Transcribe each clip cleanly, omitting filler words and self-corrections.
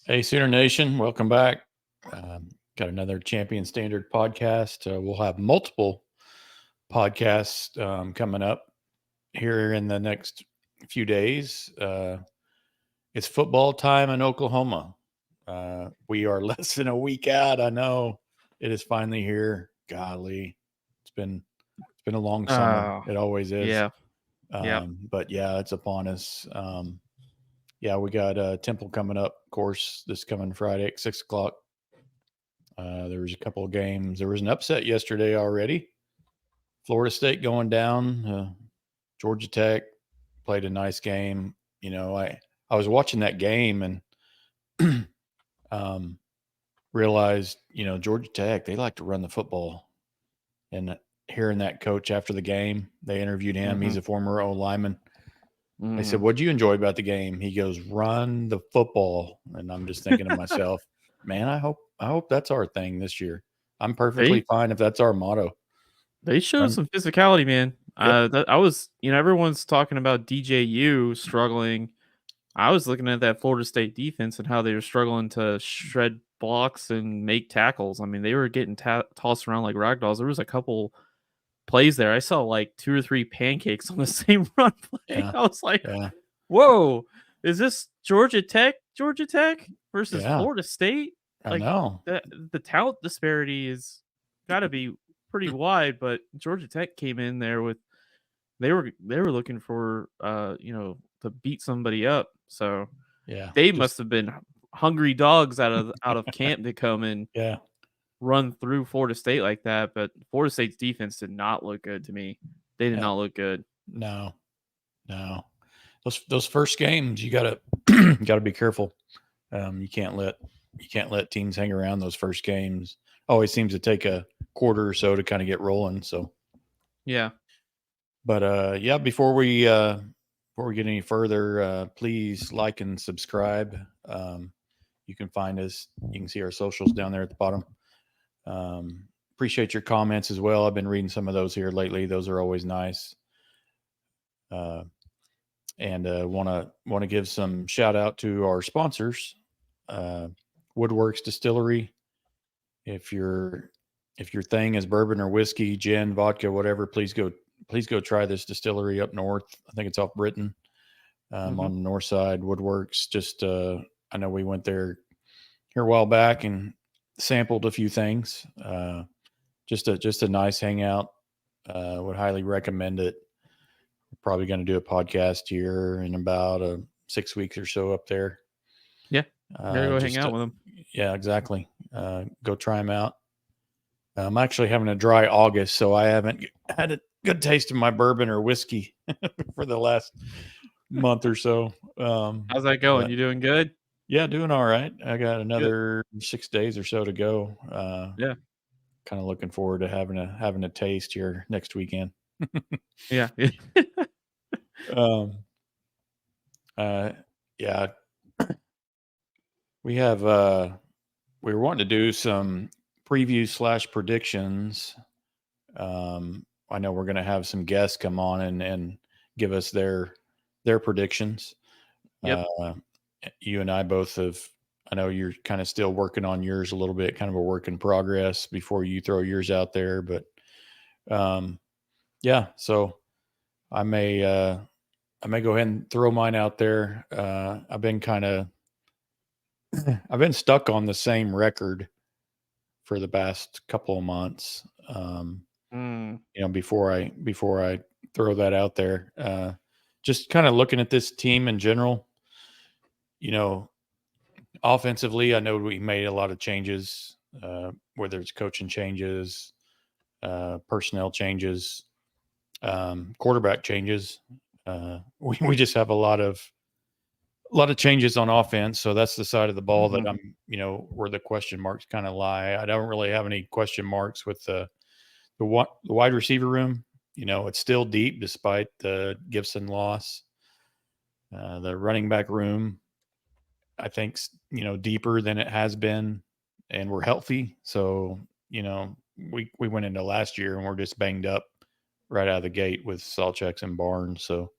Hey, Sooner Nation, welcome back. Got another Champion Standard podcast. We'll have multiple podcasts coming up here in the next few days. It's football time in Oklahoma. We are less than a week out. I know it is finally here. Golly, it's been a long summer. Oh, It always is. yeah. Yep. But yeah, it's upon us. Yeah, we got Temple coming up, of course, this coming Friday at 6 o'clock. There was a couple of games. There was an upset yesterday already. Florida State going down. Georgia Tech played a nice game. I was watching that game and um, realized, Georgia Tech, they like to run the football. And hearing that coach after the game, they interviewed him. He's Mhm. a former O lineman. They said, Mhm. "What'd you enjoy about the game?" He goes, "Run the football." And I'm just thinking to myself, man, I hope that's our thing this year. I'm perfectly They fine if that's our motto. they showed Run. some physicality, man. Yep. That I was, everyone's talking about DJU struggling. I was looking at that Florida State defense and how they were struggling to shred blocks and make tackles. I mean, they were getting tossed around like rag dolls. There was a couple plays there. I saw like two or three pancakes on the same run play. Yeah. I was like, Yeah. "Whoa, is this Georgia Tech versus Yeah. Florida State?" I Like know. the talent disparity is got to be pretty wide. But Georgia Tech came in there with they were looking for to beat somebody up. So Yeah. they Just must have been hungry dogs out of camp to come and yeah. run through Florida State like that. But Florida State's defense did not look good to me. They did Yeah. not look good. No. No. Those first games, you gotta gotta be careful. You can't let teams hang around those first games. Always seems to take a quarter or so to kind of get rolling. So, Yeah. but yeah, before we get any further, please like and subscribe. You can find us. You can see our socials down there at the bottom. Appreciate your comments as well. I've been reading some of those here lately. Those are always nice. Uh, and want to give some shout out to our sponsors, uh, Woodworks Distillery. If your if your thing is bourbon or whiskey, gin, vodka, whatever, please go try this distillery up north. I think it's off Britain, Hmm. on the north side. Woodworks. Just I know we went there here a while back and sampled a few things. Just a nice hangout. Would highly recommend it. Probably going to do a podcast here in about 6 weeks or so up there. Yeah. Gotta go hang Just out with them. Yeah, exactly. Go try them out. I'm actually having a dry August, so I haven't had a good taste of my bourbon or whiskey for the last month or so. How's that going? But You doing good? yeah, doing all right. I got Good. another 6 days or so to go. Yeah. Kind of looking forward to having a taste here next weekend. Yeah. um, uh, yeah, we have. We were wanting to do some preview / predictions. I know we're going to have some guests come on and give us their predictions. Yep. Uh, you and I both have. I know you're kind of still working on yours a little bit, kind of a work in progress before you throw yours out there. But um, yeah, so I may I may go ahead and throw mine out there. I've been stuck on the same record for the past couple of months. Mm. Before I throw that out there, just kind of looking at this team in general. You know, offensively, I know we made a lot of changes, whether it's coaching changes, personnel changes, quarterback changes. We just have a lot of changes on offense. So that's the side of the ball that Mhm. where the question marks kind of lie. I don't really have any question marks with the wide receiver room. It's still deep despite the Gibson loss. The running back room, I think, deeper than it has been, and we're healthy. So we went into last year and we're just banged up right out of the gate with Salcheks and Barnes. So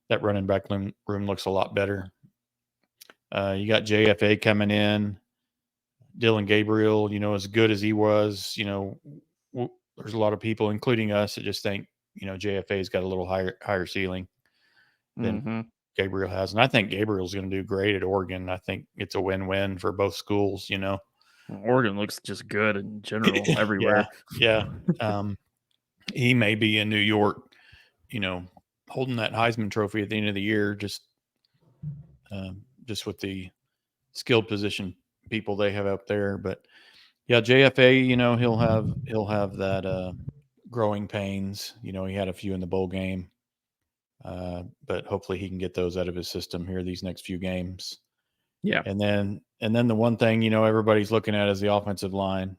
that running back room looks a lot better. You got JFA coming in. Dylan Gabriel, as good as he was, there's a lot of people, including us, that just think, JFA's got a little higher ceiling than Mm-hmm. Gabriel has. And I think Gabriel's going to do great at Oregon. I think it's a win-win for both schools, Oregon looks just good in general everywhere. Yeah. He may be in New York, holding that Heisman Trophy at the end of the year, just with the skilled position people they have up there. But yeah, JFA, he'll have that growing pains. He had a few in the bowl game, but hopefully he can get those out of his system here these next few games. Yeah. And then the one thing everybody's looking at is the offensive line.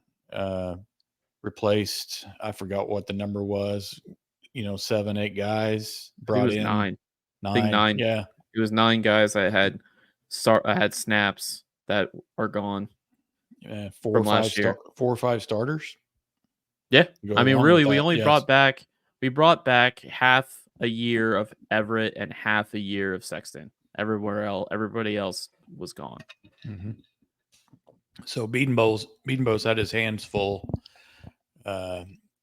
Replaced, I forgot what the number was. 7, 8 guys It brought was in. 9. I think 9. 9. Yeah. It was 9 guys that had snaps that are gone. 4 from last year. 4 or 5 starters. Yeah. Go I mean, along really, with we that, only yes. brought back half a year of Everett and half a year of Sexton. Everybody else was gone. Mm-hmm. So Beatonbow's had his hands full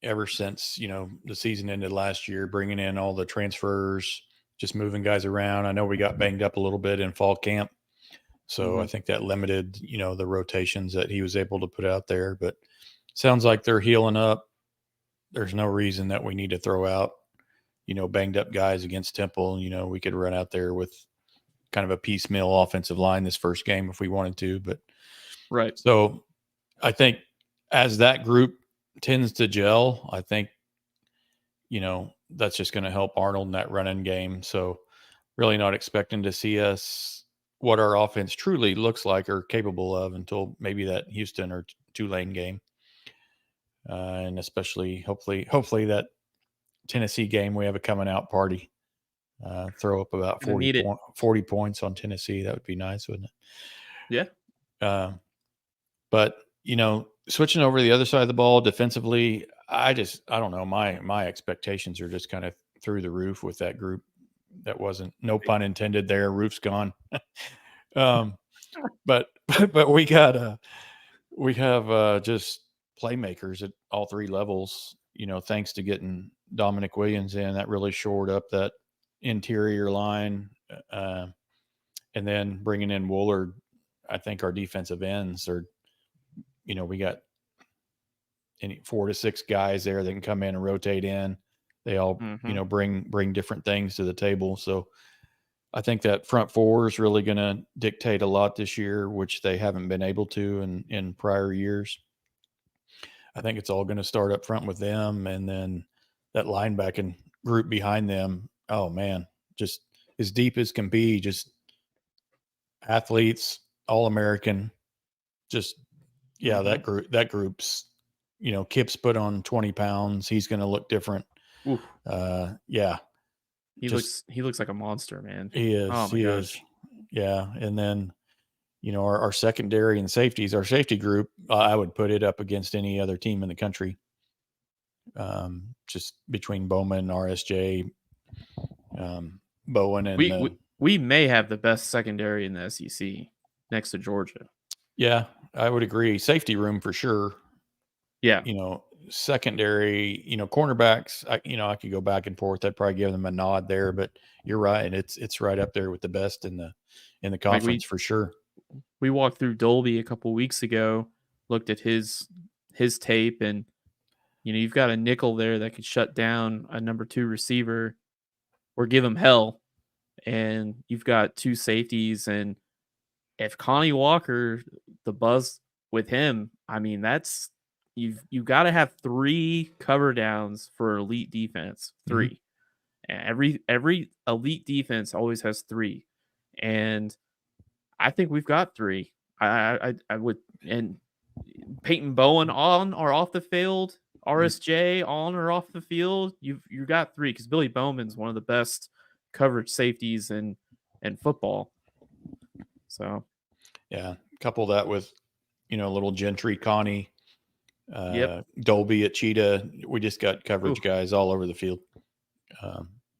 ever since the season ended last year, bringing in all the transfers, just moving guys around. I know we got banged up a little bit in fall camp, so I think that limited the rotations that he was able to put out there. But sounds like they're healing up. There's no reason that we need to throw out banged up guys against Temple. We could run out there with kind of a piecemeal offensive line this first game if we wanted to. But right. So I think as that group tends to gel, I think, that's just going to help Arnold in that running game. So really not expecting to see us what our offense truly looks like or capable of until maybe that Houston or Tulane game. And especially hopefully that Tennessee game, we have a coming out party. Throw up about 40 points on Tennessee. That would be nice, wouldn't it? Yeah. But switching over to the other side of the ball defensively, I don't know. My expectations are just kind of through the roof with that group. That wasn't, no pun intended there. Roof's gone. But we have just playmakers at all 3 levels. Thanks to getting Dominic Williams in, that really shored up that interior line, and then bringing in Woolard. I think our defensive ends are. We got 4 to 6 guys there that can come in and rotate in. They all, bring different things to the table. So I think that front 4 is really going to dictate a lot this year, which they haven't been able to in prior years. I think it's all going to start up front with them, and then that linebacking group behind them. Oh man, just as deep as can be, just athletes, All-American, just. Yeah, that group's, Kip's put on 20 pounds. He's going to look different. Yeah. He looks like a monster, man. He is. Oh my gosh. Yeah. And then, our secondary and safeties, our safety group, I would put it up against any other team in the country. Just between Bowman, RSJ, Bowen, and we may have the best secondary in the SEC next to Georgia. Yeah, I would agree. Safety room for sure. Yeah. Secondary, cornerbacks, I could go back and forth. I'd probably give them a nod there, but you're right. It's right up there with the best in the conference for sure. We walked through Dolby a couple weeks ago, looked at his tape, and you've got a nickel there that could shut down a number 2 receiver or give him hell. And you've got 2 safeties, and if Connie Walker, the buzz with him, I mean, that's you've got to have 3 cover downs for elite defense. 3. And every elite defense always has 3. And I think we've got 3. I would, and Peyton Bowen on or off the field, RSJ on or off the field, you got 3, because Billy Bowman's one of the best coverage safeties in football. So, yeah, couple that with, a little Gentry, Connie, Dolby at Cheetah. We just got coverage guys all over the field.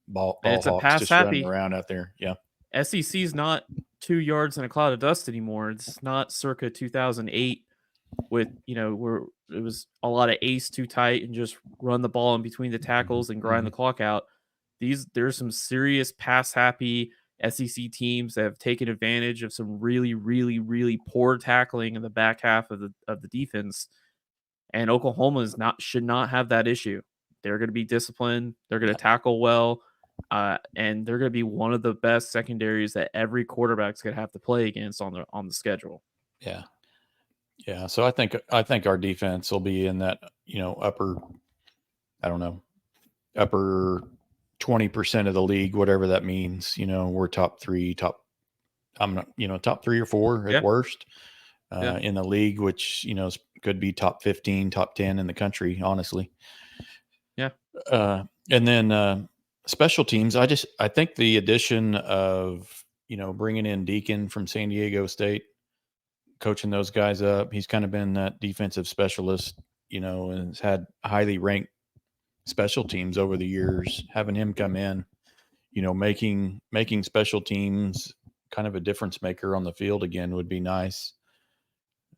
Ball and it's hawks a pass just happy running around out there. Yeah. SEC's not 2 yards in a cloud of dust anymore. It's not circa 2008 with, where it was a lot of ace too tight and just run the ball in between the tackles and grind the clock out. There's some serious pass happy SEC teams that have taken advantage of some really, really, really poor tackling in the back half of the defense. And Oklahoma should not have that issue. They're going to be disciplined. They're going to tackle well, and they're going to be one of the best secondaries that every quarterback's going to have to play against on the schedule. Yeah, yeah. So I think our defense will be in that upper, I don't know, upper 20% of the league, whatever that means. We're top 3, I'm not, top 3 or 4 at worst in the league, which could be top 15, top 10 in the country, honestly. Yeah. And then special teams, I think the addition of bringing in Deacon from San Diego State, coaching those guys up, he's kind of been that defensive specialist, and has had highly ranked special teams over the years. Having him come in, making special teams kind of a difference maker on the field again would be nice.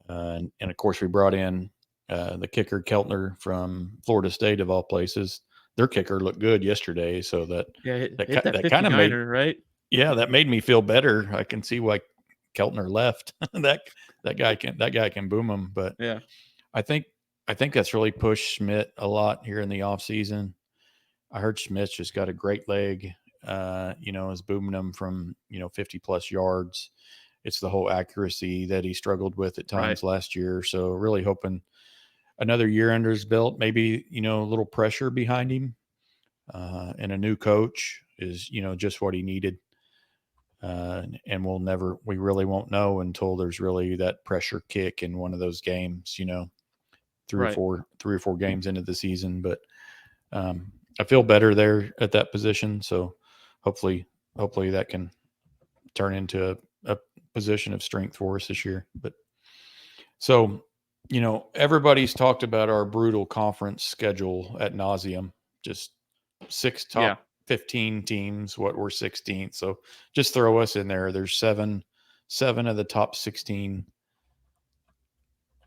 And of course, we brought in the kicker Keltner from Florida State, of all places. Their kicker looked good yesterday, so that hit that that kind of made, right? Yeah, that made me feel better. I can see why Keltner left. that guy can boom them. But yeah, I think that's really pushed Schmidt a lot here in the offseason. I heard Schmidt's just got a great leg. Is booming them from 50 plus yards. It's the whole accuracy that he struggled with at times last year. So really hoping another year under his belt, maybe, a little pressure behind him, and a new coach is, just what he needed. And we really won't know until there's really that pressure kick in one of those games, three or four games into the season. But I feel better there at that position. So hopefully that can turn into a position of strength for us this year. But so, everybody's talked about our brutal conference schedule ad nauseum, just 6 top 15 teams, what we're 16th. So just throw us in there. There's seven of the top 16.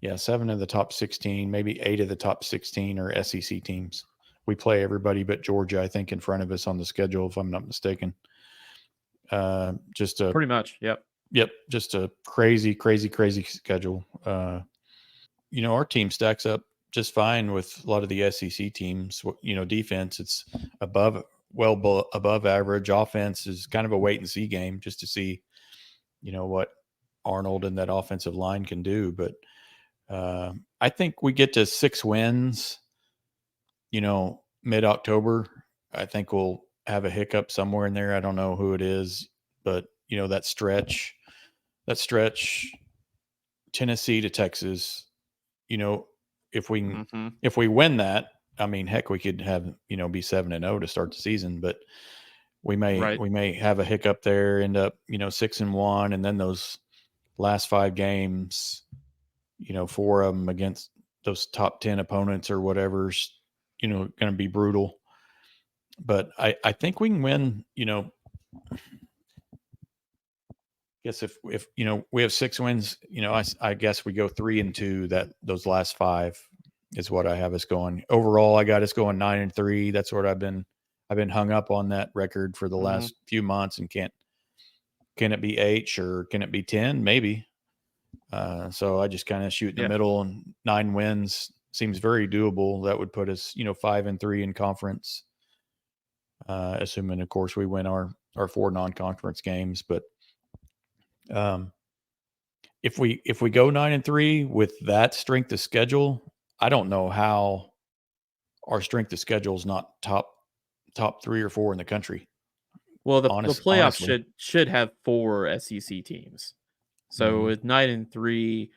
Yeah, 7 of the top 16, maybe 8 of the top 16 are SEC teams. We play everybody but Georgia, I think, in front of us on the schedule, if I'm not mistaken. Pretty much. Yep. Just a crazy schedule. Our team stacks up just fine with a lot of the SEC teams. Defense, it's above average. Offense is kind of a wait and see game just to see, what Arnold and that offensive line can do. But I think we get to 6 wins, mid-October. I think we'll have a hiccup somewhere in there. I don't know who it is, but that stretch, Tennessee to Texas, if we win that, I mean, heck, we could have, be 7-0 to start the season, but we may have a hiccup there, end up, 6-1. And then those last 5 games, 4 of them against those top 10 opponents or whatever's, going to be brutal. But I think we can win, guess if we have 6 wins, I guess we go 3-2. Those last 5 is what I have us going. Overall, I got us going 9-3. That's what I've been hung up on that record for the last few months, and can it be 8 or can it be 10? Maybe. So I just kind of shoot in the middle, and 9 wins seems very doable. That would put us, 5-3 in conference, assuming, of course, we win our 4 non-conference games. But if we go 9-3 with that strength of schedule, I don't know how our strength of schedule is not top 3 or 4 in the country. Well, the playoffs should have 4 SEC teams. So with 9-3,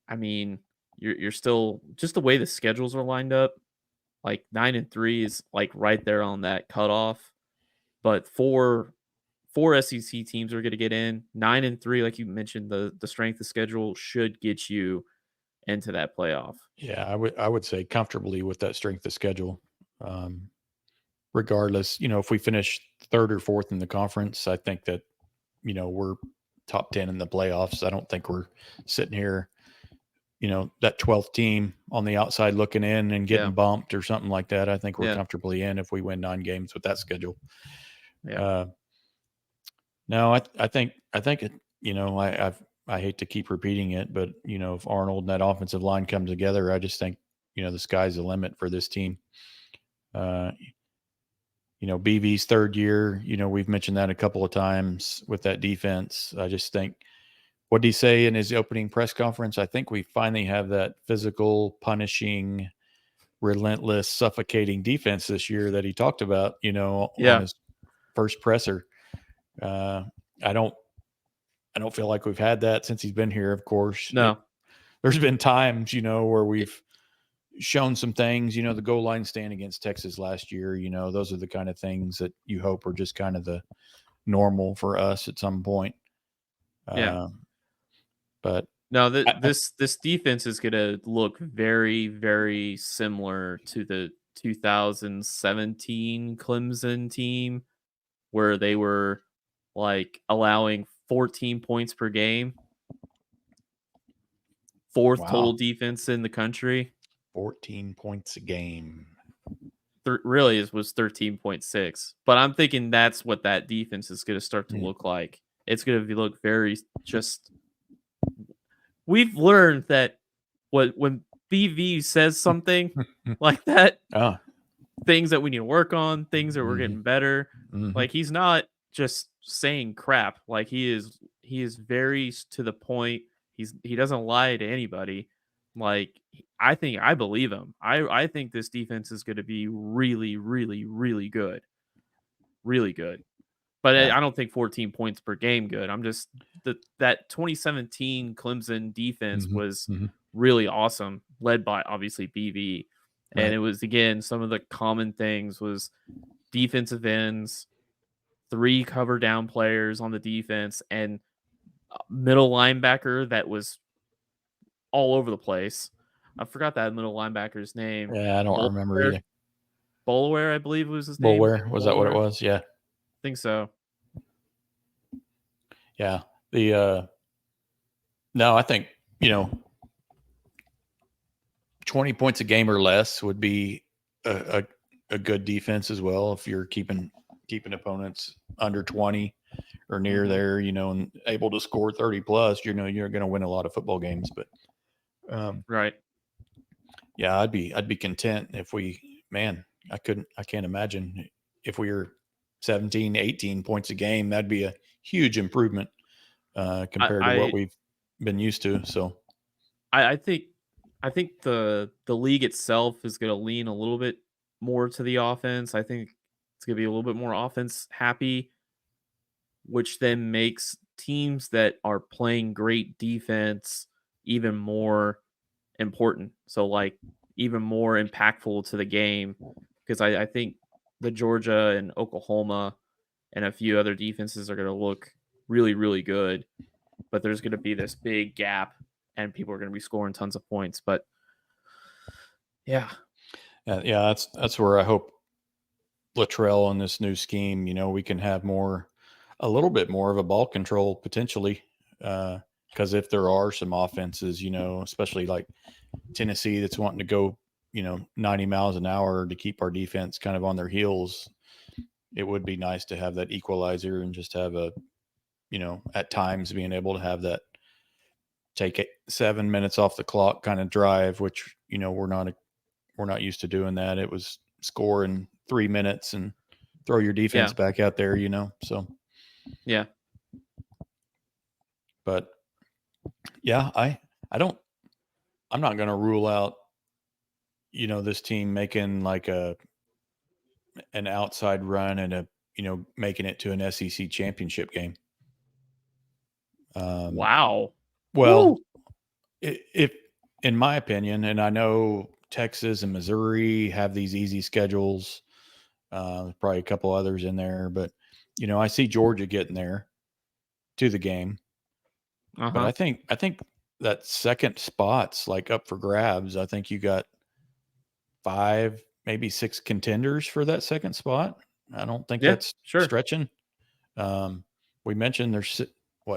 I mean, you're still, just the way the schedules are lined up, like 9-3 is like right there on that cutoff. But four SEC teams are going to get in. 9-3, like you mentioned, the strength of schedule should get you into that playoff. Yeah, I would say comfortably with that strength of schedule. Regardless, if we finish 3rd or 4th in the conference, I think that, we're top 10 in the playoffs. I don't think we're sitting here, that 12th team on the outside looking in and getting bumped or something like that. I think we're comfortably in if we win 9 games with that schedule. Yeah. No, I think it, I hate to keep repeating it, but if Arnold and that offensive line comes together, I just think, the sky's the limit for this team. BV's third year, we've mentioned that a couple of times with that defense. I just think, what did he say in his opening press conference? I think we finally have that physical, punishing, relentless, suffocating defense this year that he talked about, on his first presser. I don't feel like we've had that since he's been here, of course. No. There's been times, where we've shown some things, the goal line stand against Texas last year, those are the kind of things that you hope are just kind of the normal for us at some point. But no, this defense is going to look very, very similar to the 2017 Clemson team, where they were like allowing 14 points per game. Fourth total defense in the country. 14 points a game. Really, it was 13.6. But I'm thinking that's what that defense is going to start to look like. It's going to look very just. We've learned that when BV says something like that, things that we need to work on, things that we're getting better. Like, he's not just saying crap. Like, he is very to the point. He doesn't lie to anybody. Like, I believe him. I think this defense is going to be really, really, really good. Really good. But I don't think 14 points per game good. I'm just that 2017 Clemson defense was really awesome, led by obviously BV. And it was, again, some of the common things was defensive ends, 3 cover down players on the defense, and middle linebacker that was all over the place. I forgot that middle linebacker's name. Yeah, I don't remember either. Bolware, I believe was his name. Was that what it was? Yeah. I think so. Yeah. No, I think, 20 points a game or less would be a good defense as well. If you're keeping opponents under 20 or near there, and able to score 30 plus, you're going to win a lot of football games. But right. Yeah, I'd be content if I can't imagine if we were 17, 18 points a game. That'd be a huge improvement compared to what we've been used to. So I think the league itself is going to lean a little bit more to the offense. I think it's going to be a little bit more offense happy, which then makes teams that are playing great defense even more important. So, like, even more impactful to the game, because I think the Georgia and Oklahoma and a few other defenses are going to look really, really good, but there's going to be this big gap and people are going to be scoring tons of points. But yeah, that's where I hope Luttrell in this new scheme, we can have a little bit more of a ball control potentially. Because if there are some offenses, especially like Tennessee that's wanting to go, 90 miles an hour to keep our defense kind of on their heels, it would be nice to have that equalizer and just have at times being able to have that take 7 minutes off the clock kind of drive, which, we're not used to doing that. It was score in 3 minutes and throw your defense back out there, so. Yeah. But yeah, I'm not going to rule out, this team making like an outside run and making it to an SEC championship game. Wow. Well, if in my opinion, and I know Texas and Missouri have these easy schedules, probably a couple others in there, but I see Georgia getting there to the game. But I think that second spot's like up for grabs. I think you got 5, maybe 6 contenders for that second spot. I don't think that's stretching. We mentioned there's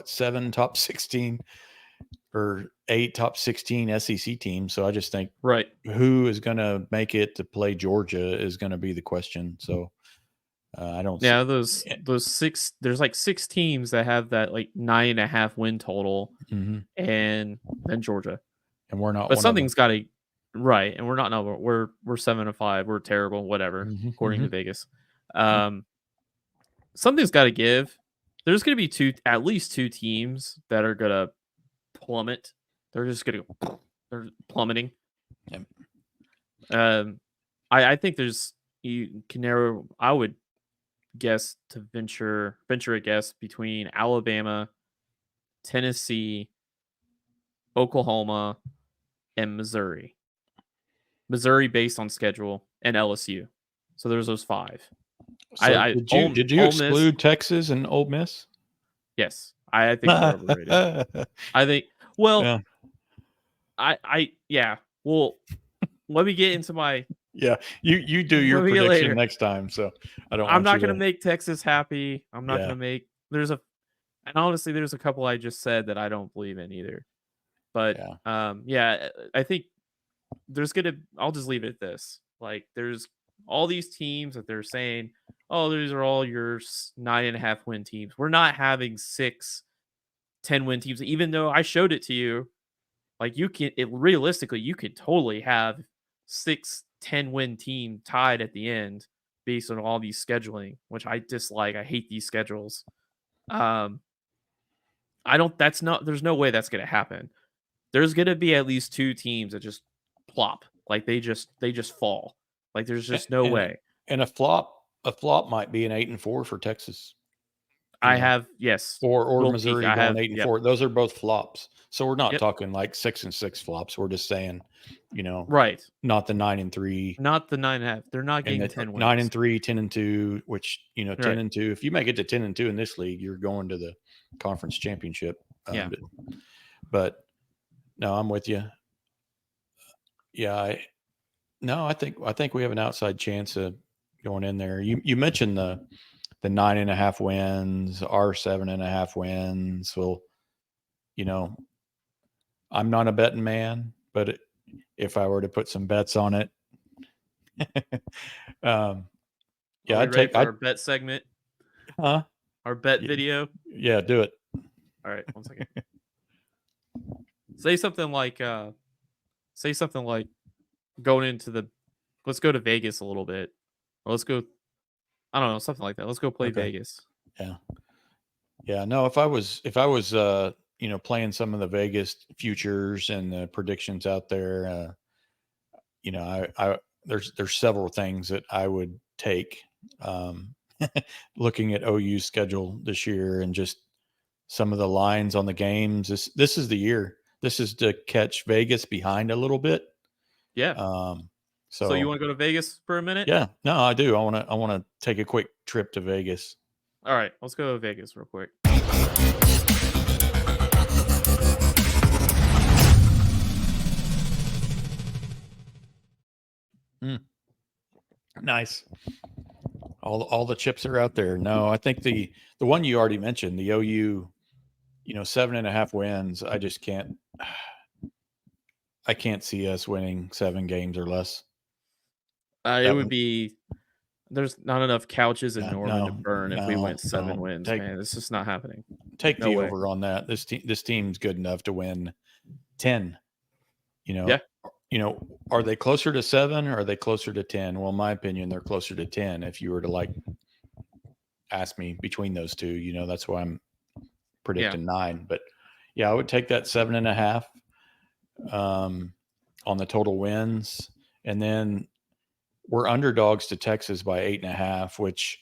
7 top 16 or 8 top 16 SEC teams. So I just think Right. who is going to make it to play Georgia is going to be the question. So I don't Yeah, see. those 6 there's like 6 teams that have that like 9.5 win total, Mm-hmm. and then Georgia. And we're not But one of them. something's got to right, and we're not no we're 7-5. We're terrible, whatever, Mm-hmm. according Mm-hmm. to Vegas. Something's got to give. There's going to be at least 2 teams that are going to plummet. They're just going to they're plummeting. Yep. I think you can narrow. I would guess to venture a guess between Alabama, Tennessee, Oklahoma, and Missouri. Missouri based on schedule, and LSU. So there's those 5. So did you Ole Miss, exclude Texas and Ole Miss? yes, I think they're overrated. I think Yeah. yeah. Well, let me get into my. Yeah, you do your Let me get prediction later. next time. So I don't. I'm want not you going to to make Texas happy. I'm not Yeah. going to make. And honestly, there's a couple I just said that I don't believe in either. But Yeah. I think there's gonna. I'll just leave it at this. Like, there's all these teams that they're saying, oh, these are all your 9.5 win teams. We're not having 6 10-win teams, even though I showed it to you. Like, realistically, you could totally have 6 10-win team tied at the end based on all these scheduling, which I dislike. I hate these schedules. There's no way that's going to happen. There's going to be at least 2 teams that just plop. Like, they just fall. Like, there's just no way. And a flop might be an 8-4 for Texas. Yes. Or Missouri going 8-4. Those are both flops. So we're not talking like 6-6 flops. We're just saying, right. Not the 9-3, not the 9.5. They're not getting 10 wins. 9-3, 10-2, which 10-2. If you make it to 10-2 in this league, you're going to the conference championship. But no, I'm with you. Yeah, I think we have an outside chance of going in there. You mentioned the 9.5 wins, our 7.5 wins. Well, I'm not a betting man, but if I were to put some bets on it, I'd take our bet segment. Huh? Our bet video. Yeah, do it. All right, 1 second. Say something like going into let's go to Vegas a little bit. Or let's go, I don't know, something like that. Let's go play Vegas. Yeah. No, if I was playing some of the Vegas futures and the predictions out there, there's several things that I would take. Looking at OU's schedule this year and just some of the lines on the games. This is the year. This is to catch Vegas behind a little bit. Yeah. So you want to go to Vegas for a minute? Yeah. No, I do. I want to take a quick trip to Vegas. All right, let's go to Vegas real quick. Nice. All the chips are out there. No, I think the one you already mentioned, the OU, 7.5 wins. I just can't. I can't see us winning 7 games or less. It would be. There's not enough couches in Norman to burn if we went 7 wins, man. It's just not happening. Take the over on that. This team's good enough to win 10. Are they closer to 7 or are they closer to 10? Well, in my opinion, they're closer to 10. If you were to ask me between those two, that's why I'm predicting 9. But yeah, I would take that 7.5 on the total wins, and then we're underdogs to Texas by 8.5, which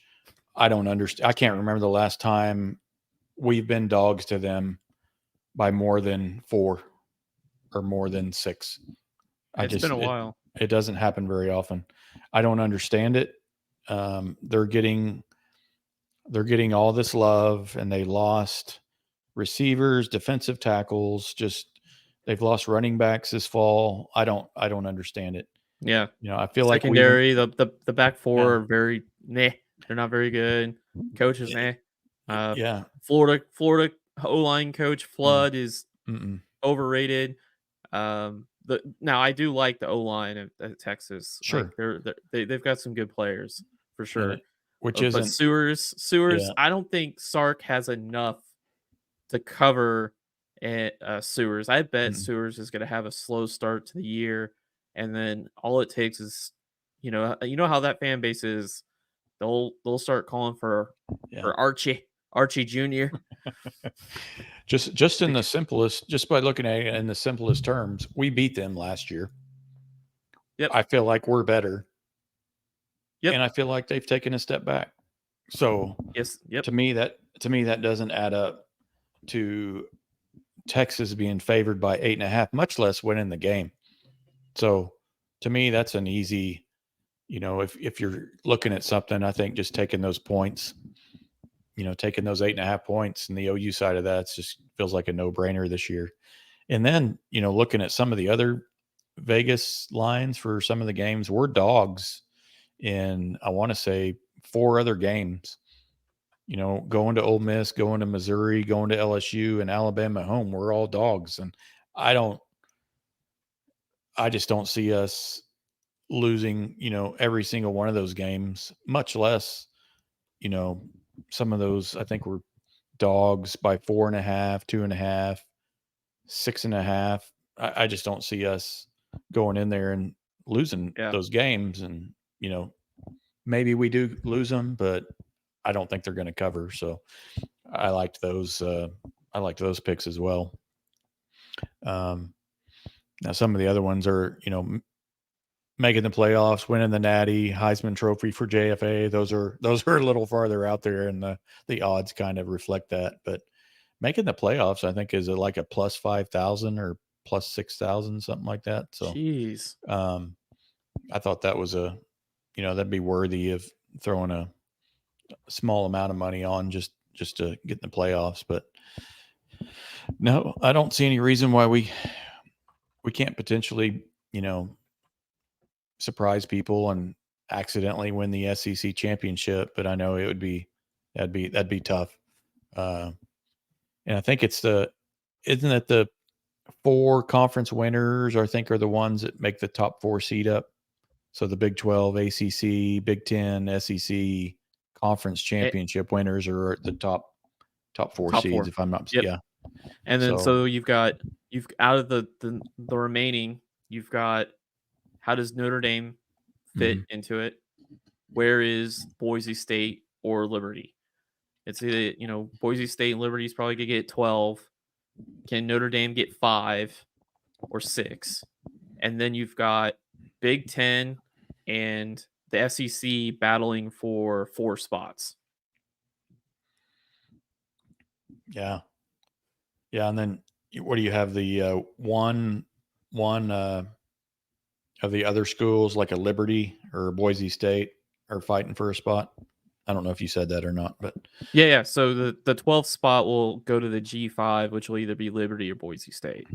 I don't understand. I can't remember the last time we've been dogs to them by more than 4 or more than 6. It's been a while. It doesn't happen very often. I don't understand it. They're getting all this love, and they lost receivers, defensive tackles. They've lost running backs this fall. I don't understand it. Yeah. I feel secondary, the back 4 are very They're not very good. Coaches, Yeah. Florida O-line coach Flood Mm. is Mm-mm. overrated. Now I do like the O-line at Texas. Like Sure. they've got some good players for And sure. it, which But isn't, Sewers, yeah. I don't think Sark has enough to cover Sewers. I bet Mm-mm. Sewers is going to have a slow start to the year, and then all it takes is, you know how that fan base is. They'll start calling Yeah. for Archie Jr. Just in the simplest, just by looking at it in the simplest terms, we beat them last year. Yep. I feel like we're better, Yep. and I feel like they've taken a step back. So Yes. Yep. to me that doesn't add up to Texas being favored by 8.5, much less winning the game. So to me, that's an easy, if you're looking at something, I think just taking those points, taking those 8.5 points, and the OU side of that just feels like a no brainer this year. And then, looking at some of the other Vegas lines for some of the games, we're dogs in, I want to say, 4 other games. Going to Ole Miss, going to Missouri, going to LSU, and Alabama at home, we're all dogs. And I just don't see us losing, every single one of those games, much less, you know, some of those. I think we're dogs by 4.5, 2.5, 6.5. I just don't see us going in there and losing Yeah. those games. And, maybe we do lose them, but I don't think they're going to cover. So I liked those. I liked those picks as well. Um, Now some of the other ones are, making the playoffs, winning the Natty, Heisman Trophy for JFA. Those are a little farther out there, and the odds kind of reflect that. But making the playoffs, I think, is like a plus 5,000 or plus 6,000, something like that. So Jeez. I thought that was that'd be worthy of throwing a small amount of money on just to get in the playoffs. But no, I don't see any reason why we can't potentially, surprise people and accidentally win the SEC championship. But I know that'd be tough. And I think isn't it the 4 conference winners, I think, are the ones that make the top 4 seed up. So the Big 12, ACC, Big 10, SEC conference Eh, championship winners are at the top 4 Top seeds, four. if I'm not, Yep. yeah. And then So, so you've out of the remaining, you've got how does Notre Dame fit mhm. into it? Where is Boise State or Liberty? It's either, Boise State and Liberty's probably gonna get 12. Can Notre Dame get 5 or 6? And then you've got Big 10 and the SEC battling for 4 spots. Yeah. Yeah. And then what do you have? The one of the other schools, like a Liberty or a Boise State, are fighting for a spot. I don't know if you said that or not, but Yeah. So the 12th spot will go to the G5, which will either be Liberty or Boise State.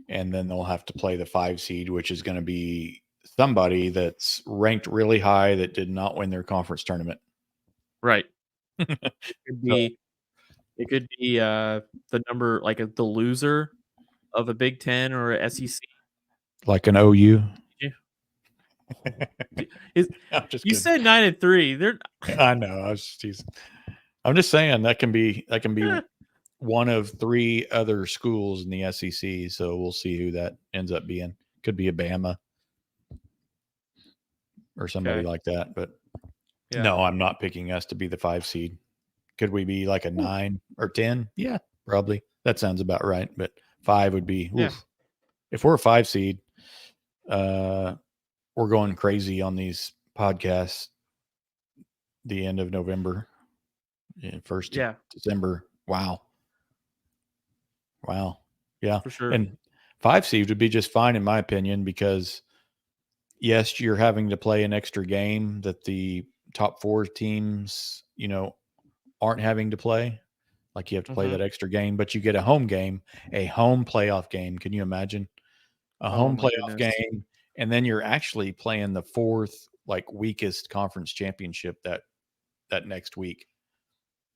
and then they'll have to play the 5 seed, which is going to be somebody that's ranked really high that did not win their conference tournament. Right. It could So, be the number like the loser of a Big 10 or a SEC. like an OU. Is I'm just you kidding. said 9-3. They're I know. I was just teasing. I'm just saying that can be one of 3 other schools in the SEC. So we'll see who that ends up being. Could be a Bama or somebody okay. like that. But Yeah. no, I'm not picking us to be the 5 seed. Could we be like a 9 or 10? Yeah, probably. That sounds about right. But 5 would be, Yeah. oof. If we're a 5 seed, we're going crazy on these podcasts the end of November, first of Yeah, December. Wow. Yeah. for sure. And 5 seed would be just fine, in my opinion, because yes, you're having to play an extra game that the top 4 teams, aren't having to play. Like you have to play Mhm. that extra game, but you get a home game, a home playoff game. Can you imagine a Oh home my playoff goodness. game? And then you're actually playing the 4th, like, weakest conference championship that next week.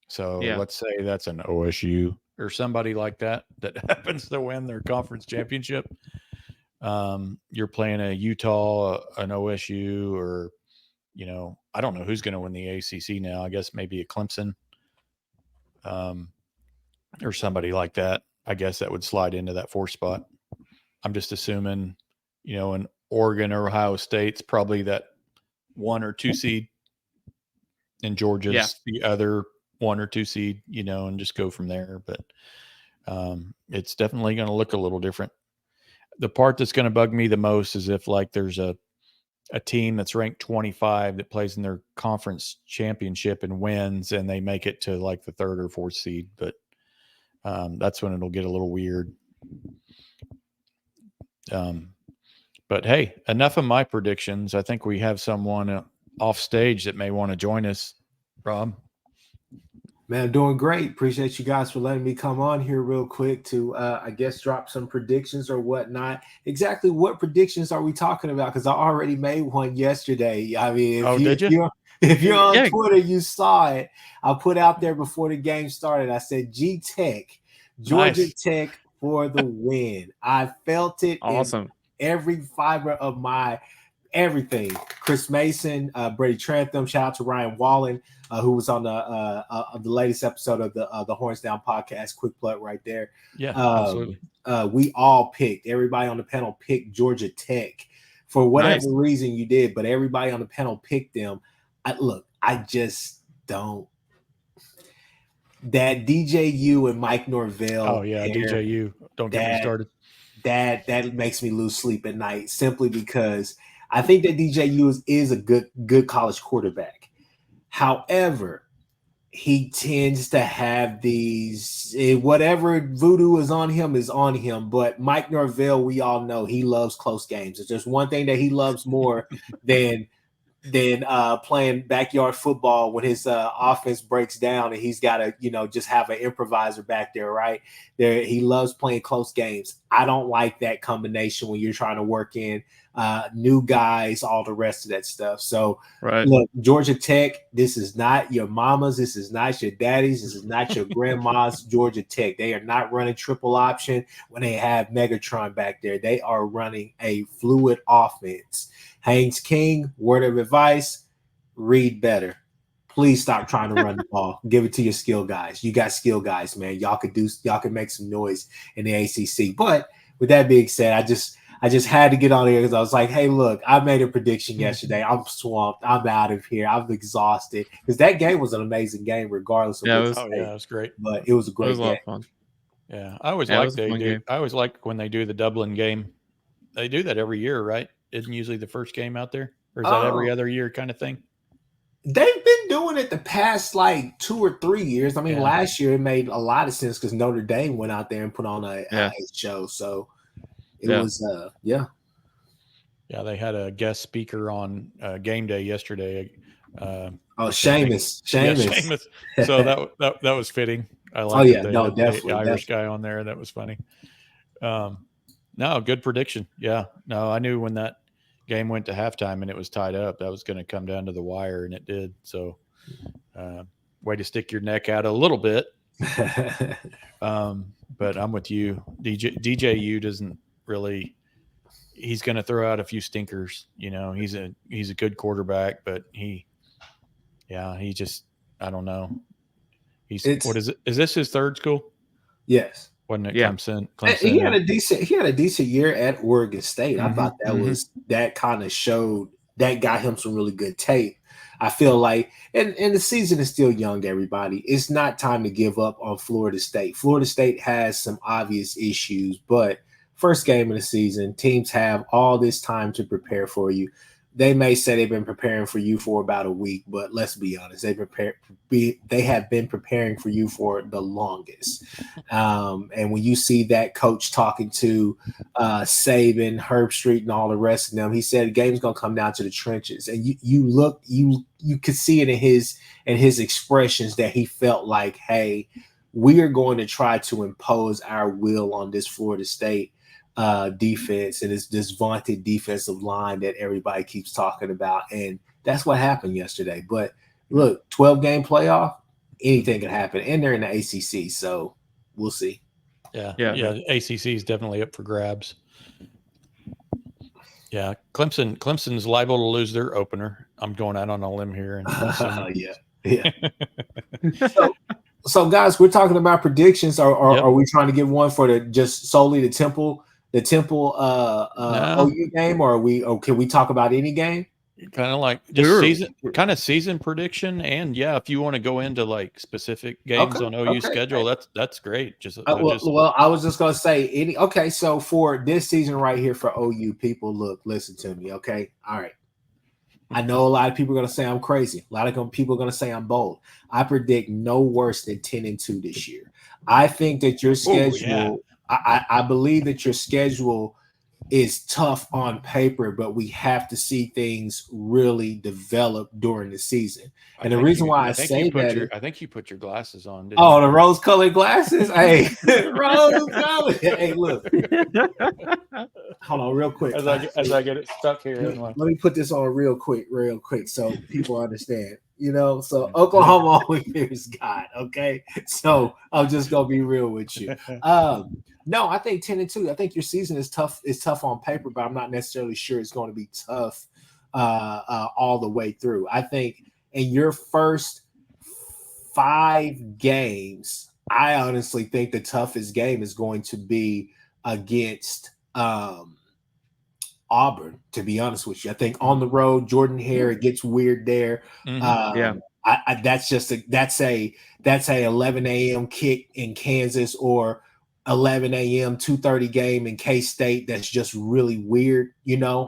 So Yeah. let's say that's an OSU. or somebody like that happens to win their conference championship. You're playing a Utah, an OSU, or I don't know who's going to win the ACC now. I guess maybe a Clemson, or somebody like that. I guess that would slide into that 4th spot. I'm just assuming, in Oregon or Ohio State's probably that 1 or 2 seed, and Georgia's the other 1 or 2 seed, and just go from there. But it's definitely going to look a little different. The part that's going to bug me the most is if there's a team that's ranked 25 that plays in their conference championship and wins, and they make it to the 3rd or 4th seed. But that's when it'll get a little weird. But hey, enough of my predictions. I think we have someone off stage that may want to join us. Rob? Man, I'm doing great. Appreciate you guys for letting me come on here real quick to, I guess, drop some predictions or whatnot. Exactly what predictions are we talking about? Because I already made one yesterday. I mean, if you're on Twitter, you saw it. I put out there before the game started. I said G-Tech, Georgia Tech for the win. I felt it. Awesome. In every fiber of my everything. Chris Mason, Brady Trantham, shout out to Ryan Wallen, who was on the latest episode of the Horns Down podcast. Quick plug right there. Yeah, absolutely. We all picked. Everybody on the panel picked Georgia Tech for whatever reason you did, but everybody on the panel picked them. I just don't. That DJU and Mike Norvell. Oh yeah, DJU. Don't get me started. That makes me lose sleep at night simply because I think that DJU is a good college quarterback. However, he tends to have these whatever voodoo is on him. But Mike Norvell, we all know he loves close games. It's just one thing that he loves more than playing backyard football when his offense breaks down and he's got to, just have an improviser back there, right? He loves playing close games. I don't like that combination when you're trying to work in new guys, all the rest of that stuff. So, Look, Georgia Tech, this is not your mama's. This is not your daddy's. This is not your grandma's Georgia Tech. They are not running triple option when they have Megatron back there. They are running a fluid offense. Haynes King, word of advice, read better. Please stop trying to run the ball. Give it to your skill guys. You got skill guys, man. Y'all can make some noise in the ACC. But with that being said, I just had to get on here because I was like, hey, look, I made a prediction yesterday. I'm swamped. I'm out of here. I'm exhausted. Because that game was an amazing game, regardless of it was great. But it was a great game. A lot of fun. Yeah. I always like when they do the Dublin game. They do that every year, right? Isn't usually the first game out there? Or is that every other year kind of thing? They've been doing it the past 2 or 3 years. I mean, last year it made a lot of sense because Notre Dame went out there and put on a show. So it was, Yeah, they had a guest speaker on game day yesterday. Seamus. Yeah, Seamus. So that was fitting. I like definitely the Irish guy on there. That was funny. No, good prediction. Yeah. No, I knew when that game went to halftime and it was tied up, that was going to come down to the wire, and it did. So, way to stick your neck out a little bit. But I'm with you. DJU doesn't really. He's going to throw out a few stinkers. He's a good quarterback, but he just, I don't know. What is it? Is this his third school? Yes. Wasn't it Clemson? He had a decent year at Oregon State. I thought that kind of showed that got him some really good tape. I feel like, and the season is still young, everybody. It's not time to give up on Florida State. Florida State has some obvious issues, but first game of the season, teams have all this time to prepare for you. They may say they've been preparing for you for about a week, but let's be honest, they have been preparing for you for the longest. And when you see that coach talking to Saban, Herb Street, and all the rest of them, he said the game's gonna come down to the trenches. And you could see it in his expressions that he felt like, hey, we are going to try to impose our will on this Florida State defense and this vaunted defensive line that everybody keeps talking about. And that's what happened yesterday. But look, 12-game playoff, anything can happen. And they're in the ACC. So we'll see. Yeah. Yeah. ACC is definitely up for grabs. Yeah, Clemson's liable to lose their opener. I'm going out on a limb here and assuming. Yeah. So guys, we're talking about predictions. Are we trying to give one for just solely the Temple No. OU game, or can we talk about any game? Kind of like just season prediction, and if you want to go into like specific games on OU schedule, that's great. Well, I was just gonna say so for this season right here for OU, people listen to me, okay? All right. I know a lot of people are gonna say I'm crazy. A lot of people are gonna say I'm bold. I predict no worse than 10-2 this year. I think that your schedule, I believe that your schedule is tough on paper, but we have to see things really develop during the season. And the reason why I say that, I think you put your glasses on. Oh, the rose-colored glasses. Hey, rose-colored. Hey, look. Hold on, real quick. As I get it stuck here. Let me put this on real quick, so people understand. So Oklahoma only fears God. Okay, so I'm just gonna be real with you. No, I think 10-2. I think your season is tough. It's tough on paper, but I'm not necessarily sure it's going to be tough all the way through. I think in your first 5 games, I honestly think the toughest game is going to be against Auburn. To be honest with you, I think on the road, Jordan Hare, it gets weird there. That's a 11 a.m. kick in Kansas or 11 a.m. 2:30 game in K-State. That's just really weird.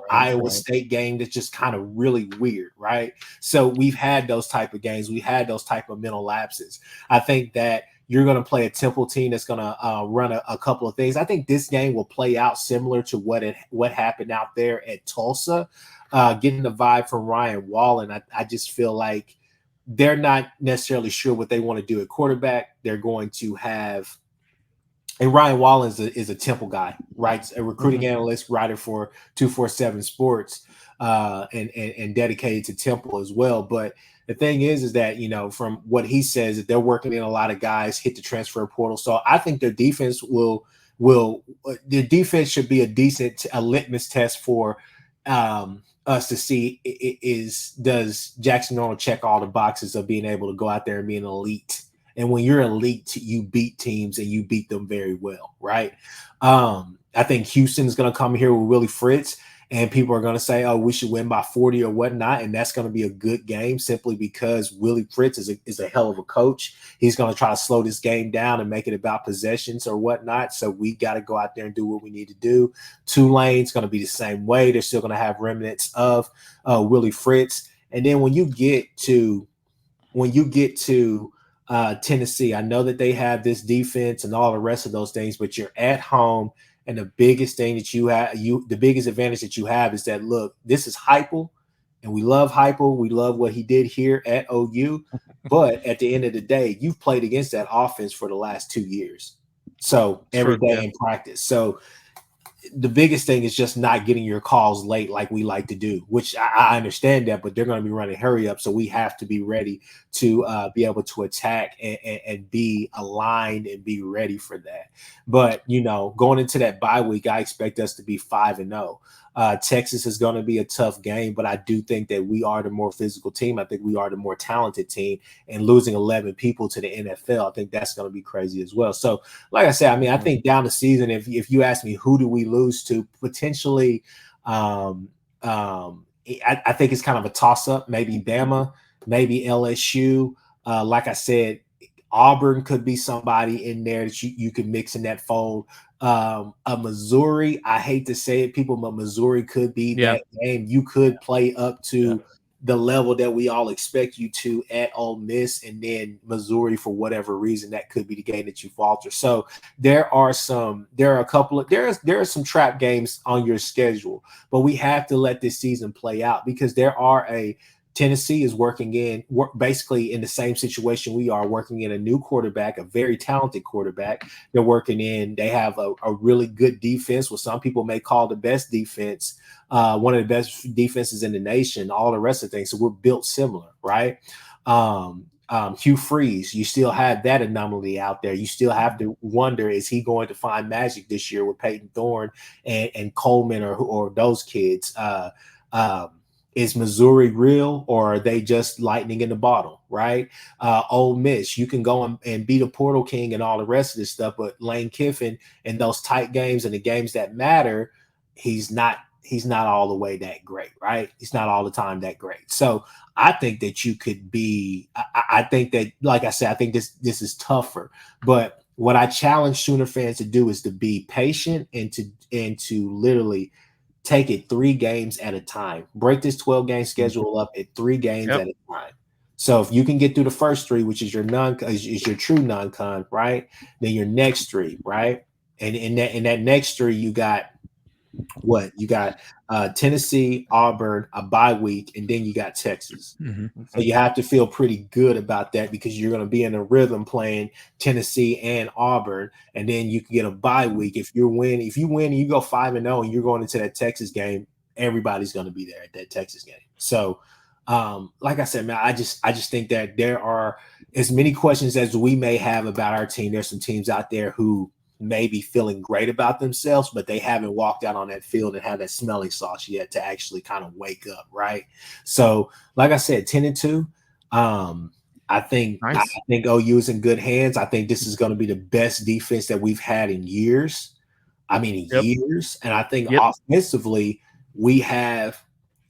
Iowa State game that's just kind of really weird, right? So we've had those type of games. We had those type of mental lapses. I think that you're going to play a Temple team that's going to run a couple of things. I think this game will play out similar to what happened out there at Tulsa. Getting the vibe from Ryan Wallen, I just feel like they're not necessarily sure what they want to do at quarterback. They're going to have, and Ryan Wallen is a Temple guy, right? A recruiting analyst, writer for 247 Sports, and dedicated to Temple as well. But the thing is that, from what he says, that they're working in a lot of guys hit the transfer portal. So I think their defense their defense should be a litmus test for us to see does Jackson Arnold check all the boxes of being able to go out there and be an elite. And when you're elite, you beat teams and you beat them very well, right? I think Houston is going to come here with Willie Fritz, and people are going to say, oh, we should win by 40 or whatnot. And that's going to be a good game simply because Willie Fritz is a hell of a coach. He's going to try to slow this game down and make it about possessions or whatnot. So we got to go out there and do what we need to do. Tulane's going to be the same way. They're still going to have remnants of Willie Fritz. And then when you get to Tennessee, I know that they have this defense and all the rest of those things, but you're at home. And the biggest thing that the biggest advantage that you have is that, look, this is Heupel, and we love Heupel. We love what he did here at OU. But at the end of the day, you've played against that offense for the last 2 years. So every day in practice. So the biggest thing is just not getting your calls late like we like to do, which I understand that, but they're going to be running hurry up. So we have to be ready to be able to attack and be aligned and be ready for that. But, going into that bye week, I expect us to be 5-0. Texas is going to be a tough game, but I do think that we are the more physical team. I think we are the more talented team, and losing 11 people to the NFL, I think that's going to be crazy as well. So like I said, I think down the season, if you ask me, who do we lose to potentially, I think it's kind of a toss up, maybe Bama, maybe LSU. Like I said, Auburn could be somebody in there that you could mix in that fold. A Missouri, I hate to say it, people, but Missouri could be that game. You could play up to the level that we all expect you to at Ole Miss, and then Missouri, for whatever reason, that could be the game that you falter. So there are some trap games on your schedule, but we have to let this season play out because Tennessee is basically in the same situation we are, working in a new quarterback, a very talented quarterback. They have a really good defense, what some people may call the best defense, one of the best defenses in the nation, all the rest of things. So we're built similar, right? Hugh Freeze, you still have that anomaly out there. You still have to wonder, is he going to find magic this year with Peyton Thorne and Coleman or those kids? Is Missouri real, or are they just lightning in the bottle, right? Ole Miss, you can go and beat a Portal King and all the rest of this stuff, but Lane Kiffin in those tight games and the games that matter, he's not all the way that great, right? He's not all the time that great. So I think that you could be, I think that, like I said, I think this is tougher. But what I challenge Sooner fans to do is to be patient and to literally take it 3 games at a time. Break this 12-game schedule up at 3 games at a time. So if you can get through the first 3, which is your true non-con, right? Then your next 3, right? And in that next 3, you got what? You got Tennessee, Auburn, a bye week, and then you got Texas. So you have to feel pretty good about that because you're going to be in a rhythm playing Tennessee and Auburn, and then you can get a bye week. If you win and you go 5-0 and you're going into that Texas game, everybody's going to be there at that Texas game. So like I said, man, I just think that there are as many questions as we may have about our team. There's some teams out there who may be feeling great about themselves, but they haven't walked out on that field and had that smelling sauce yet to actually kind of wake up, right? So, like I said, 10-2. I think OU is in good hands. I think this is going to be the best defense that we've had in years. I mean, years. And I think offensively, we have.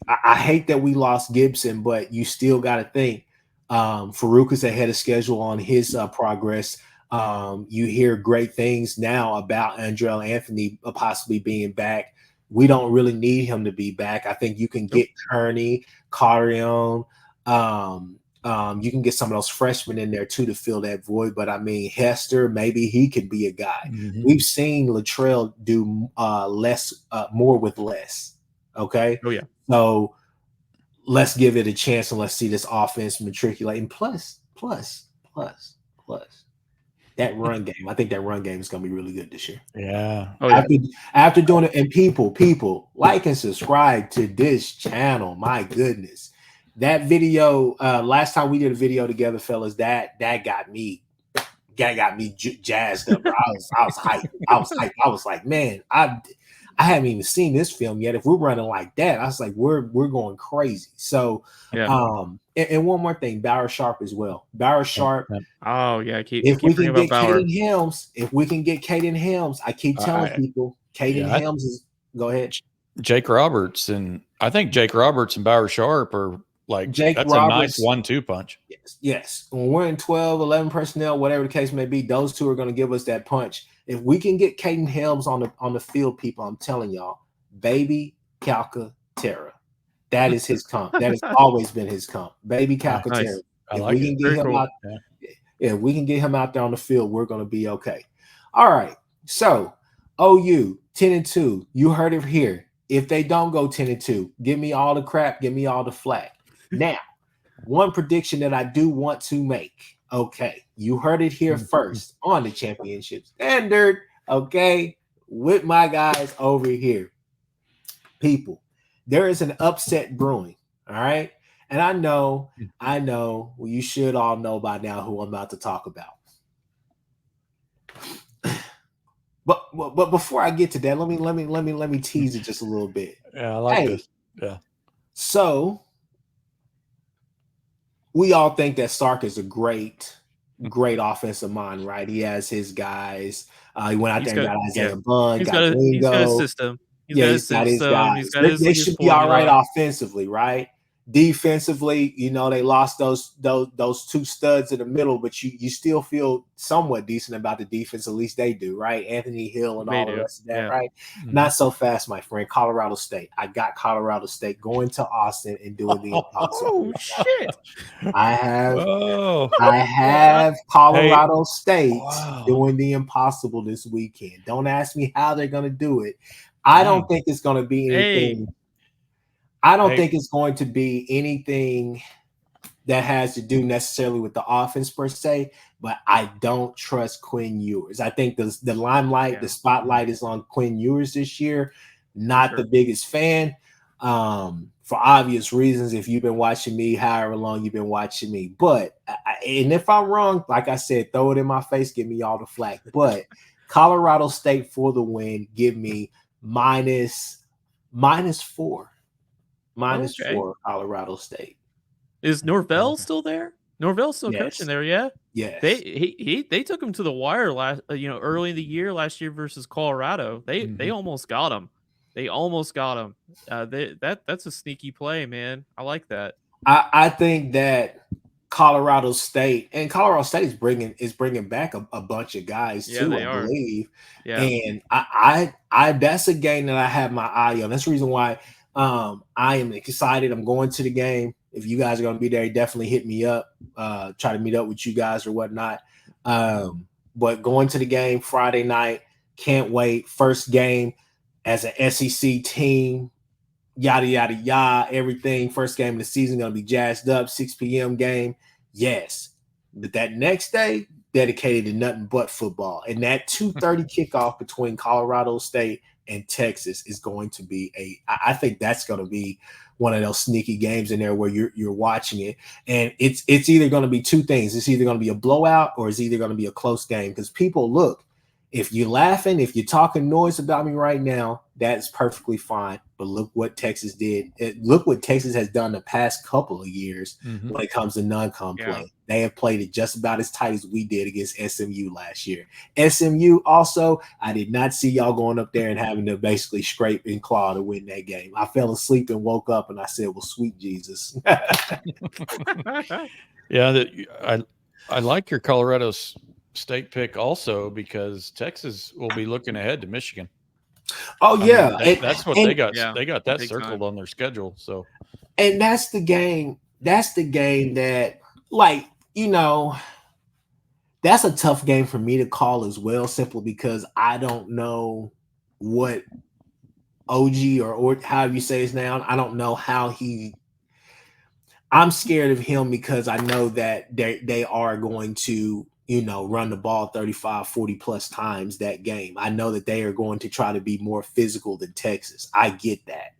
I hate that we lost Gibson, but you still got to think Farouk is ahead of schedule on his progress. You hear great things now about Andrell Anthony possibly being back. We don't really need him to be back. I think you can get Kearney, Carrion. You can get some of those freshmen in there too to fill that void. But I mean, Hester, maybe he could be a guy. We've seen Latrell do more with less. Okay. Oh yeah. So let's give it a chance and let's see this offense matriculate. And plus. That run game, I think that run game is going to be really good this year. Yeah. Oh, yeah. After doing it, and people like and subscribe to this channel. My goodness, that video last time we did a video together, fellas, that got me jazzed up. Bro. I was hyped. I was like, man, I haven't even seen this film yet. If we're running like that, I was like, we're going crazy. So, and one more thing, Bauer Sharp as well. Bauer Sharp. Oh yeah, if we can get Caden Helms, I keep telling people, Helms is. Go ahead. Jake Roberts, and I think Jake Roberts and Bauer Sharp are like that's a nice 1-2 punch. Yes. When we're in 12, 11 personnel, whatever the case may be, those two are going to give us that punch. If we can get Caden Helms on the field, people, I'm telling y'all, baby Calcaterra. That is his comp. That has always been his comp. Baby Calcaterra. Nice. If we can get him out there on the field, we're going to be okay. All right. So OU 10-2. You heard it here. If they don't go 10-2, give me all the crap, give me all the flack. Now, one prediction that I do want to make. Okay, you heard it here first on the championship standard. Okay, with my guys over here. People, there is an upset brewing. All right. And I know, well, you should all know by now who I'm about to talk about. But before I get to that, let me tease it just a little bit. Yeah, I like this. Yeah. So we all think that Sark is a great offensive mind, right? He has his guys. He went out there and got Isaiah Bunn, he's got a system. He's got his guys. They should be all right offensively, right? Defensively, they lost those two studs in the middle, but you still feel somewhat decent about the defense. At least they do, right? Anthony Hill and all the rest of that, right? Mm-hmm. Not so fast, my friend. Colorado State. I got Colorado State going to Austin and doing the impossible. Oh shit! I have Colorado State doing the impossible this weekend. Don't ask me how they're going to do it. I don't think it's going to be anything. I don't think it's going to be anything that has to do necessarily with the offense per se, but I don't trust Quinn Ewers. I think the limelight, the spotlight is on Quinn Ewers this year. Not the biggest fan for obvious reasons if you've been watching me, however long you've been watching me. But and if I'm wrong, like I said, throw it in my face, give me all the flack. But Colorado State for the win, give me minus 4. Minus Okay. 4, Colorado State. Is Norvell still there? Norvell's still Yes. coaching there, yeah. Yes. They took him to the wire early in the year last year versus Colorado. They almost got him. They almost got him. That's a sneaky play, man. I like that. I think that Colorado State is bringing back a bunch of guys too, I believe. Yeah. And I that's a game that I have my eye on. That's the reason why I am excited. I'm going to the game. If you guys are going to be there, definitely hit me up. Try to meet up with you guys or whatnot. But going to the game Friday night, can't wait. First game as an SEC team. Yada, yada, yada, everything. First game of the season going to be jazzed up, 6 p.m. game. Yes. But that next day, dedicated to nothing but football. And that 2:30 kickoff between Colorado State and Texas is going to be I think that's going to be one of those sneaky games in there where you're watching it. And it's either going to be two things. It's either going to be a blowout or it's either going to be a close game. Because people, look, if you're laughing, if you're talking noise about me right now, that's perfectly fine. But look what Texas did. Look what Texas has done the past couple of years when it comes to non-con play. They have played it just about as tight as we did against SMU last year. SMU also, I did not see y'all going up there and having to basically scrape and claw to win that game. I fell asleep and woke up and I said, well, sweet Jesus. Yeah, I like your Colorado State pick also because Texas will be looking ahead to Michigan. Oh yeah, that's what they got. Yeah, they got that big circled time on their schedule. So, and that's the game. That's the game that, like, that's a tough game for me to call as well, simply because I don't know what OG or however you say his name. I don't know how I'm scared of him because I know that they are going to run the ball 35, 40 plus times that game. I know that they are going to try to be more physical than Texas. I get that.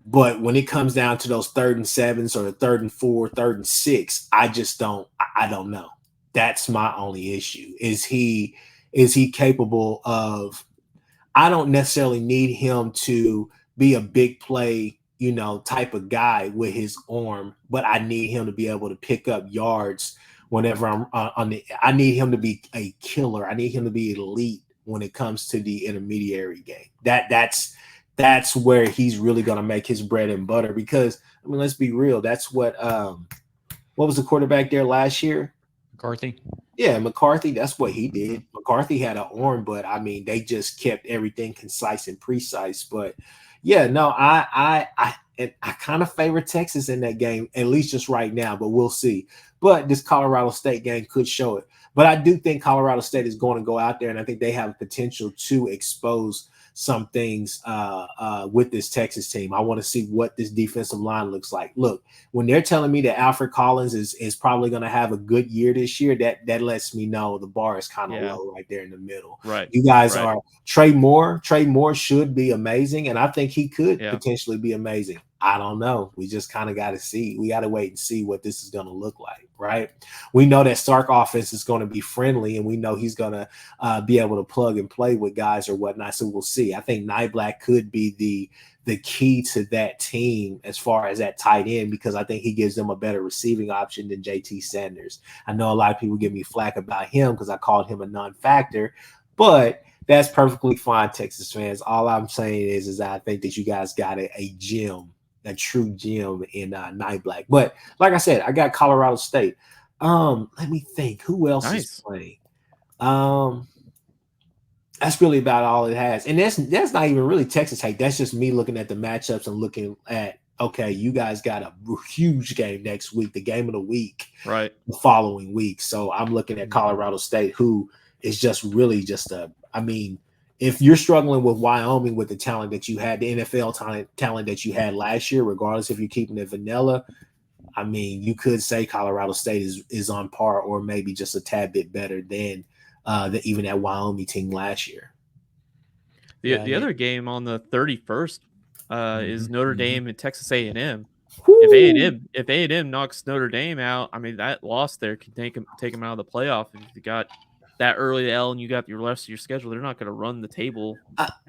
But when it comes down to those 3rd and 7s or the 3rd and 4, 3rd and 6, I don't know. That's my only issue. Is he capable of, I don't necessarily need him to be a big play, type of guy with his arm, but I need him to be able to pick up yards whenever I'm I need him to be a killer. I need him to be elite when it comes to the intermediary game. That's where he's really going to make his bread and butter because, I mean, let's be real. That's what was the quarterback there last year? McCarthy. Yeah, McCarthy. That's what he did. McCarthy had an arm, but I mean, they just kept everything concise and precise. But yeah, no, I kind of favor Texas in that game, at least just right now, but we'll see. But this Colorado State game could show it. But I do think Colorado State is going to go out there, and I think they have potential to expose some things with this Texas team. I want to see what this defensive line looks like. Look, when they're telling me that Alfred Collins is probably going to have a good year this year, that lets me know the bar is kind of low right there in the middle. Right. You guys are Trey Moore. Trey Moore should be amazing, and I think he could potentially be amazing. I don't know. We just kind of got to see. We got to wait and see what this is going to look like, right? We know that Sark offense is going to be friendly, and we know he's going to be able to plug and play with guys or whatnot. So we'll see. I think Nyblack could be the key to that team as far as that tight end because I think he gives them a better receiving option than JT Sanders. I know a lot of people give me flack about him because I called him a non-factor, but that's perfectly fine, Texas fans. All I'm saying is I think that you guys got a gem. A true gem in Nyblack. But like I said, I got Colorado State. Let me think. Who else is playing? That's really about all it has. And that's not even really Texas hate. That's just me looking at the matchups and looking at, okay, you guys got a huge game next week, the game of the week, right? The following week. So I'm looking at Colorado State, who is just really just if you're struggling with Wyoming with the talent that you had, the NFL talent that you had last year, regardless if you're keeping it vanilla, I mean, you could say Colorado State is on par or maybe just a tad bit better than even that Wyoming team last year. The other game on the 31st is Notre Dame and Texas A&M. If A&M knocks Notre Dame out, I mean that loss there can take them out of the playoff. If you got that early L and you got your rest of your schedule, they're not going to run the table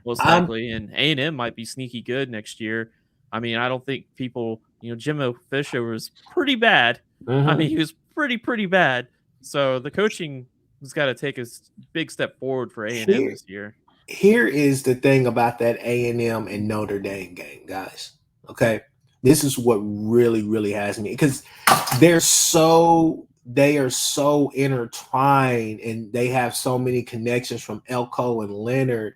most I'm likely. And A&M might be sneaky good next year. I mean, I don't think people, Jimmo Fisher was pretty bad. I mean, he was pretty bad. So the coaching has got to take a big step forward for A&M this year. Here is the thing about that A&M and Notre Dame game, guys. Okay, this is what really has me, because they are so intertwined and they have so many connections from Elko and Leonard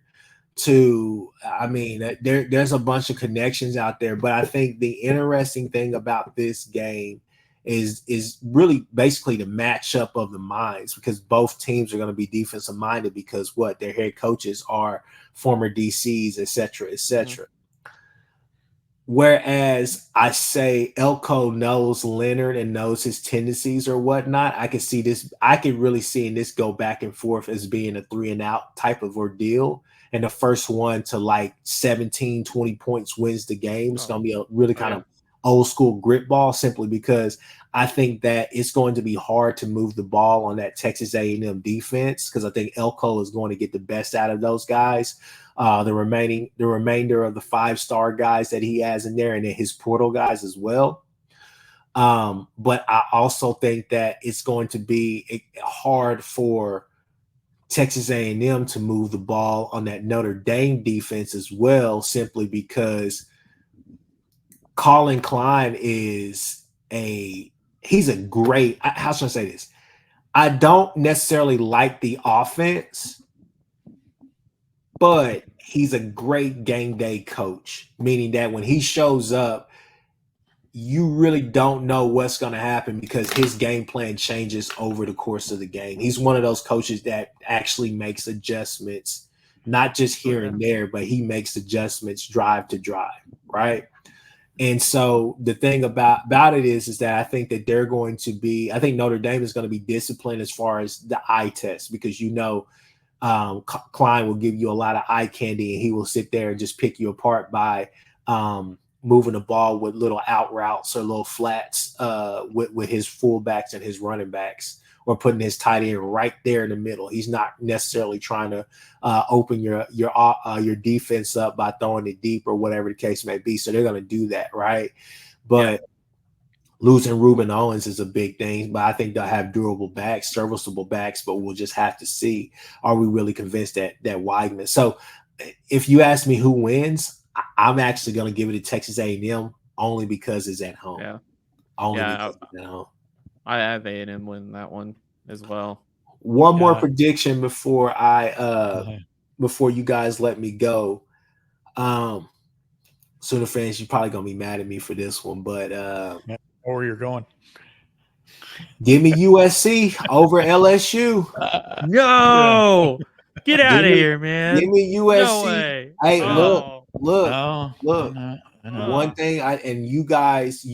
to, I mean, there's a bunch of connections out there. But I think the interesting thing about this game is really basically the matchup of the minds, because both teams are going to be defensive minded, because their head coaches are former DCs, et cetera, et cetera. Whereas I say Elko knows Leonard and knows his tendencies or whatnot, I could really see this go back and forth as being a 3-and-out type of ordeal. And the first one to like 17, 20 points wins the game. It's going to be a really kind of old school grit ball, simply because I think that it's going to be hard to move the ball on that Texas A&M defense, because I think Elko is going to get the best out of those guys. The remainder of the 5-star guys that he has in there, and then his portal guys as well. But I also think that it's going to be hard for Texas A&M to move the ball on that Notre Dame defense as well, simply because Colin Klein he's a great, how should I say this? I don't necessarily like the offense, but he's a great game day coach, meaning that when he shows up, you really don't know what's going to happen, because his game plan changes over the course of the game. He's one of those coaches that actually makes adjustments, not just here and there, but he makes adjustments drive to drive, right? And so the thing about it is that I think that I think Notre Dame is going to be disciplined as far as the eye test, because Klein will give you a lot of eye candy, and he will sit there and just pick you apart by moving the ball with little out routes or little flats with his fullbacks and his running backs, or putting his tight end right there in the middle. He's not necessarily trying to open your defense up by throwing it deep or whatever the case may be. So they're going to do that, right? But losing Reuben Owens is a big thing, but I think they'll have durable backs, serviceable backs, but we'll just have to see, are we really convinced that Weigman? So if you ask me who wins, I'm actually going to give it to Texas A&M, only because it's at home. Yeah. Because it's at home. I have A&M win that one as well. One more prediction before before you guys let me go. Sooner fans, you're probably gonna be mad at me for this one, but where you're going. Give me USC over LSU. No, get out of here, man. Give me USC. No way. Hey, look. No. One thing, you guys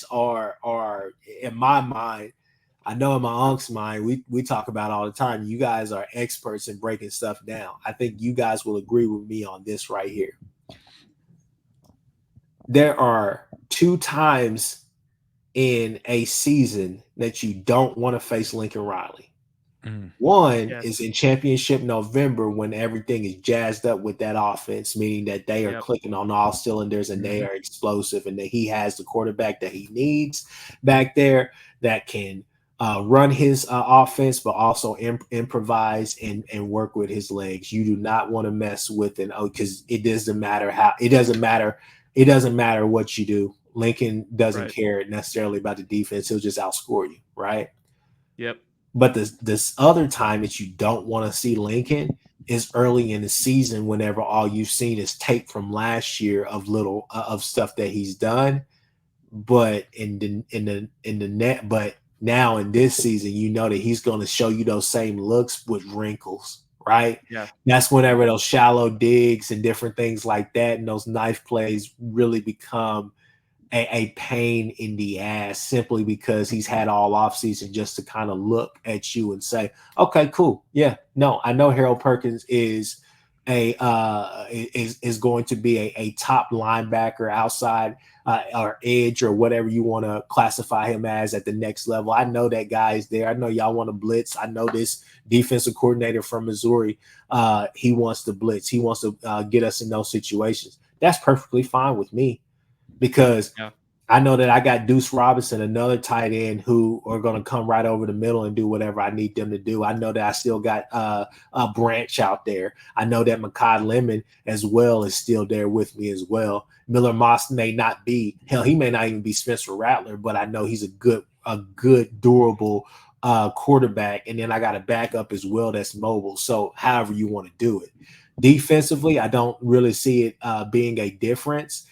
are in my mind. I know in my unc's mind, we talk about all the time. You guys are experts in breaking stuff down. I think you guys will agree with me on this right here. There are 2 times in a season that you don't want to face Lincoln Riley. One is in championship November, when everything is jazzed up with that offense, meaning that they are clicking on all cylinders and they are explosive, and that he has the quarterback that he needs back there that can run his offense, but also improvise and work with his legs. You do not want to mess with because it doesn't matter what you do. Lincoln doesn't care necessarily about the defense. He'll just outscore you, right? Yep. But this other time that you don't want to see Lincoln is early in the season, whenever all you've seen is tape from last year of stuff that he's done. But but now in this season, you know that he's going to show you those same looks with wrinkles, right? Yeah. That's whenever those shallow digs and different things like that, and those knife plays really become a pain in the ass, simply because he's had all offseason just to kind of look at you and say, okay, cool. Yeah, no, I know Harold Perkins is is going to be a top linebacker outside or edge or whatever you want to classify him as at the next level. I know that guy is there. I know y'all want to blitz. I know this defensive coordinator from Missouri, he wants to blitz. He wants to get us in those situations. That's perfectly fine with me because I know that I got Deuce Robinson, another tight end, who are going to come right over the middle and do whatever I need them to do. I know that I still got a Branch out there. I know that Mekhi Lemon as well is still there with me as well. Miller Moss may not be, hell, he may not even be Spencer Rattler, but I know he's a good, durable quarterback. And then I got a backup as well that's mobile. So however you want to do it. Defensively, I don't really see it being a difference.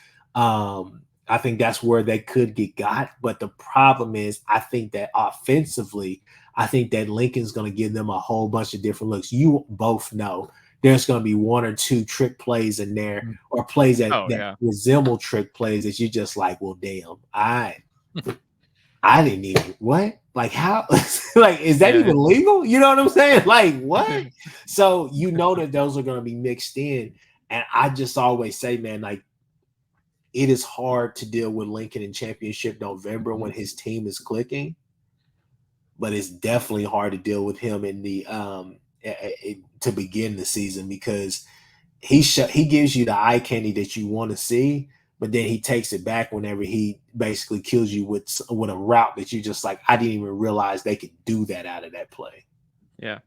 I think that's where they could get got. But the problem is, I think that offensively, I think that Lincoln's going to give them a whole bunch of different looks. You both know there's going to be one or two trick plays in there or plays that resemble trick plays that you just like, well, damn, I didn't even, what? Like, how? Like, is that even legal? You know what I'm saying? Like, what? So you know that those are going to be mixed in. And I just always say, man, like, it is hard to deal with Lincoln in Championship November when his team is clicking, but it's definitely hard to deal with him in the to begin the season because he gives you the eye candy that you want to see, but then he takes it back whenever he basically kills you with a route that you just like, I didn't even realize they could do that out of that play. Yeah.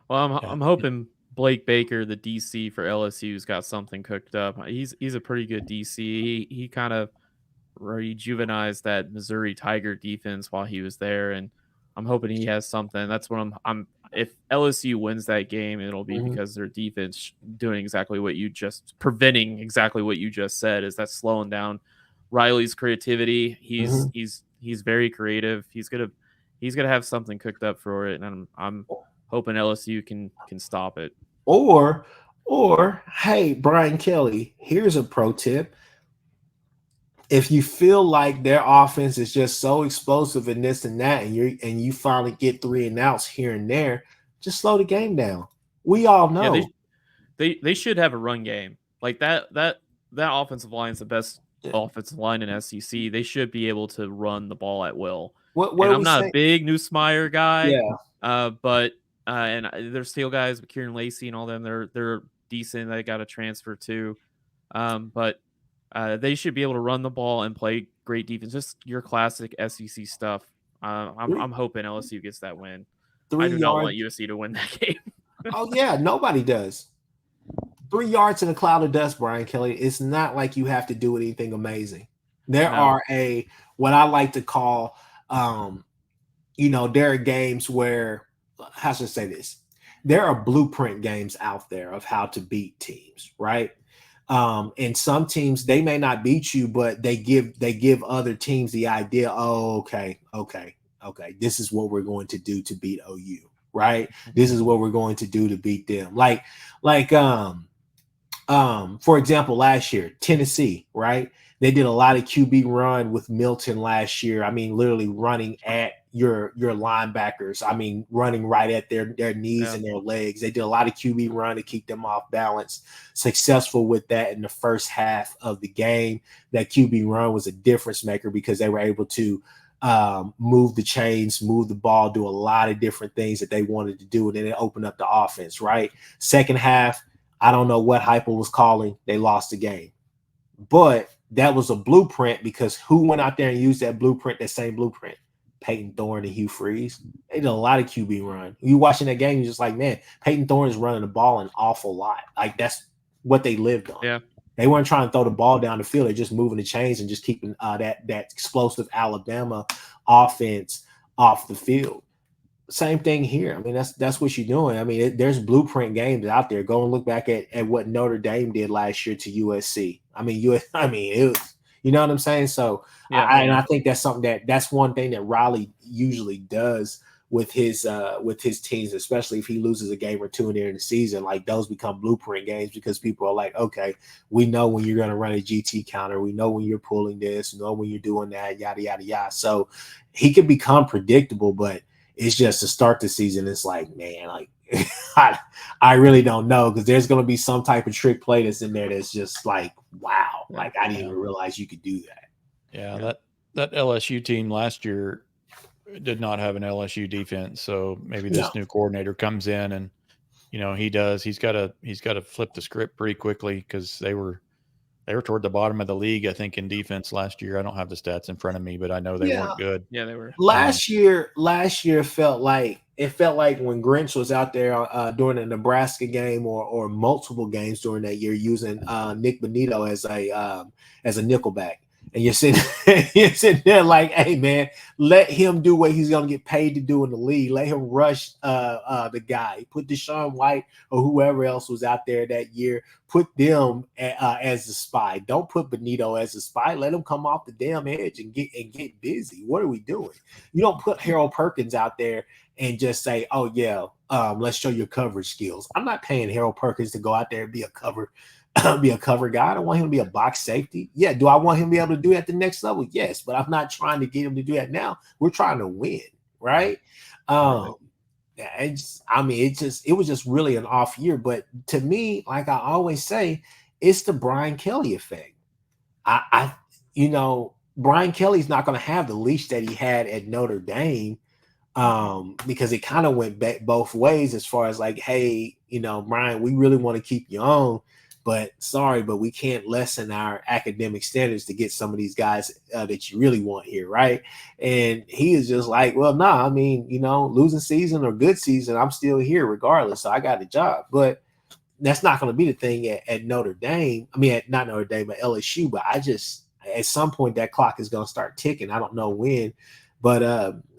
Well, I'm hoping Blake Baker, the DC for LSU's got something cooked up. He's a pretty good DC. He kind of rejuvenized that Missouri Tiger defense while he was there, and I'm hoping he has something. That's what I'm if LSU wins that game, it'll be because their defense doing exactly what you just preventing exactly what you just said, is that slowing down Riley's creativity. He's very creative. He's gonna have something cooked up for it, and I'm hoping LSU can stop it. Or hey, Brian Kelly, here's a pro tip. If you feel like their offense is just so explosive and this and that, and you finally get 3 and outs here and there, just slow the game down. We all know. Yeah, they should have a run game. Like that offensive line is the best offensive line in SEC. They should be able to run the ball at will. And I'm not a big Nussmeier guy, but and there's still guys, Kieran Lacey and all them. They're decent. They got a transfer too, but they should be able to run the ball and play great defense. Just your classic SEC stuff. I'm hoping LSU gets that win. I do not want USC to win that game. Oh yeah, nobody does. 3 yards in a cloud of dust, Brian Kelly. It's not like you have to do anything amazing. There are what I like to call, there are games where, how should I say this? There are blueprint games out there of how to beat teams, right? And some teams, they may not beat you, but they give other teams the idea, okay, this is what we're going to do to beat OU, right? This is what we're going to do to beat them. Like for example, last year, Tennessee, right? They did a lot of QB run with Milton last year. I mean, literally running at your linebackers. I mean, running right at their knees and their legs. They did a lot of QB run to keep them off balance. Successful with that in the first half of the game. That QB run was a difference maker because they were able to move the chains, move the ball, do a lot of different things that they wanted to do, and then it opened up the offense, right? Second half, I don't know what Heupel was calling. They lost the game. But that was a blueprint because who went out there and used that same blueprint? Peyton Thorne and Hugh Freeze. They did a lot of QB run. You watching that game, you're just like, man, Peyton Thorne is running the ball an awful lot. Like, that's what they lived on. Yeah. They weren't trying to throw the ball down the field. They're just moving the chains and just keeping that explosive Alabama offense off the field. Same thing here. I mean, that's what you're doing. I mean, there's blueprint games out there. Go and look back at what Notre Dame did last year to USC. I mean, it was, you know what I'm saying? So, I think that's something that's one thing that Riley usually does with his teams, especially if he loses a game or two in there in the season. Like, those become blueprint games because people are like, okay, we know when you're going to run a GT counter. We know when you're pulling this. We know when you're doing that, yada, yada, yada. So he can become predictable, but it's just to start the season. It's like, man, like I really don't know, because there's going to be some type of trick play that's in there that's just like, wow, like I didn't even realize you could do that. Yeah, that LSU team last year did not have an LSU defense, so maybe this new coordinator comes in and he's got to flip the script pretty quickly, because they were toward the bottom of the league, I think, in defense last year. I don't have the stats in front of me, but I know they weren't good. Yeah, they were. Last year felt like when Grinch was out there during a Nebraska game or multiple games during that year using Nick Bonito as a nickelback. And you're sitting there like, hey man, let him do what he's gonna get paid to do in the league. Let him rush the guy. Put Deshaun White or whoever else was out there that year. Put them as the spy. Don't put Bonito as a spy. Let him come off the damn edge and get busy. What are we doing? You don't put Harold Perkins out there and just say, oh yeah, let's show your coverage skills. I'm not paying Harold Perkins to go out there and be a cover guy. I don't want him to be a box safety. Yeah. Do I want him to be able to do it at the next level? Yes, but I'm not trying to get him to do that now. We're trying to win, right? It was just really an off year. But to me, like I always say, it's the Brian Kelly effect. Brian Kelly's not going to have the leash that he had at Notre Dame, because it kind of went back both ways as far as like, hey, Brian, we really want to keep you on, but sorry, but we can't lessen our academic standards to get some of these guys that you really want here, right? And he is just like, well, nah, I mean, losing season or good season, I'm still here regardless, so I got a job. But that's not going to be the thing at Notre Dame. I mean, not Notre Dame, but LSU. But at some point, that clock is going to start ticking. I don't know when. But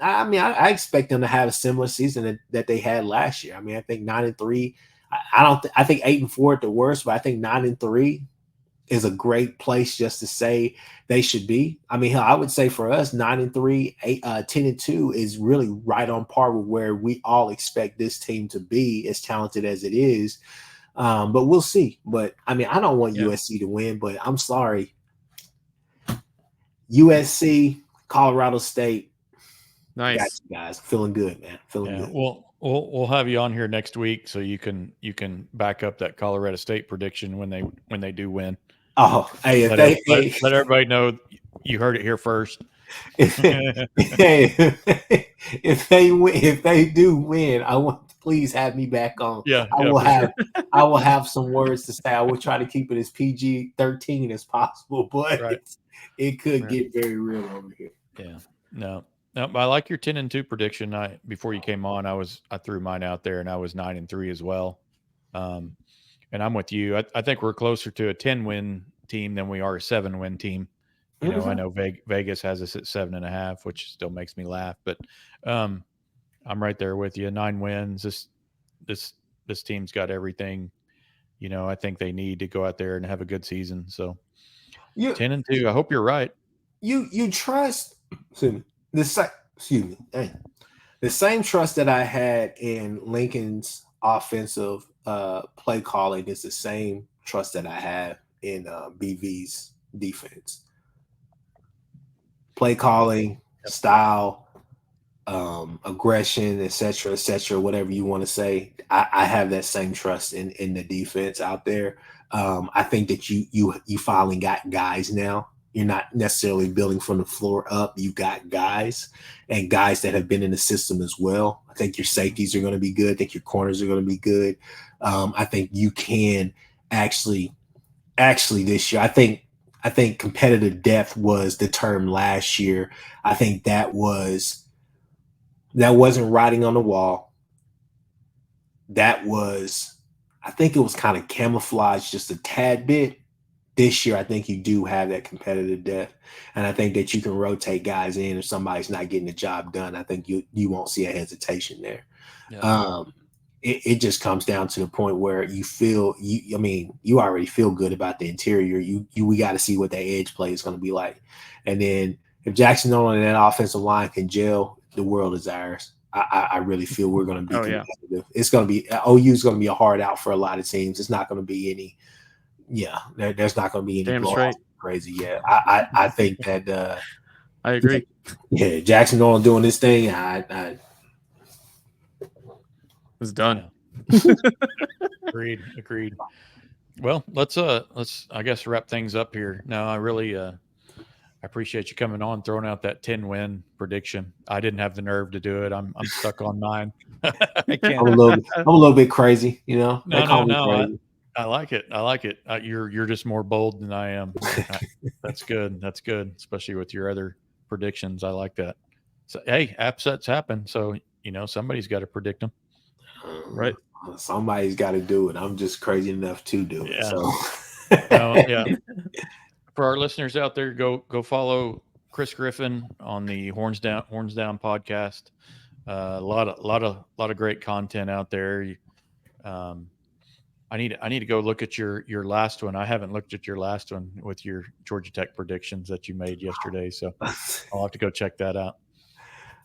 I expect them to have a similar season that they had last year. I mean, I think 9-3. I think 8-4 at the worst, but I think 9-3 is a great place just to say they should be. I mean, I would say for us, 9-3, 10-2 is really right on par with where we all expect this team to be, as talented as it is. But we'll see. But I mean, I don't want USC to win, but I'm sorry. USC, Colorado State. Nice. Got you guys. Feeling good, man. Feeling good. Well, we'll have you on here next week so you can back up that Colorado State prediction when they do win. Oh, hey, let everybody know you heard it here first. If they do win, I want to please have me back on. Yeah, I will have some words to say. I will try to keep it as PG-13 as possible, but it could get very real over here. Yeah, no, but I like your 10-2 prediction. Before you came on, I threw mine out there, and I was 9-3 as well. And I'm with you. I think we're closer to a 10-win team than we are a 7-win team. I know Vegas has us at 7.5, which still makes me laugh, but I'm right there with you. 9 wins. This team's got everything. I think they need to go out there and have a good season. So 10-2. I hope you're right. You trust the same trust that I had in Lincoln's offensive play calling is the same trust that I have in BV's defense. Play calling, style, aggression, etc., whatever you want to say. I have that same trust in the defense out there. I think that you finally got guys now. You're not necessarily building from the floor up. You got guys and guys that have been in the system as well. I think your safeties are going to be good. I think your corners are going to be good. I think you can actually this year. I think competitive depth was the term last year. I think that wasn't writing on the wall. I think it was kind of camouflaged just a tad bit. This year, I think you do have that competitive depth, and I think that you can rotate guys in if somebody's not getting the job done. I think you won't see a hesitation there. Yeah. It just comes down to the point where you feel you already feel good about the interior. We got to see what that edge play is going to be like, and then if Jackson Nolan and that offensive line can gel, the world is ours. I really feel we're going to be competitive. Yeah. It's going to be OU is going to be a hard out for a lot of teams. It's not going to be any. Yeah, there's not going to be any blowouts crazy. Yeah, I think that. I agree. Yeah, Jackson Nolan doing this thing. It's done. Agreed. Well, let's I guess wrap things up here. Now, I really I appreciate you coming on, throwing out that 10-win prediction. I didn't have the nerve to do it. I'm stuck on 9. I can't. I'm a little bit crazy, you know. They call me No. crazy. I like it. You're just more bold than I am. That's good. That's good, especially with your other predictions. I like that. So, hey, upsets happen. So, somebody's got to predict them. Right. Somebody's got to do it. I'm just crazy enough to do it. Yeah. So, yeah. For our listeners out there, go follow Kchris Griffin on the Horns Down podcast. A lot of great content out there. I need to go look at your last one. I haven't looked at your last one with your Georgia Tech predictions that you made yesterday, so I'll have to go check that out.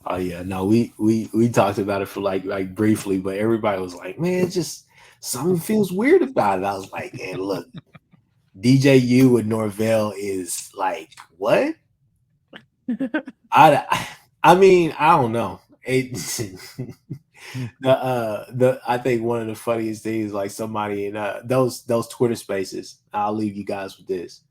Oh yeah, no, we talked about it for like briefly, but everybody was like, "Man, just something feels weird about it." I was like, "Man, look, DJU with Norvell is like what?" I mean, I don't know. I think one of the funniest things, like somebody in those Twitter spaces. I'll leave you guys with this.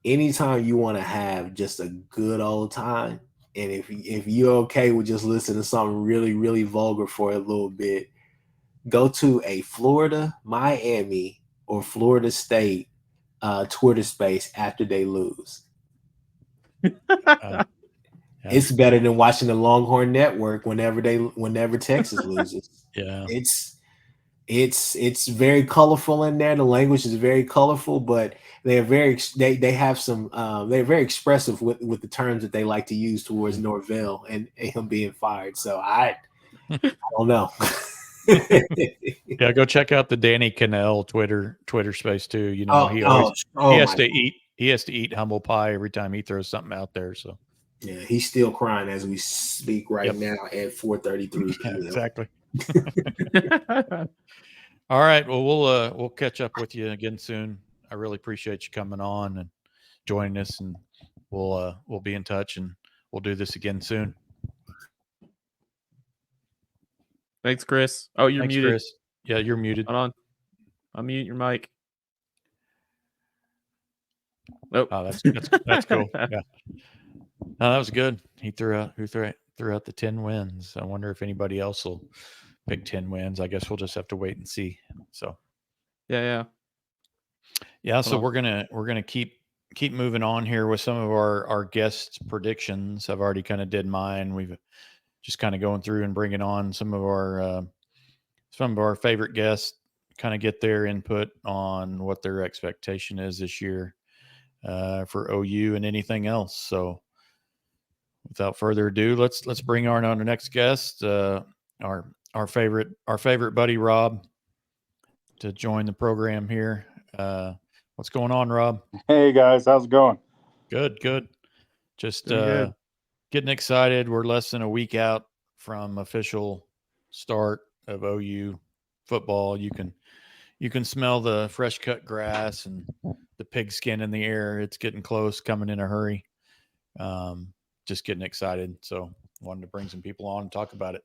Anytime you want to have just a good old time. And if you're okay with just listening to something really, really vulgar for a little bit, go to a Florida, Miami, or Florida State Twitter space after they lose. It's better than watching the Longhorn Network whenever Texas loses. Yeah, it's very colorful in there. The language is very colorful, but they're very they're very expressive with the terms that they like to use towards Norvell and him being fired. So I don't know. Yeah, go check out the Danny Cannell Twitter space too. He has to eat humble pie every time he throws something out there. So yeah, he's still crying as we speak right now at 4:33 p.m. Exactly. All right. Well, we'll catch up with you again soon. I really appreciate you coming on and joining us, and we'll be in touch, and we'll do this again soon. Thanks, Chris. Oh, you're muted. Chris. Yeah, you're muted. Hold on. Unmute your mic. Nope. Oh, that's cool. Yeah. No, that was good. He threw out the 10 wins. I wonder if anybody else will pick 10 wins. I guess we'll just have to wait and see. So yeah. So we're gonna keep moving on here with some of our guest predictions. I've already kind of did mine. We've just kind of going through and bringing on some of our favorite guests, kind of get their input on what their expectation is this year for OU and anything else. So without further ado, let's bring on our next guest, our favorite buddy Rob, to join the program here. What's going on, Rob? Hey guys, how's it going? Good. Just good. Getting excited. We're less than a week out from official start of OU football. You can smell the fresh cut grass and the pigskin in the air. It's getting close, coming in a hurry. Just getting excited. So wanted to bring some people on and talk about it.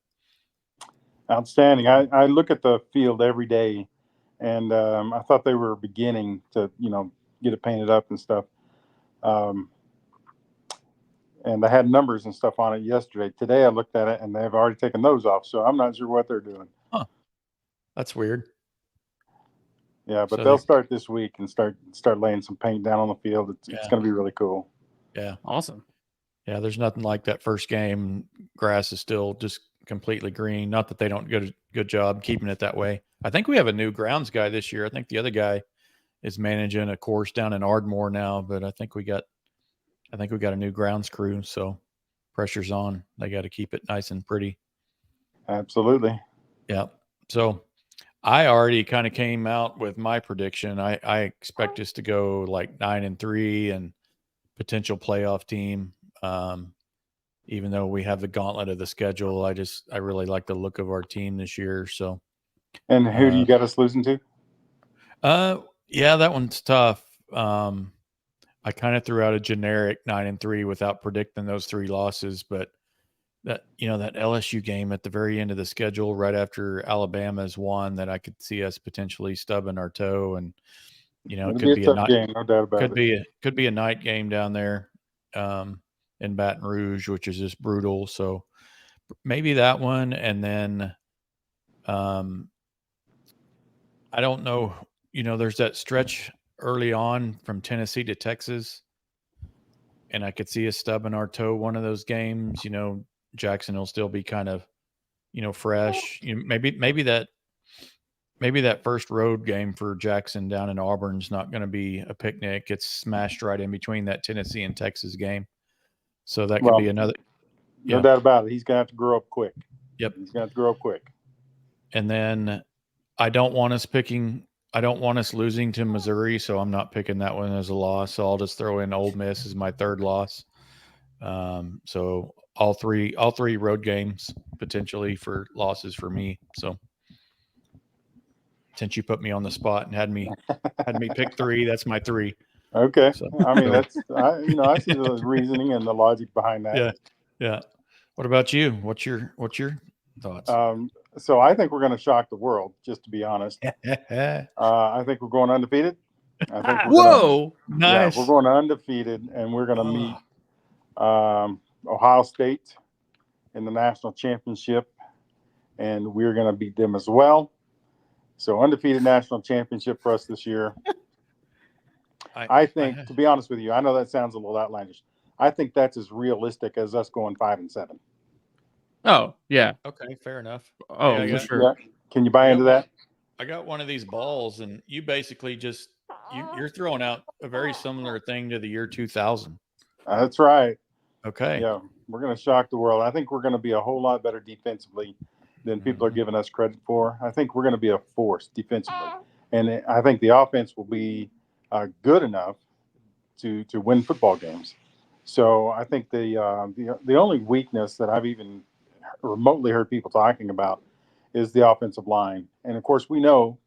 Outstanding. I look at the field every day, and I thought they were beginning to, get it painted up and stuff. And I had numbers and stuff on it yesterday. Today I looked at it, and they've already taken those off. So I'm not sure what they're doing. Huh. That's weird. Yeah, but they'll start this week and start laying some paint down on the field. It's going to be really cool. Yeah. Awesome. Yeah, there's nothing like that first game. Grass is still just completely green. Not that they don't do a good job keeping it that way. I think we have a new grounds guy this year. I think the other guy is managing a course down in Ardmore now, but I think we got a new grounds crew, so pressure's on. They got to keep it nice and pretty. Absolutely. Yeah. So I already kind of came out with my prediction. I expect us to go like 9-3 and potential playoff team. Even though we have the gauntlet of the schedule, I really like the look of our team this year. So, and who do you got us losing to? Yeah, that one's tough. I kind of threw out a generic 9-3 without predicting those 3 losses, but that LSU game at the very end of the schedule, right after Alabama's won, that I could see us potentially stubbing our toe, and it It'll could be be a a tough night, game, no doubt about it. could be a night game down there in Baton Rouge, which is just brutal. So maybe that one, and then I don't know. There's that stretch early on from Tennessee to Texas, and I could see us stubbing our toe one of those games. Jackson will still be kind of fresh. Maybe that first road game for Jackson down in Auburn's not going to be a picnic. It's smashed right in between that Tennessee and Texas game, so that could Well, be another. no Yeah. doubt about it. He's going to have to grow up quick. Yep. He's going to have to grow up quick. And then I don't want us losing to Missouri, so I'm not picking that one as a loss. So I'll just throw in Ole Miss as my third loss. So all three road games potentially for losses for me. So since you put me on the spot and had me pick three, that's my three. Okay. So, I mean, I see the reasoning and the logic behind that. yeah. Yeah. What about you? What's your thoughts? So I think we're going to shock the world, just to be honest. I think we're going undefeated. I think Whoa! Nice. we're going undefeated, and we're going to meet Ohio State in the national championship, and we're going to beat them as well. So undefeated national championship for us this year. I think, to be honest with you, I know that sounds a little outlandish. I think that's as realistic as us going 5-7. Oh, yeah. Okay, fair enough. Oh, Hey, for sure. Yeah. Can you buy into that? I got one of these balls, and you basically just you're throwing out a very similar thing to the year 2000. That's right. Okay. Yeah, we're going to shock the world. I think we're going to be a whole lot better defensively than people are giving us credit for. I think we're going to be a force defensively, and I think the offense will be good enough to win football games. So I think the only weakness that I've even remotely heard people talking about is the offensive line. And of course, we know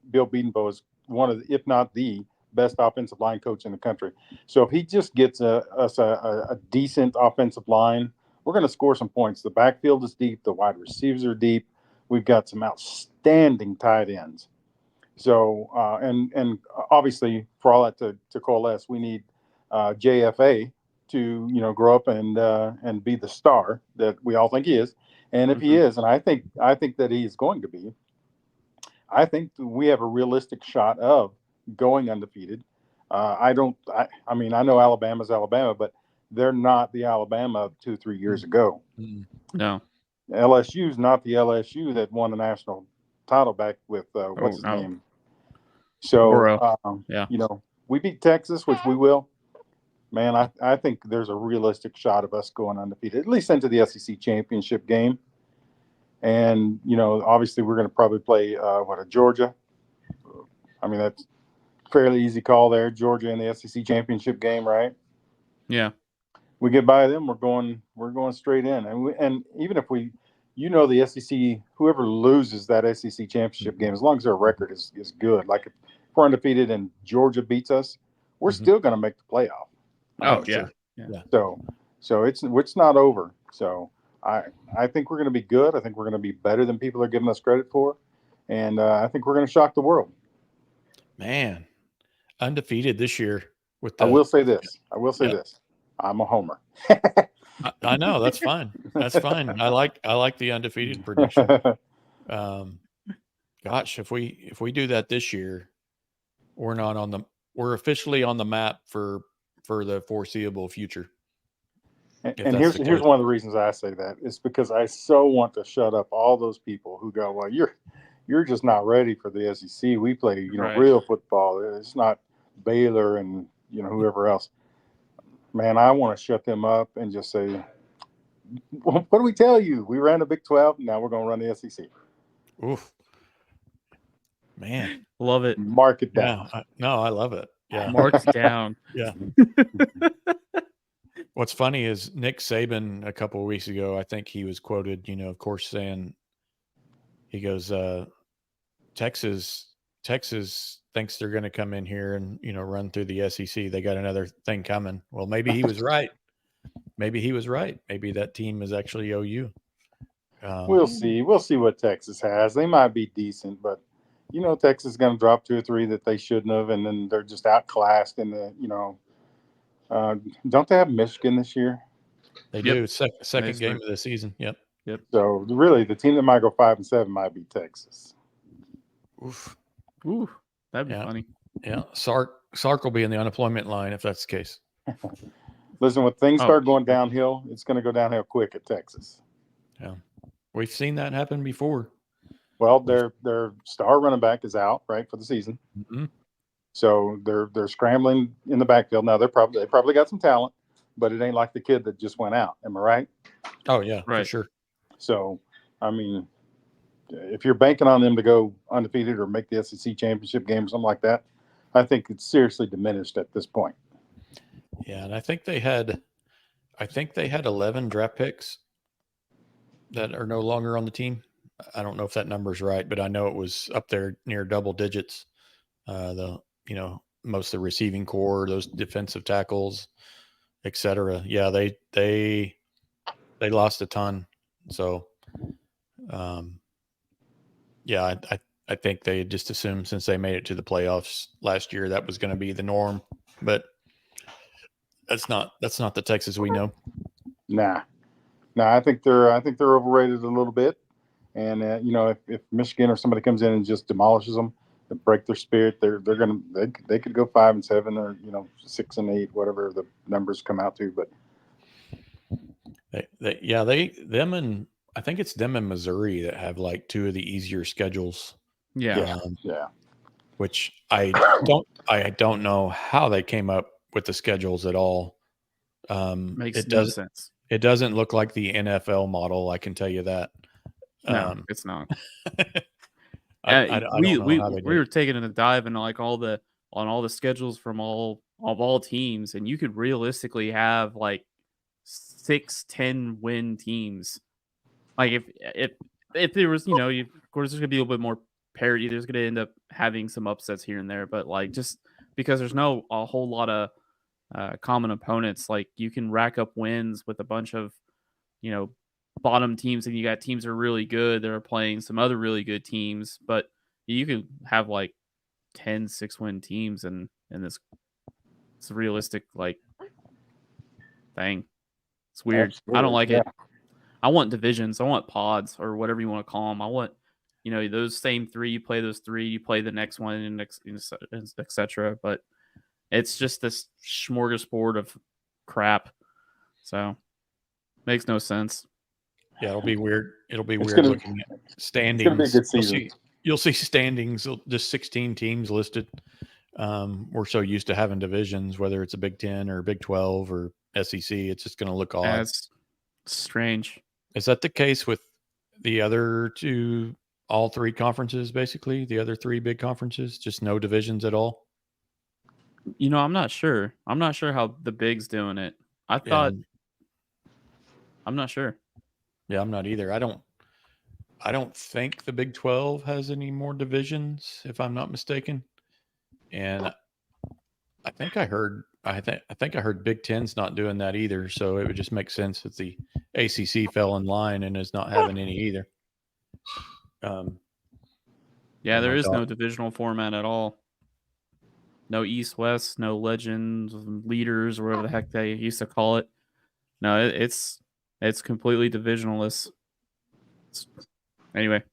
Bill Bedenbaugh is one of the, if not the best offensive line coach in the country. So if he just gets us a decent offensive line, we're going to score some points. The backfield is deep. The wide receivers are deep. We've got some outstanding tight ends. So and obviously for all that to coalesce, we need JFA to grow up and be the star that we all think he is. And if he is, and I think that he is going to be, I think we have a realistic shot of going undefeated. I mean, I know Alabama's Alabama, but they're not the Alabama of 2-3 years ago. No. LSU's not the LSU that won the national title back with what's his name. So, we beat Texas, which we will. Man, I think there's a realistic shot of us going undefeated, at least into the SEC championship game. And, obviously we're going to probably play, a Georgia. I mean, that's a fairly easy call there. Georgia in the SEC championship game, right? Yeah. We get by them, we're going straight in. And even if the SEC, whoever loses that SEC championship game, as long as their record is good, like if we're undefeated and Georgia beats us, we're still going to make the playoff. Oh, yeah. Sure. Yeah. So it's not over. So I think we're going to be good. I think we're going to be better than people are giving us credit for. And I think we're going to shock the world. Man, undefeated this year. I will say this. I'm a homer. I know, that's fine. That's fine. I like the undefeated prediction. Gosh, if we do that this year, we're officially on the map for the foreseeable future. And here's one of the reasons I say that is because I so want to shut up all those people who go, well, you're just not ready for the SEC. We play, real football. It's not Baylor and whoever else. Man, I want to shut them up and just say, well, what do we tell you? We ran the Big 12. Now we're going to run the SEC. Oof. Man. Love it. Mark it down. No, I love it. Yeah. Mark's down. Yeah. What's funny is Nick Saban a couple of weeks ago, I think he was quoted, of course, saying, he goes, Texas thinks they're going to come in here and, run through the SEC. They got another thing coming. Well, maybe he was right. maybe he was right. Maybe that team is actually OU. We'll see. We'll see what Texas has. They might be decent, but Texas is going to drop 2 or 3 that they shouldn't have, and then they're just outclassed in the. Don't they have Michigan this year? They Yep. do. Second Nice game work. of the season. Yep. So really, the team that might go 5-7 might be Texas. Oof. Ooh, that'd be Yeah. funny. Yeah. Sark will be in the unemployment line if that's the case. Listen, when things Oh, start going downhill, it's going to go downhill quick at Texas. Yeah. We've seen that happen before. Well, their star running back is out, right, for the season. Mm-hmm. So they're scrambling in the backfield. Now they probably got some talent, but it ain't like the kid that just went out. Am I right? Oh yeah, for Right. sure. So, I mean, if you're banking on them to go undefeated or make the SEC championship game or something like that, I think it's seriously diminished at this point. Yeah, and I think they had 11 draft picks that are no longer on the team. I don't know if that number's right, but I know it was up there near double digits. Most of the receiving core, those defensive tackles, etc. Yeah, they lost a ton. So, yeah, I think they just assumed since they made it to the playoffs last year that was going to be the norm, but that's not the Texas we know. Nah, I think they're overrated a little bit. And if Michigan or somebody comes in and just demolishes them, and break their spirit, they could go 5-7 or 6-8, whatever the numbers come out to. But them and I think it's them in Missouri that have like 2 of the easier schedules. Yeah. Yeah. Which I don't know how they came up with the schedules at all. Makes no sense. It doesn't look like the NFL model. I can tell you that. No, it's not. I don't know how they we did were it. taking a dive into like all the schedules from all teams, and you could realistically have like 6-10 win teams. Like if there was, of course there's gonna be a little bit more parity. There's gonna end up having some upsets here and there, but like just because there's a whole lot of common opponents, like you can rack up wins with a bunch of bottom teams, and you got teams that are really good that are playing some other really good teams, but you could have like 10 6-win teams and this it's a realistic like thing. It's weird. Absolutely. I don't like Yeah. it. I want divisions. I want pods or whatever you want to call them. I want those same 3. You play those 3. You play the next one and etc. But it's just this smorgasbord of crap. So makes no sense. Yeah, it'll be weird. It'll be weird gonna- looking at standings. It's going to be a good season. You'll see standings, just 16 teams listed. We're so used to having divisions, whether it's a Big 10 or Big 12 or SEC, it's just going to look odd. That's strange. Is that the case with the other 2, all 3 conferences, basically? The other 3 big conferences, just no divisions at all? I'm not sure. I'm not sure how the Big's doing it. I thought I'm not sure. Yeah, I'm not either. I don't think the Big 12 has any more divisions, if I'm not mistaken. And I think I heard Big 10's not doing that either. So it would just make sense that the ACC fell in line and is not having any either. Yeah, there my is dog- no divisional format at all. No East West, no legends, leaders, or whatever the heck they used to call it. No, it's completely divisionalist. Anyway.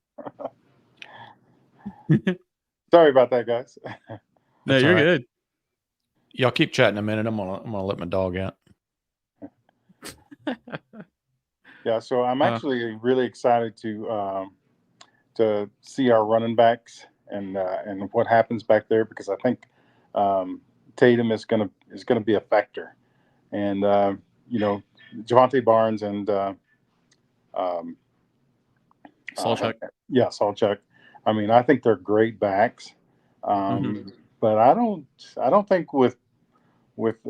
Sorry about that, guys. No, That's you're all right. good. Y'all keep chatting a minute. I'm gonna let my dog out. Yeah, so I'm actually really excited to see our running backs and what happens back there, because I think Tatum is gonna be a factor, and Javonte Barnes and Salchuk. Salchuk. I mean, I think they're great backs, but I don't think with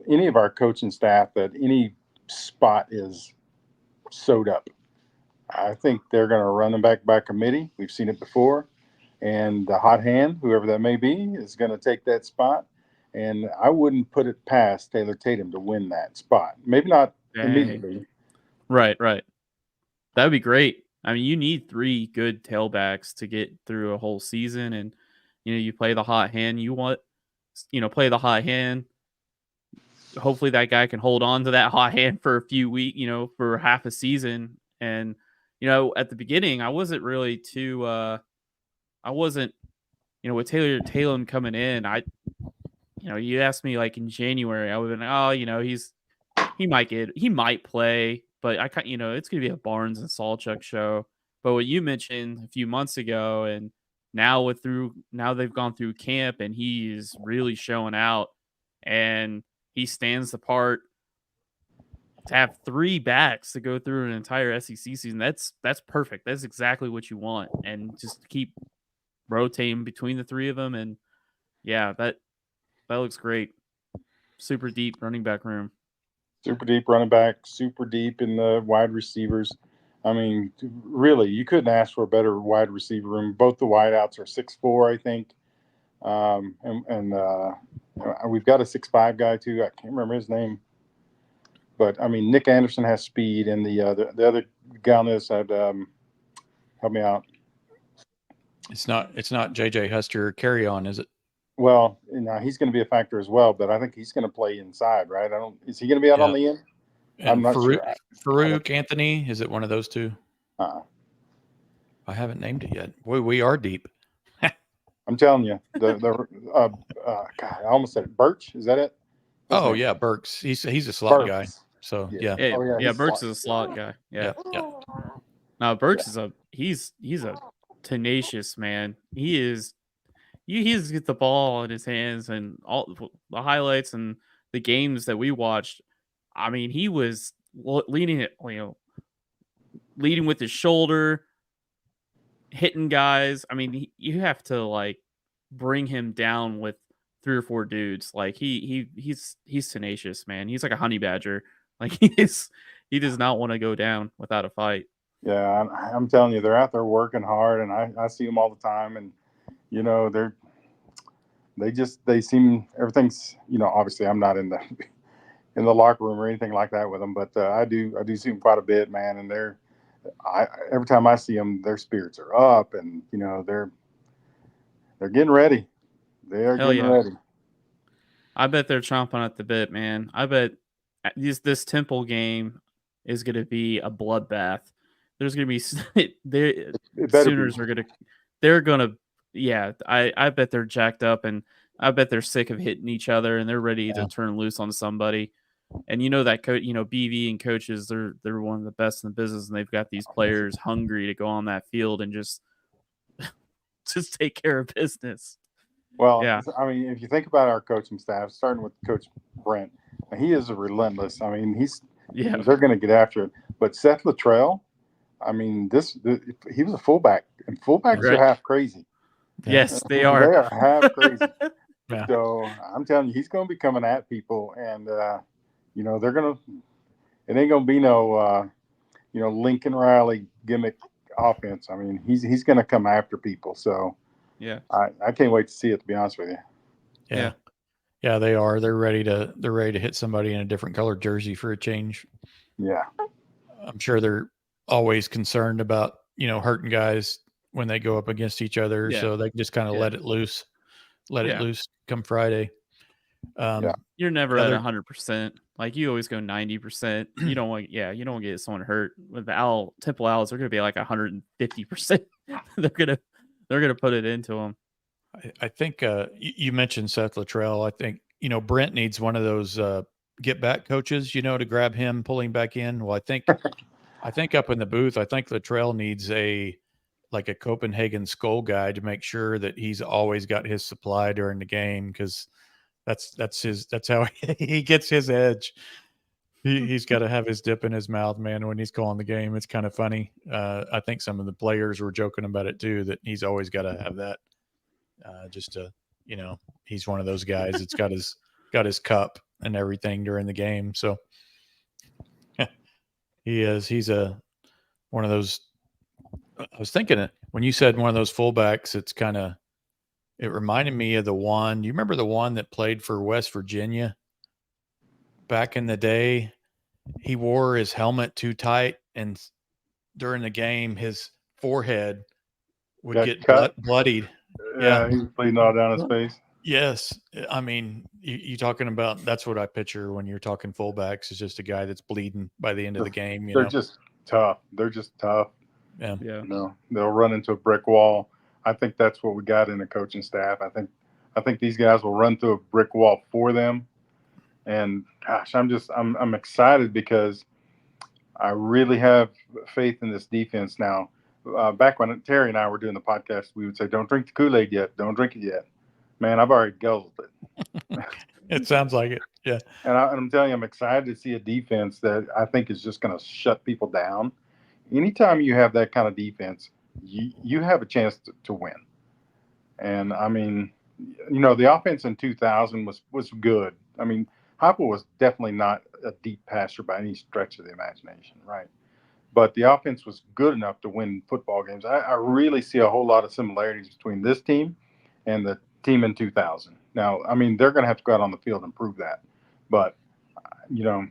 any of our coaching staff that any spot is sewed up. I think they're going to run them back by committee. We've seen it before, and the hot hand, whoever that may be, is going to take that spot. And I wouldn't put it past Taylor Tatum to win that spot. Maybe not Dang. immediately. Right. That would be great. I mean, you need 3 good tailbacks to get through a whole season, and you play the hot hand. You want, play the hot hand. Hopefully, that guy can hold on to that hot hand for a few weeks, for half a season. And at the beginning, I wasn't really too. I wasn't, with Taylor Talon coming in. You asked me like in January, I would have been, he might play, but it's gonna be a Barnes and Salchuk show. But what you mentioned a few months ago, and now they've gone through camp, and he is really showing out, and he stands the part to have 3 backs to go through an entire SEC season. That's perfect. That's exactly what you want, and just keep rotating between the 3 of them, and yeah, that looks great. Super deep running back room. Super deep running back, super deep in the wide receivers. I mean, really, you couldn't ask for a better wide receiver room. Both the wideouts are 6'4", I think. And we've got a 6'5" guy, too. I can't remember his name. But, I mean, Nick Anderson has speed, and the other guy on this had help me out. It's not JJ Huster carry on, is it? Well, he's going to be a factor as well, but I think he's going to play inside, right? Is he going to be out on the end? And I'm not sure. Farouk, Anthony, is it one of those 2? I haven't named it yet. Boy, we are deep. I'm telling you, God, I almost said it. Birch, is that it? Yeah, Burks. He's a slot guy. So yeah. Burks is a slot guy. Yeah. Now Burks is he's a tenacious man. He is. He has to get the ball in his hands, and all the highlights and the games that we watched. I mean, he was leading with his shoulder, hitting guys. I mean, you have to bring him down with 3 or 4 dudes. Like he's tenacious, man. He's like a honey badger. Like he does not want to go down without a fight. Yeah, I'm telling you, they're out there working hard, and I see them all the time, and they seem, everything's, obviously I'm not in the locker room or anything like that with them, but I do see them quite a bit, man. And every time I see them, their spirits are up, and they're getting ready. They are getting ready. I bet they're chomping at the bit, man. I bet this Temple game is going to be a bloodbath. There's going to be Sooners are going to. They're going to. Yeah, I bet they're jacked up, and I bet they're sick of hitting each other, and they're ready to turn loose on somebody. And that BV and coaches, they're one of the best in the business, and they've got these players hungry to go on that field and just take care of business. Well, yeah. I mean, if you think about our coaching staff, starting with Coach Brent, he is a relentless. I mean, they're going to get after it. But Seth Luttrell, I mean, he was a fullback, and fullbacks are half crazy. Yes, they are. They are half crazy. Yeah. So I'm telling you, he's going to be coming at people, and they're going to. It ain't going to be no, Lincoln Riley gimmick offense. I mean, he's going to come after people. So yeah, I can't wait to see it. To be honest with you. Yeah, they are. They're ready to hit somebody in a different colored jersey for a change. Yeah, I'm sure they're always concerned about hurting guys when they go up against each other, so they can just kind of let it loose come Friday. You're never at 100%. Like you always go 90%. You don't want to get someone hurt. With the Temple Owls, they're going to be like 150%. they're gonna put it into them. I think you mentioned Seth Luttrell. I think Brent needs one of those get back coaches, to grab him, pull him back in. Well, I think up in the booth, I think Luttrell needs a Copenhagen skull guy to make sure that he's always got his supply during the game, because that's how he gets his edge. He's got to have his dip in his mouth, man, when he's calling the game. It's kind of funny. I think some of the players were joking about it too, that he's always got to have that. He's one of those guys that's got his cup and everything during the game. So he's one of those. I was thinking when you said one of those fullbacks, it reminded me of the one. Do you remember the one that played for West Virginia back in the day? he wore his helmet too tight, and during the game, his forehead would Got get cut. bloodied. Yeah, Yeah. he was bleeding all down his face. Yes. I mean, you talking about, that's what I picture when you're talking fullbacks, is just a guy that's bleeding by the end of the game. They're just tough. They're just tough. Yeah. Yeah. You know, they'll run into a brick wall. I think that's what we got in the coaching staff. I think these guys will run through a brick wall for them. And gosh, I'm excited because I really have faith in this defense now. Back when Terry and I were doing the podcast, we would say, "Don't drink the Kool-Aid yet. Don't drink it yet." Man, I've already guzzled it. It sounds like it. Yeah. And I'm telling you, I'm excited to see a defense that I think is just going to shut people down. Anytime you have that kind of defense, you have a chance to win. And I mean, you know, the offense in 2000 was good. I mean, Heupel was definitely not a deep passer by any stretch of the imagination, right? But the offense was good enough to win football games. I really see a whole lot of similarities between this team and the team in 2000. Now, I mean, they're going to have to go out on the field and prove that. But you know,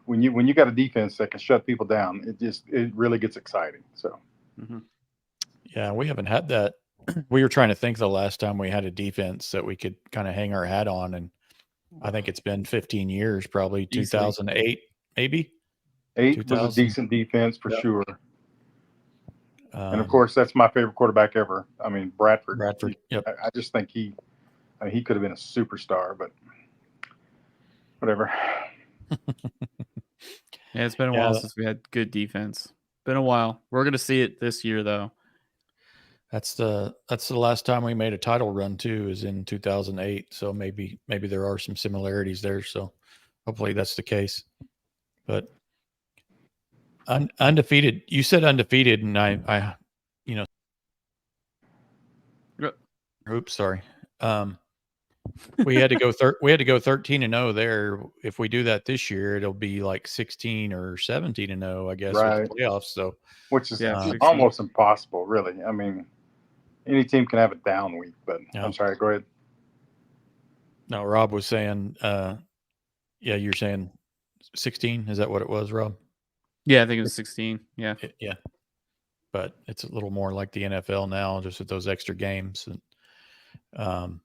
when you got a defense that can shut people down, it really gets exciting. So, Yeah, we haven't had that. We were trying to think the last time we had a defense that we could kind of hang our hat on, and I think it's been 15 years, probably Easily. 2008, maybe. 8 was a 2000. decent defense for Yep. sure. And of course, that's my favorite quarterback ever. I mean, Bradford. Yep. I just think he could have been a superstar, but whatever. Yeah, it's been a while since we had good defense. Been a while. We're gonna see it this year, though. That's the last time we made a title run too, is in 2008. So maybe there are some similarities there. So hopefully that's the case. But undefeated. You said undefeated, and I you know. Oops, sorry. We had to go 13-0 there. If we do that this year, it'll be like 16 or 17-0, I guess, Right. with the playoffs. So, Which is 16. almost impossible, really. I mean, any team can have a down week, but Yeah. I'm sorry. Go ahead. no, Rob was saying, yeah, you're saying 16. Is that what it was, Rob? Yeah, I think it was 16. Yeah. Yeah. But it's a little more like the NFL now, just with those extra games. And,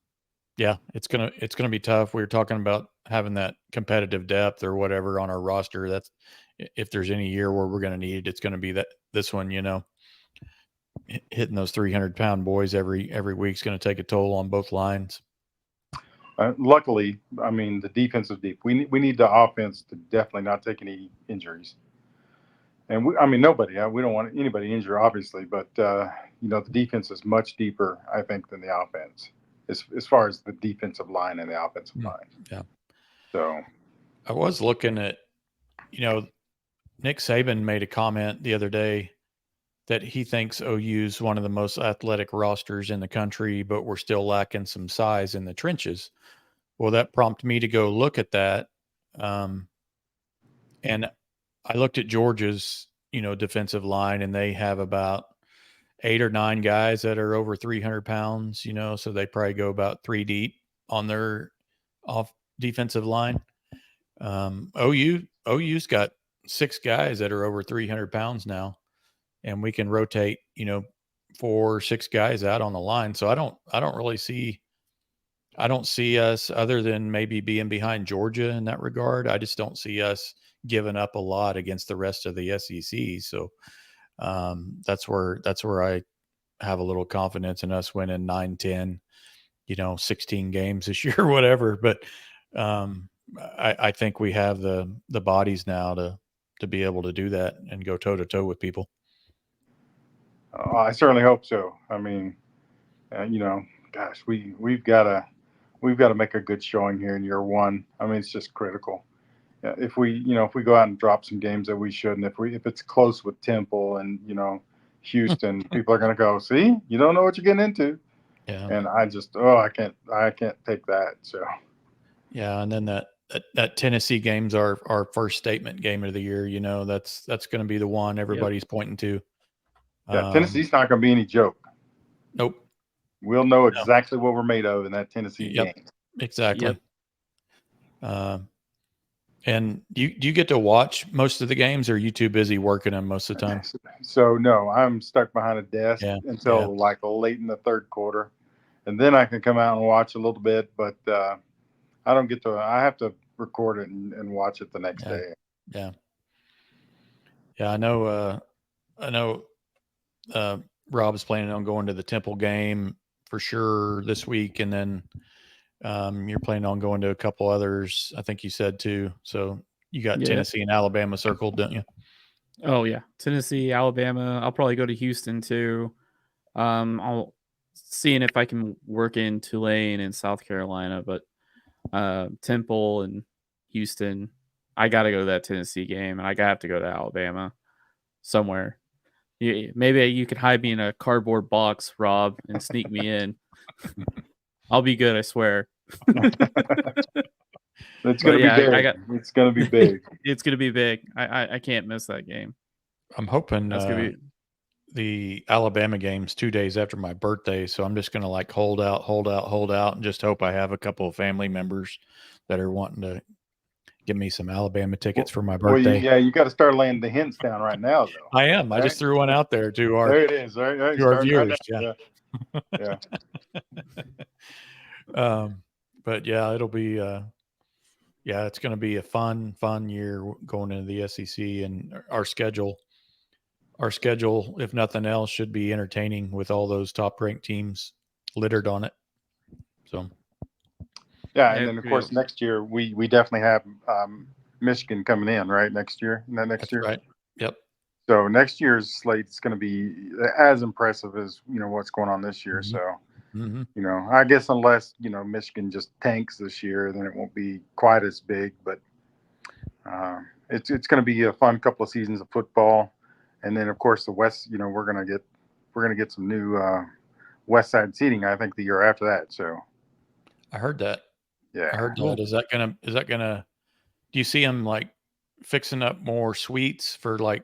yeah, it's gonna be tough. We were talking about having that competitive depth or whatever on our roster. That's, if there's any year where we're gonna need it, it's gonna be this one. You know, hitting those 300-pound boys every week is gonna take a toll on both lines. Luckily, I mean, the defense is deep. We need the offense to definitely not take any injuries. And I mean, nobody. We don't want anybody injured, obviously, but you know, the defense is much deeper, I think, than the offense, as far as the defensive line and the offensive line. Yeah. So I was looking at, you know, Nick Saban made a comment the other day that he thinks OU's one of the most athletic rosters in the country, but we're still lacking some size in the trenches. Well, that prompted me to go look at that. And I looked at Georgia's, you know, defensive line, and they have about 8 or 9 guys that are over 300 pounds, you know, so they probably go about 3 deep on their off defensive line. OU's got 6 guys that are over 300 pounds now, and we can rotate, you know, 4 or 6 guys out on the line. So I don't really see, I don't see us, other than maybe being behind Georgia in that regard, I just don't see us giving up a lot against the rest of the SEC. So that's where I have a little confidence in us winning 9-10, you know, 16 games this year or whatever. But I think we have the bodies now to be able to do that and go toe to toe with people. I certainly hope so. I mean, you know, gosh, we've got to make a good showing here in year one. I mean, it's just critical. If we go out and drop some games that we shouldn't, if it's close with Temple and, you know, Houston, people are going to go, see, you don't know what you're getting into. Yeah. And I can't take that. So. Yeah. And then that Tennessee game's our first statement game of the year. You know, that's going to be the one everybody's pointing to. Yeah. Tennessee's not going to be any joke. Nope. We'll know exactly what we're made of in that Tennessee game. Exactly. And do you get to watch most of the games, or are you too busy working them most of the time? So no, I'm stuck behind a desk Yeah, until like late in the third quarter, and then I can come out and watch a little bit. But I don't get to. I have to record it and watch it the next Yeah. day. Yeah. Yeah. I know. Rob's planning on going to the Temple game for sure this week, and then you're planning on going to a couple others. I think you said too. So you got Yeah. Tennessee and Alabama circled, don't you? Oh yeah, Tennessee, Alabama. I'll probably go to Houston too. I'll seeing if I can work in Tulane and South Carolina, but Temple and Houston. I got to go to that Tennessee game, and I have to go to Alabama somewhere. Maybe you could hide me in a cardboard box, Rob, and sneak me in. I'll be good, I swear. It's gonna be big. It's gonna be big. It's gonna be big. I can't miss that game. I'm hoping That's gonna be. The Alabama game's 2 days after my birthday, so I'm just going to like hold out, and just hope I have a couple of family members that are wanting to give me some Alabama tickets for my birthday. Well, you got to start laying the hints down right now, though. I am. I just threw one out there to our. There it is. Right, to our viewers. Right yeah. Yeah. But yeah, it'll be. It's going to be a fun year going into the SEC, and our schedule, if nothing else, should be entertaining with all those top ranked teams littered on it. So, yeah, and then of course next year we definitely have Michigan coming in next year. That's right. Yep. So next year's slate is going to be as impressive as what's going on this year. Mm-hmm. So I guess unless Michigan just tanks this year, then it won't be quite as big. But it's going to be a fun couple of seasons of football. And then, of course, the West. We're gonna get some new West Side seating. I think the year after that. So, I heard that. Yeah, I heard that. Is that gonna? Do you see them like fixing up more suites for like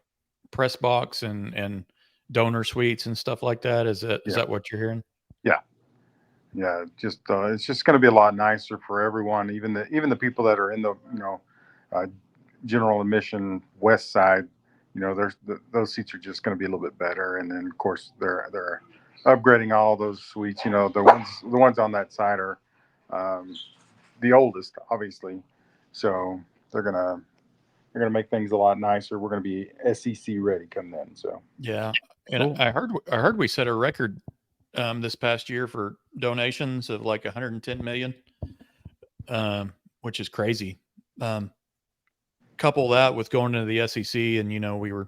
press box and donor suites and stuff like that? Is that what you're hearing? Yeah. Just it's just going to be a lot nicer for everyone. Even the people that are in the general admission West Side. Those seats are just going to be a little bit better, and then of course they're upgrading all those suites. The ones on that side are the oldest, obviously, so they're gonna make things a lot nicer. We're gonna be SEC ready come then. So yeah, and cool. I heard we set a record this past year for donations of like 110 million, which is crazy. Couple that with going into the SEC, and we were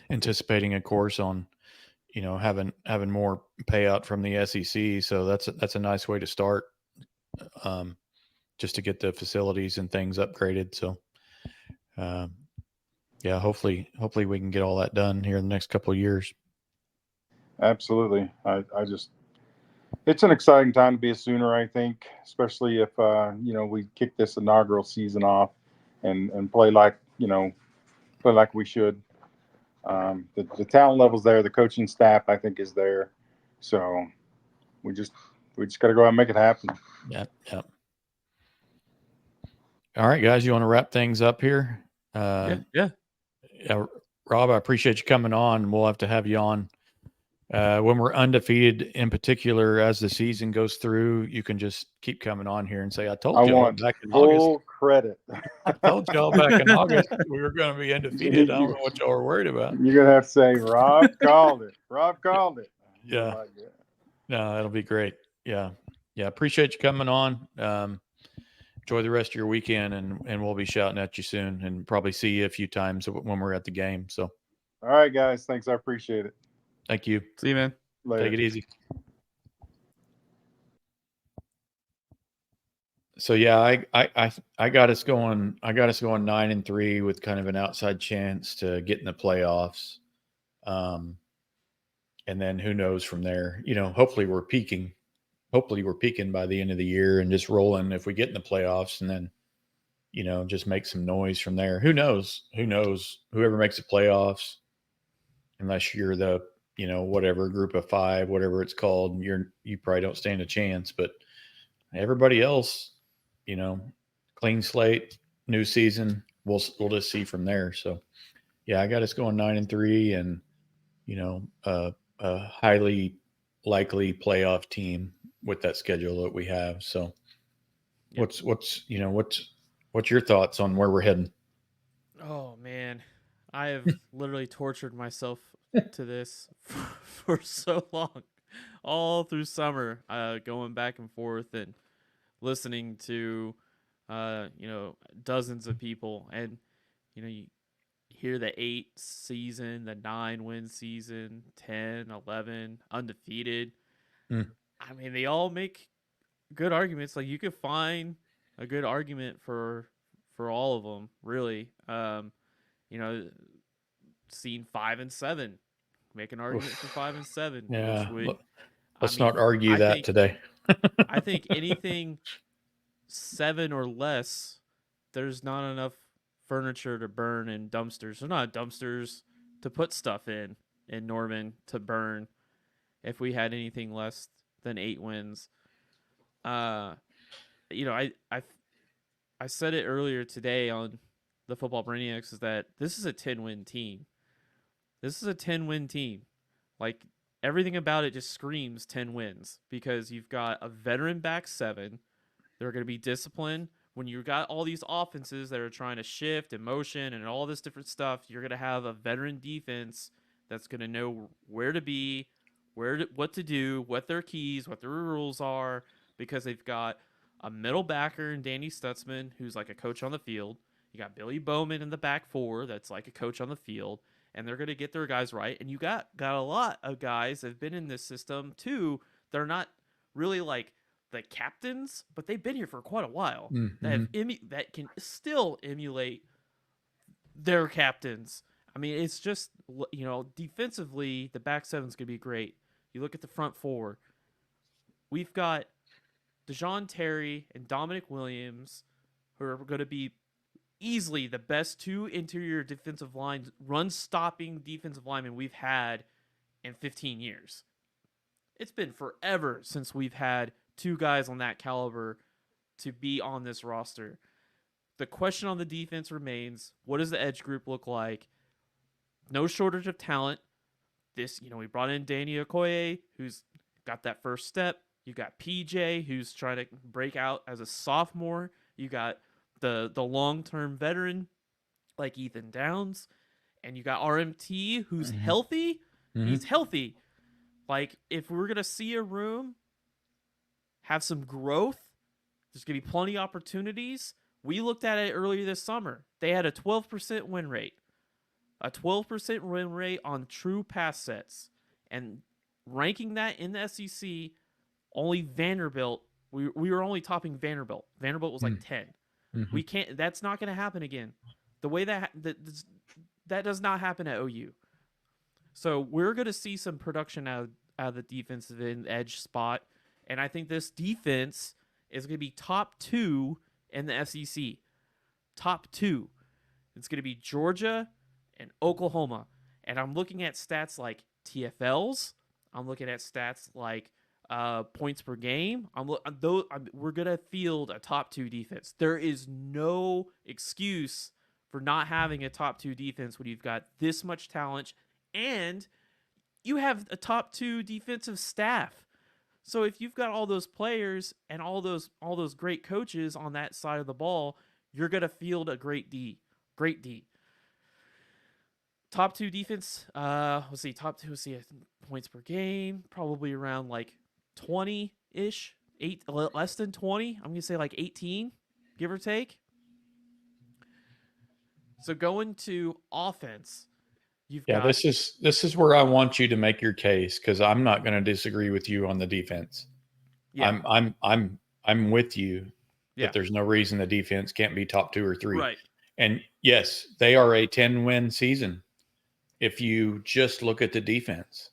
anticipating, of course, on having more payout from the SEC. So that's a nice way to start, just to get the facilities and things upgraded. So, hopefully we can get all that done here in the next couple of years. Absolutely, it's an exciting time to be a Sooner. I think, especially if we kick this inaugural season off and play like we should. The talent level's there. The coaching staff, I think, is there. So we just got to go out and make it happen. Yeah. All right, guys, you want to wrap things up here? Yeah. Rob, I appreciate you coming on. We'll have to have you on when we're undefeated. In particular, as the season goes through, you can just keep coming on here and say, "I told y'all back in August." Credit. I told y'all back in August we were going to be undefeated. I don't know what y'all were worried about. You're gonna have to say, "Rob called it." Rob called it. Yeah. No, that'll be great. Yeah. Appreciate you coming on. Enjoy the rest of your weekend, and we'll be shouting at you soon, and probably see you a few times when we're at the game. So, all right, guys. Thanks. I appreciate it. Thank you. See you, man. Later. Take it easy. So yeah, I got us going. I got us going 9-3 with kind of an outside chance to get in the playoffs. And then who knows from there? Hopefully we're peaking. Hopefully we're peaking by the end of the year and just rolling if we get in the playoffs, and then just make some noise from there. Who knows? Whoever makes the playoffs, unless you're the whatever group of 5, whatever it's called, you probably don't stand a chance. But everybody else, clean slate, new season. We'll just see from there. So, yeah, I got us going 9-3, and a highly likely playoff team with that schedule that we have. So, Yep. what's your thoughts on where we're heading? Oh man, I have literally tortured myself to this for so long, all through summer, going back and forth and listening to, dozens of people, and you hear the 8 season, the 9-win season, 10, 11, undefeated. Mm. I mean, they all make good arguments. Like you could find a good argument for all of them, really. You know, seen 5-7, make an argument for 5-7, Yeah, which would, let's not argue that today. I think anything 7 or less, there's not enough furniture to burn in dumpsters. There's not dumpsters to put stuff in Norman to burn if we had anything less than 8 wins. I said it earlier today on the Football Brainiacs is that this is a 10-win team. This is a 10-win team. Like everything about it just screams 10 wins because you've got a veteran back 7. They're going to be disciplined. When you've got all these offenses that are trying to shift and motion and all this different stuff, you're going to have a veteran defense that's going to know where to be, what to do, what their keys, what their rules are, because they've got a middle backer in Danny Stutzman, who's like a coach on the field. You got Billy Bowman in the back 4, that's like a coach on the field, and they're going to get their guys right. And you got a lot of guys that have been in this system too. They're not really like the captains, but they've been here for quite a while. Mm-hmm. That can still emulate their captains. I mean, it's just, defensively, the back 7's going to be great. You look at the front 4. We've got DeJoun Terry and Dominic Williams, who are going to be easily the best 2 interior defensive lines, run-stopping defensive linemen we've had in 15 years. It's been forever since we've had 2 guys on that caliber to be on this roster. The question on the defense remains, what does the edge group look like? No shortage of talent. We brought in Danny Okoye, who's got that first step. You got PJ, who's trying to break out as a sophomore. You got the long-term veteran like Ethan Downs. And you got RMT, who's healthy. Mm-hmm. He's healthy. Like, if we're going to see a room have some growth, there's going to be plenty of opportunities. We looked at it earlier this summer. They had a 12% win rate. A 12% win rate on true pass sets. And ranking that in the SEC, only Vanderbilt, we were only topping Vanderbilt. Vanderbilt was like 10. Mm-hmm. We can't, that's not going to happen again. The way that does not happen at OU. So we're going to see some production out of the defensive end edge spot. And I think this defense is going to be top 2 in the SEC. Top 2. It's going to be Georgia and Oklahoma. And I'm looking at stats like TFLs. I'm looking at stats like points per game. We're going to field a top 2 defense. There is no excuse for not having a top 2 defense when you've got this much talent and you have a top 2 defensive staff. So if you've got all those players and all those great coaches on that side of the ball, you're going to field a great D. Great D. Top 2 defense, let's see, points per game, probably around like 20-ish, less than 20. I'm going to say like 18, give or take. So going to offense, this is where I want you to make your case, because I'm not going to disagree with you on the defense. Yeah. I'm with you that there's no reason the defense can't be top 2 or 3. Right. And yes, they are a 10-win season. If you just look at the defense.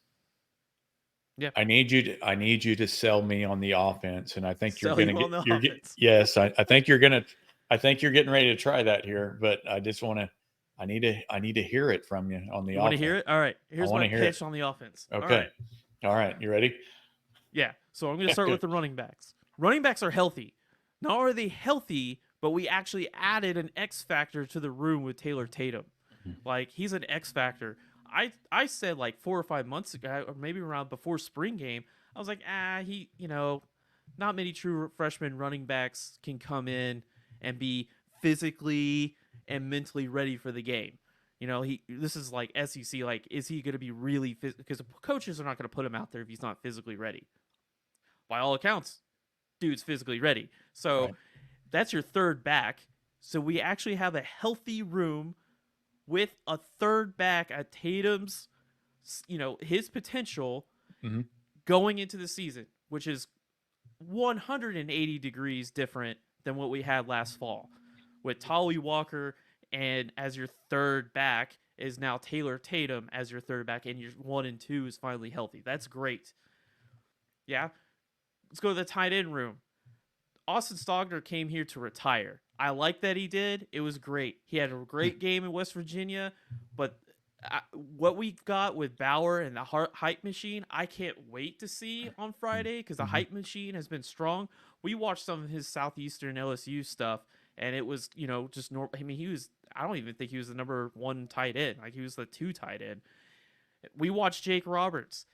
Yeah. I need you to sell me on the offense, and I think you're going to get. Yes, I think you're going to. I think you're getting ready to try that here, but I just want to. I need to hear it from you on the offense. You want to hear it? All right. Here's my pitch on the offense. Okay. All right. You ready? Yeah. So I'm going to start with the running backs. Running backs are healthy. Not are they healthy, but we actually added an X factor to the room with Taylor Tatum. Like, he's an X factor. I said like 4 or 5 months ago, or maybe around before spring game, I was like, he, not many true freshman running backs can come in and be physically and mentally ready for the game. This is like SEC. Like, is he going to be really because the coaches are not going to put him out there if he's not physically ready. By all accounts, dude's physically ready. So Right. that's your third back. So we actually have a healthy room with a third back at Tatum's, his potential Mhm. going into the season, which is 180 degrees different than what we had last fall. With Tolly Walker and as your third back is now Taylor Tatum as your third back, and your 1 and 2 is finally healthy. That's great. Yeah. Let's go to the tight end room. Austin Stogner came here to retire. I like that he did. It was great. He had a great game in West Virginia, but what we've got with Bauer and the hype machine, I can't wait to see on Friday because the hype machine has been strong. We watched some of his Southeastern LSU stuff, and it was, just normal. I mean, I don't even think he was the number 1 tight end. Like, he was the 2 tight end. We watched Jake Roberts.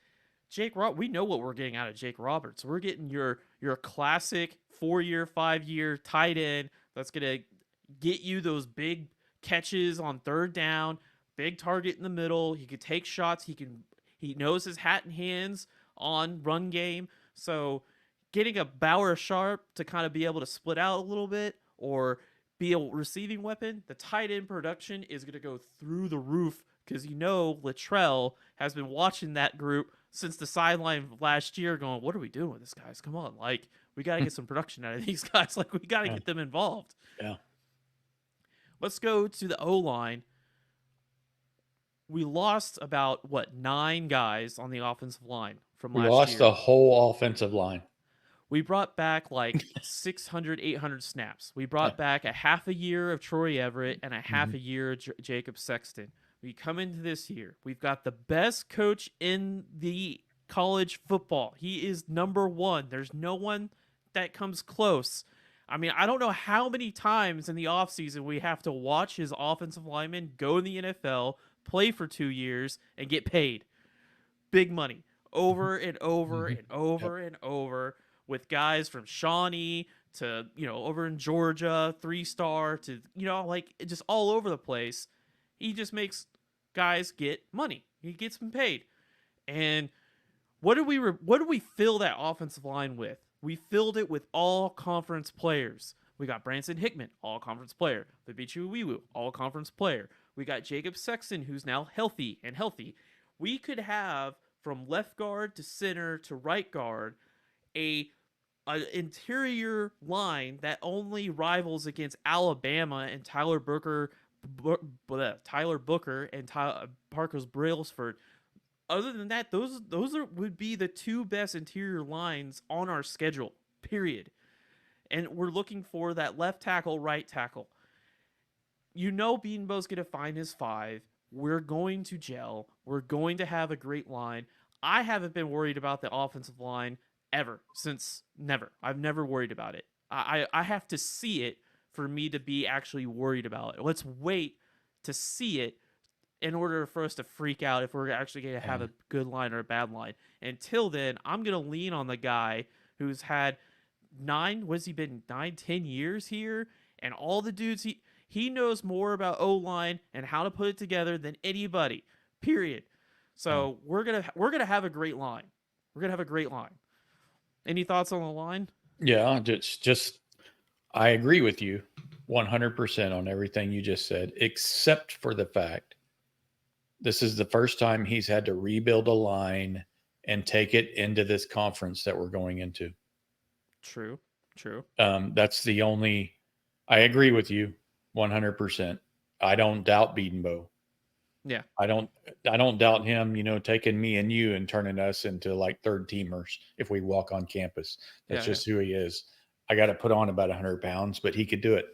We know what we're getting out of Jake Roberts. We're getting your classic 4-year, 5-year tight end that's gonna get you those big catches on third down, big target in the middle. He could take shots. He knows his hat and hands on run game. So getting a Bauer Sharp to kind of be able to split out a little bit or be a receiving weapon, the tight end production is gonna go through the roof because Littrell has been watching that group since the sideline last year going, what are we doing with this guys? Come on. Like, we got to get some production out of these guys. Like, we got to get them involved. Yeah. Let's go to the O-line. We lost about, 9 guys on the offensive line from We last lost year. the whole offensive line. We brought back like 600, 800 snaps. We brought back a half a year of Troy Everett and a half a year of Jacob Sexton. We come into this year. We've got the best coach in the college football. He is number 1. There's no one that comes close. I mean, I don't know how many times in the offseason we have to watch his offensive lineman go in the NFL, play for 2 years, and get paid big money over and over and over and over with guys from Shawnee to, over in Georgia, 3-star to, like just all over the place. He just makes guys get money. He gets them paid. And what did we fill that offensive line with? We filled it with all conference players. We got Branson Hickman, all conference player. Bibichu Iwiwu, all conference player. We got Jacob Sexton, who's now healthy. We could have from left guard to center to right guard an interior line that only rivals against Alabama and Tyler Booker and Parker's Brailsford. Other than that, those would be the 2 best interior lines on our schedule, period. And we're looking for that left tackle, right tackle. Beanbo's going to find his 5. We're going to gel. We're going to have a great line. I haven't been worried about the offensive line ever since never. I've never worried about it. I have to see it for me to be actually worried about it. Let's wait to see it in order for us to freak out if we're actually going to have a good line or a bad line. Until then, I'm going to lean on the guy who's had 10 years here, and all the dudes he knows more about O-line and how to put it together than anybody. Period. So we're gonna have a great line. We're gonna have a great line. Any thoughts on the line? Yeah, just I agree with you 100% on everything you just said, except for the fact this is the first time he's had to rebuild a line and take it into this conference that we're going into. True. That's the only. I agree with you 100%. I don't doubt Beatonbow. Yeah. I don't doubt him, taking me and you and turning us into like third teamers if we walk on campus. That's just who he is. I got to put on about 100 pounds, but he could do it.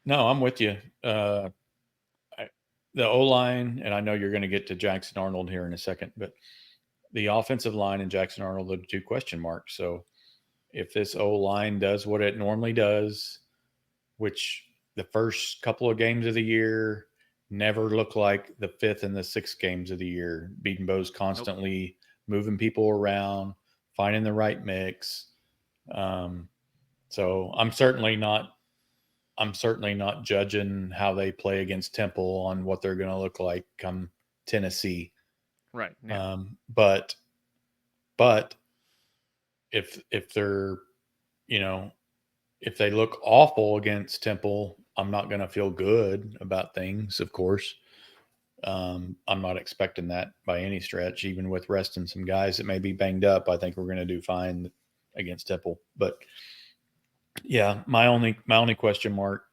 No, I'm with you. The O-line, and I know you're going to get to Jackson Arnold here in a second, but the offensive line and Jackson Arnold are 2 question marks. So if this O-line does what it normally does, which the first couple of games of the year never look like the fifth and the sixth games of the year. Beatonbow's constantly moving people around, finding the right mix. So I'm certainly not judging how they play against Temple on what they're going to look like come Tennessee. Right. Yeah. But if they're, if they look awful against Temple, I'm not going to feel good about things, of course. I'm not expecting that by any stretch, even with resting some guys that may be banged up. I think we're going to do fine against Temple. But yeah, my only question mark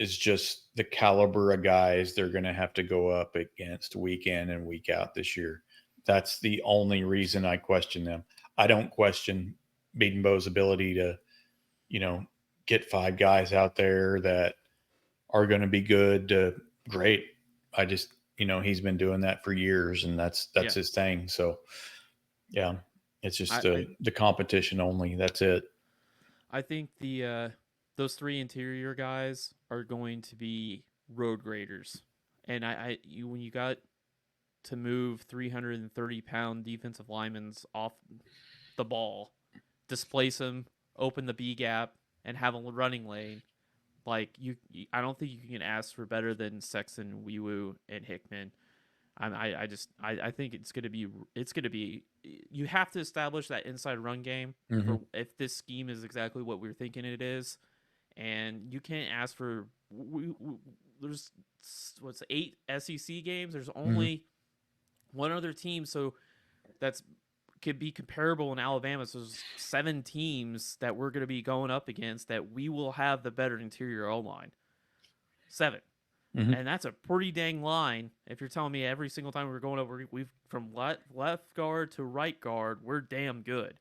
is just the caliber of guys they're going to have to go up against week in and week out this year. That's the only reason I question them. I don't question Beatonbow's ability to, get 5 guys out there that are going to be good. Great. I just, he's been doing that for years, and that's his thing. So, yeah, it's just the competition only. That's it. I think those 3 interior guys are going to be road graders, and when you got to move 330-pound defensive linemen off the ball, displace them, open the B gap, and have a running lane. Like I don't think you can ask for better than Sexton, Weewu, and Hickman. I think it's gonna be. You have to establish that inside run game for if this scheme is exactly what we're thinking it is, and you can't ask for. There's 8 SEC games. There's only one other team, so that's could be comparable in Alabama. So there's 7 teams that we're going to be going up against that we will have the better interior O-line. 7. And that's a pretty dang line. If you're telling me every single time we're going over, we've from left guard to right guard, we're damn good.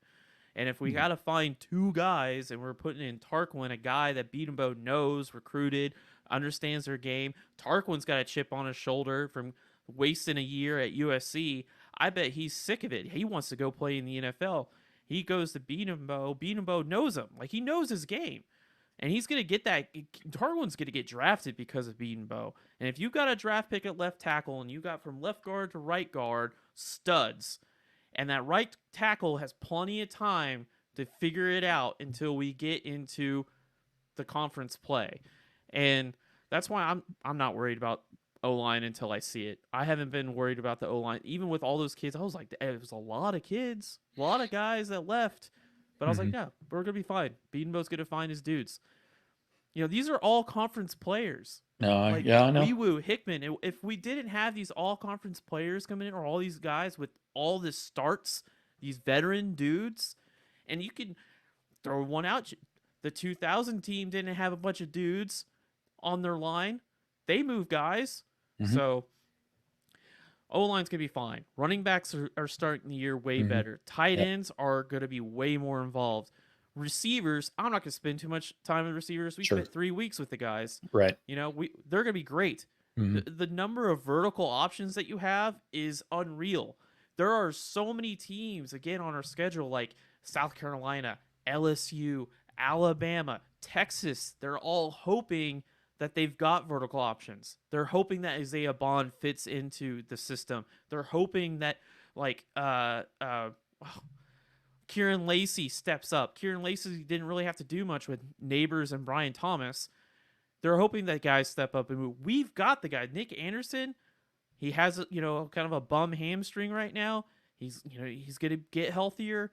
And if we got to find 2 guys and we're putting in Tarquin, a guy that Beatonbow knows, recruited, understands their game. Tarquin's got a chip on his shoulder from wasting a year at USC. I bet he's sick of it. He wants to go play in the NFL. He goes to Beatonbow. Beatonbow knows him. Like, he knows his game. And he's going to get that. Tarquin's going to get drafted because of Beatonbow. And if you got a draft pick at left tackle and you got from left guard to right guard studs, and that right tackle has plenty of time to figure it out until we get into the conference play. And that's why I'm not worried about O-line until I see it. I haven't been worried about the O-line. Even with all those kids, I was like, it was a lot of kids, a lot of guys that left. But I was like, yeah, we're going to be fine. Beatonbow's going to find his dudes. These are all conference players. Yeah, I know. Weewu, Hickman. If we didn't have these all conference players coming in, or all these guys with all the starts, these veteran dudes, and you can throw one out. The 2000 team didn't have a bunch of dudes on their line. They move guys. So O-line's going to be fine. Running backs are starting the year way better. Tight ends are going to be way more involved. Receivers, I'm not going to spend too much time with receivers. We spent 3 weeks with the guys. Right. They're going to be great. The number of vertical options that you have is unreal. There are so many teams, again, on our schedule, like South Carolina, LSU, Alabama, Texas. They're all hoping that they've got vertical options. They're hoping that Isaiah Bond fits into the system. They're hoping that, Kieran Lacey steps up. Kieran Lacey didn't really have to do much with Neighbors and Brian Thomas. They're hoping that guys step up and move. We've got the guy, Nick Anderson. He has, kind of a bum hamstring right now. He's going to get healthier.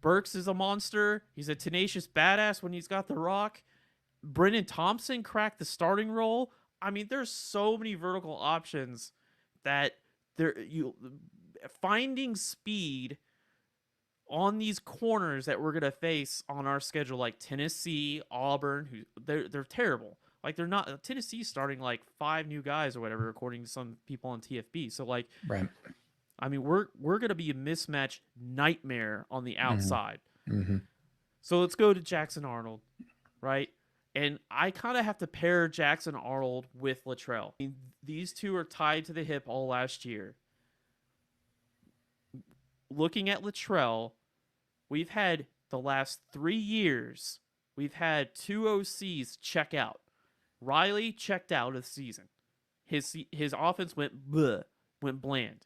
Burks is a monster. He's a tenacious badass when he's got the rock. Brennan Thompson cracked the starting role. I mean, there's so many vertical options that finding speed on these corners that we're gonna face on our schedule, like Tennessee, Auburn, who they're terrible. Like, they're not. Tennessee's starting like 5 new guys or whatever, according to some people on TFB. So right. I mean, we're gonna be a mismatch nightmare on the outside. So let's go to Jackson Arnold, right? And I kind of have to pair Jackson Arnold with Latrell. I mean, these two are tied to the hip all last year. Looking at Latrell, we've had the last 3 years, we've had 2 OCs check out. Riley checked out of the season. His offense went bland.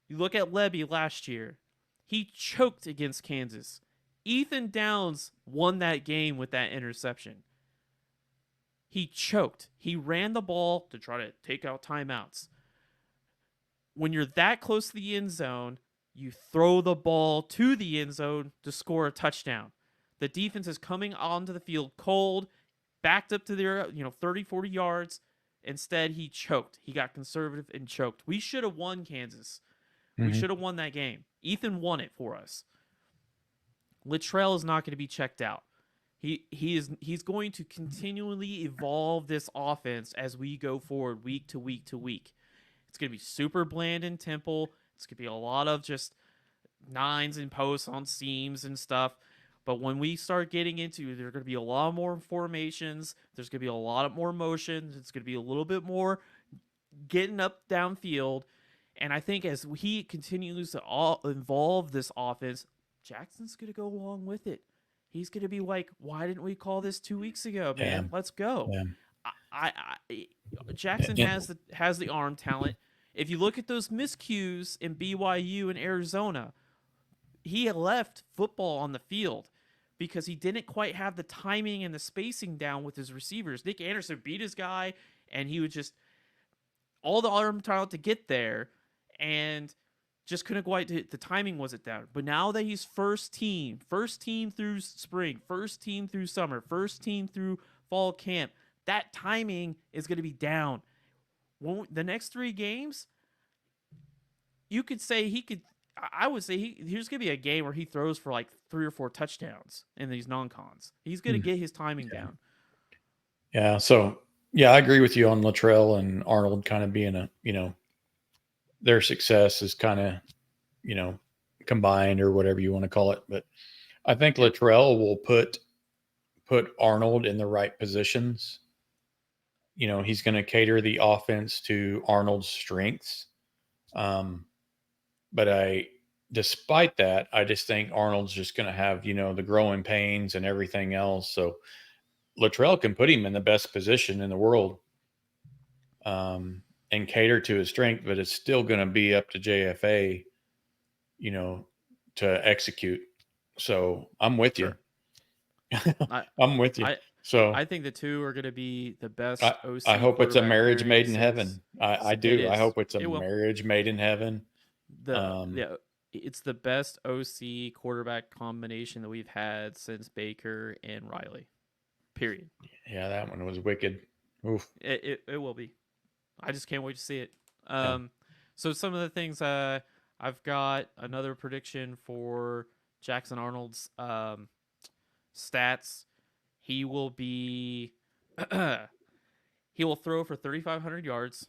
You look at Lebby last year. He choked against Kansas. Ethan Downs won that game with that interception. He choked. He ran the ball to try to take out timeouts. When you're that close to the end zone, you throw the ball to the end zone to score a touchdown. The defense is coming onto the field cold, backed up to their 30, 40 yards. Instead, he choked. He got conservative and choked. We should have won Kansas. We should have won that game. Ethan won it for us. Littrell is not going to be checked out. He's going to continually evolve this offense as we go forward week to week to week. It's going to be super bland in temple. It's going to be a lot of just nines and posts on seams and stuff. But when we start getting into, there are going to be a lot more formations. There's going to be a lot more motion. It's going to be a little bit more getting up downfield. And I think as he continues to involve this offense, Jackson's going to go along with it. He's going to be like, why didn't we call this 2 weeks ago, man? Yeah. Let's go. Yeah. Jackson has the arm talent. If you look at those miscues in BYU and Arizona, he left football on the field because he didn't quite have the timing and the spacing down with his receivers. Nick Anderson beat his guy, and he would just all the arm talent to get there, and just couldn't quite. The timing wasn't down. But now that he's first team through spring, first team through summer, first team through fall camp, that timing is going to be down. The next 3 games, you could say he could. I would say here's going to be a game where he throws for like 3 or 4 touchdowns in these non-cons. He's going to get his timing down. Yeah. So, yeah, I agree with you on Littrell and Arnold kind of being their success is kind of, combined or whatever you want to call it. But I think Littrell will put Arnold in the right positions. He's going to cater the offense to Arnold's strengths. But despite that, I just think Arnold's just going to have, the growing pains and everything else. So Littrell can put him in the best position in the world and cater to his strength, but it's still going to be up to JFA, to execute. So I'm with you. I'm with you. I think the two are going to be the best OC. I hope it's a marriage made in since, heaven. I do. I hope it's a will. marriage made in heaven. It's the best OC quarterback combination that we've had since Baker and Riley. Period. Yeah, that one was wicked. Oof. It will be. I just can't wait to see it. So some of the things I've got another prediction for Jackson Arnold's stats. He will be he will throw for 3,500 yards.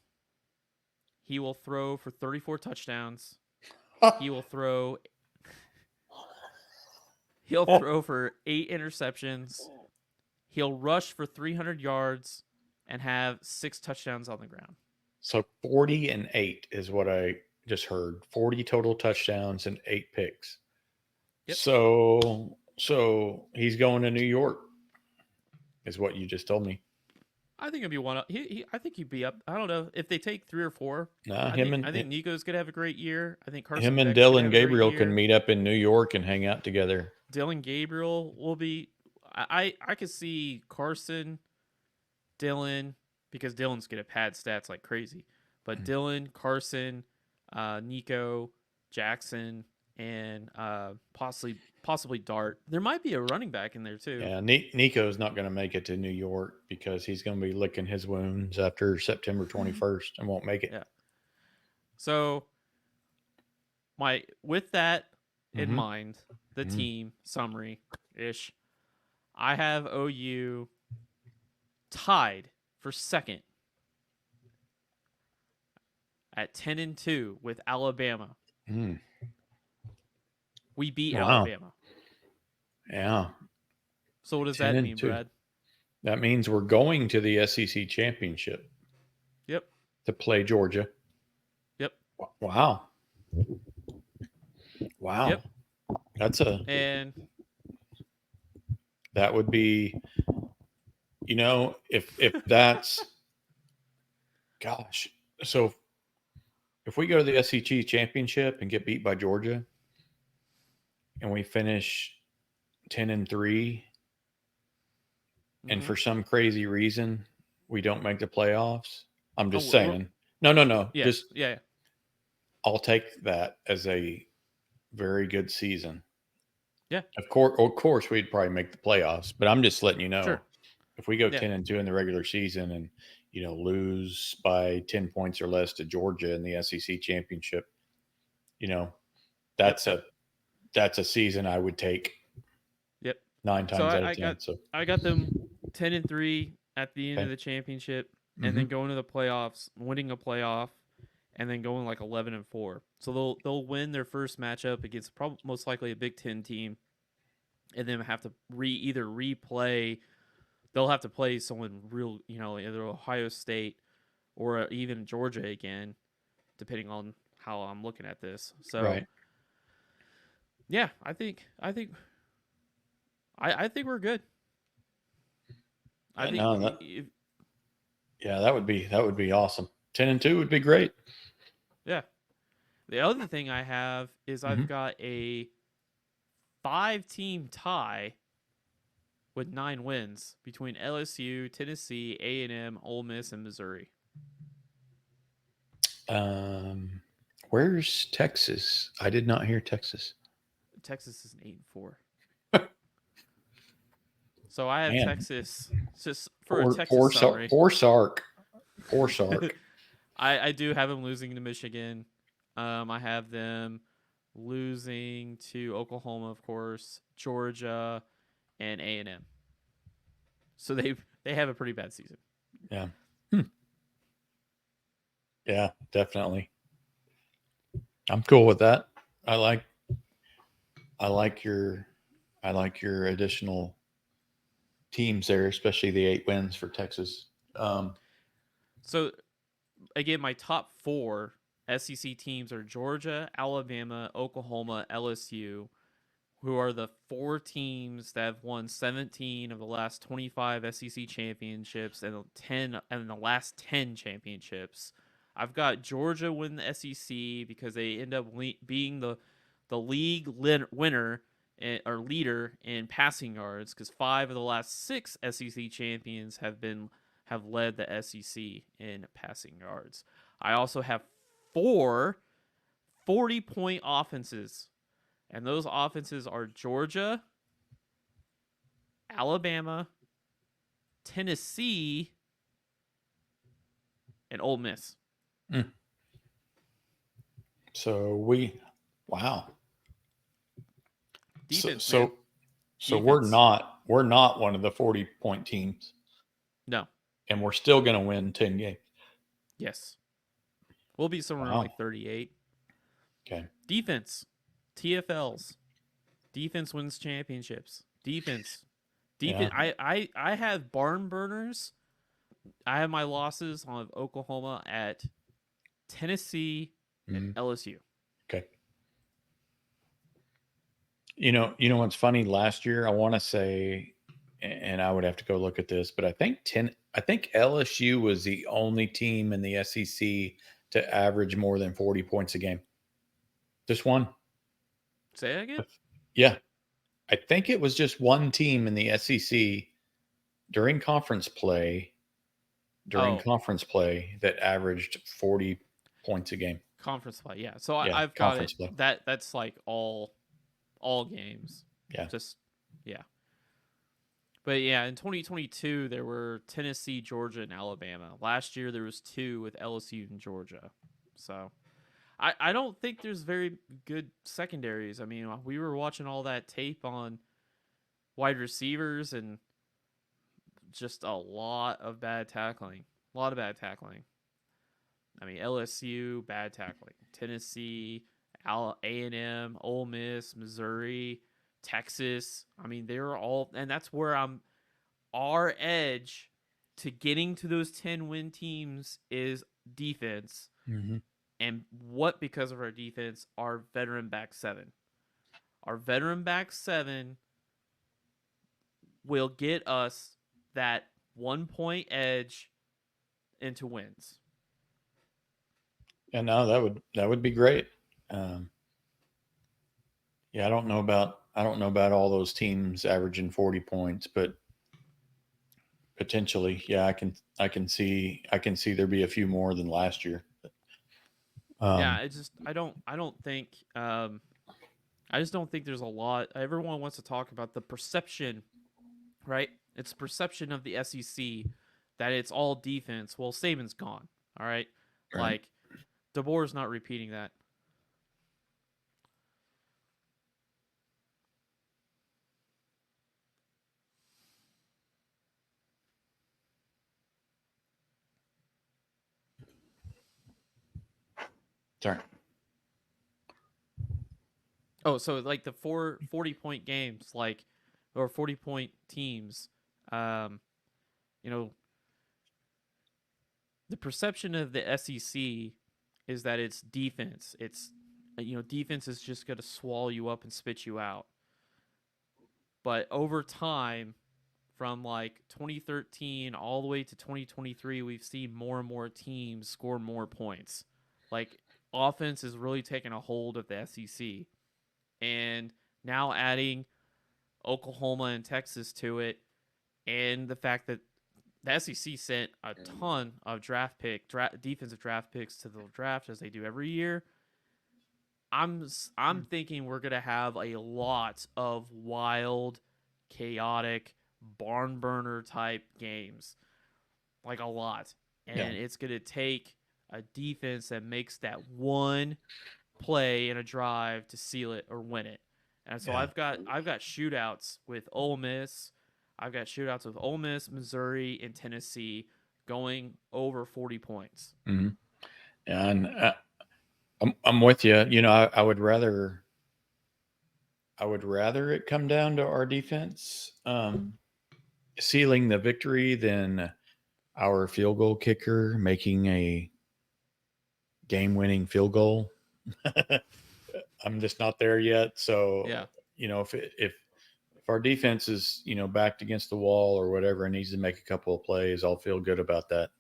He will throw for 34 touchdowns. He'll throw for 8 interceptions. He'll rush for 300 yards and have 6 touchdowns on the ground. So 40 and 8 is what I just heard. 40 total touchdowns and 8 picks. Yep. So he's going to New York, is what you just told me. I think it'd be one up. I think he'd be up. I don't know if they take 3 or 4. Nah, I think Nico's gonna have a great year. I think Carson. Him and Dylan Gabriel can meet up in New York and hang out together. Dylan Gabriel will be. I could see Carson, Dylan, because Dylan's gonna pad stats like crazy. But Dylan, Carson, Nico, Jackson, and possibly Dart. There might be a running back in there too. Yeah, Nico's not going to make it to New York because he's going to be licking his wounds after September 21st and won't make it. Yeah. So, with that in mind, the team summary ish, I have OU tied for second at 10-2 with Alabama. We beat Alabama. Yeah. So what does that mean, 2. Brad? That means we're going to the SEC championship. Yep. To play Georgia. Yep. Wow. Yep. And that would be, if that's, gosh, so if we go to the SEC championship and get beat by Georgia, and we finish 10-3, and for some crazy reason we don't make the playoffs, I'm just saying. No. Yeah, just yeah. I'll take that as a very good season. Yeah. Of course, we'd probably make the playoffs, but I'm just letting you know, Sure. if we go Yeah. 10-2 in the regular season and lose by 10 points or less to Georgia in the SEC championship, that's a season I would take. Yep. 9 times out of 10. I got them 10-3 at the end Okay. of the championship, and then going to the playoffs, winning a playoff, and then going like 11-4. So they'll win their first matchup against most likely a Big Ten team, and then have to either replay. They'll have to play someone real, either Ohio State or even Georgia again, depending on how I'm looking at this. So, right. Yeah, I think we're good. I think that would be awesome. 10-2 would be great. Yeah. The other thing I have is I've got a 5-team tie with 9 wins between LSU, Tennessee, A&M, Ole Miss, and Missouri. Where's Texas? I did not hear Texas. Texas is an 8-4. So I have Texas just for a Texas summary. Poor Sark. I do have them losing to Michigan. I have them losing to Oklahoma, of course, Georgia, and A&M. So they have a pretty bad season. Yeah. Yeah, definitely. I'm cool with that. I like your additional teams there, especially the 8 wins for Texas. So again, my top 4 SEC teams are Georgia, Alabama, Oklahoma, LSU, who are the 4 teams that have won 17 of the last 25 SEC championships and the last 10 championships. I've got Georgia win the SEC because they end up being the league winner or leader in passing yards, because 5 of the last 6 SEC champions have led the SEC in passing yards. I also have 4 40-point offenses, and those offenses are Georgia, Alabama, Tennessee, and Ole Miss. So wow. Defense. So we're not one of the 40-point teams. No. And we're still going to win 10 games. Yes. We'll be somewhere around like 38. Okay. Defense. TFLs. Defense wins championships. Defense. Yeah. I have barn burners. I have my losses on Oklahoma at Tennessee and LSU. Okay. You know what's funny? Last year, I want to say, and I would have to go look at this, but I think LSU was the only team in the SEC to average more than 40 points a game. Just one. Say that again? Yeah. I think it was just one team in the SEC during conference play that averaged 40 points a game. Conference play, yeah. So I've got it. Play. That's like all games. Yeah. Yeah. But yeah, in 2022 there were Tennessee, Georgia, and Alabama. Last year there was 2 with LSU and Georgia. So I don't think there's very good secondaries. I mean, we were watching all that tape on wide receivers and just a lot of bad tackling. I mean, LSU, bad tackling. Tennessee, A&M, Ole Miss, Missouri, Texas. I mean, they're all, and that's where our edge to getting to those 10-win teams is defense. Mm-hmm. And because of our defense, our veteran back 7. our veteran back 7 will get us that 1 point edge into wins. Yeah, no, that would be great. Yeah, I don't know about all those teams averaging 40 points, but potentially, yeah, I can see there be a few more than last year. Yeah, I don't think I just don't think there's a lot. Everyone wants to talk about the perception, right? It's perception of the SEC that it's all defense. Well, Saban's gone. All right, Right. like DeBoer's not repeating that. Sorry. Oh, so like the 40-point games, like, or 40-point teams, you know, the perception of the SEC is that it's defense. It's, defense is just going to swallow you up and spit you out. But over time, from like 2013 all the way to 2023, we've seen more and more teams score more points. Like, offense is really taking a hold of the SEC. And now adding Oklahoma and Texas to it, and the fact that the SEC sent a ton of defensive draft picks to the draft, as they do every year. I'm thinking we're gonna have a lot of wild, chaotic, barn burner type games, like a lot, and it's gonna take a defense that makes that one play in a drive to seal it or win it. And so I've got shootouts with Ole Miss. I've got shootouts with Ole Miss, Missouri, and Tennessee going over 40 points. Mm-hmm. And I'm with you. I would rather it come down to our defense sealing the victory than our field goal kicker making a game-winning field goal. I'm just not there yet. So, yeah. If our defense is, backed against the wall or whatever and needs to make a couple of plays, I'll feel good about that,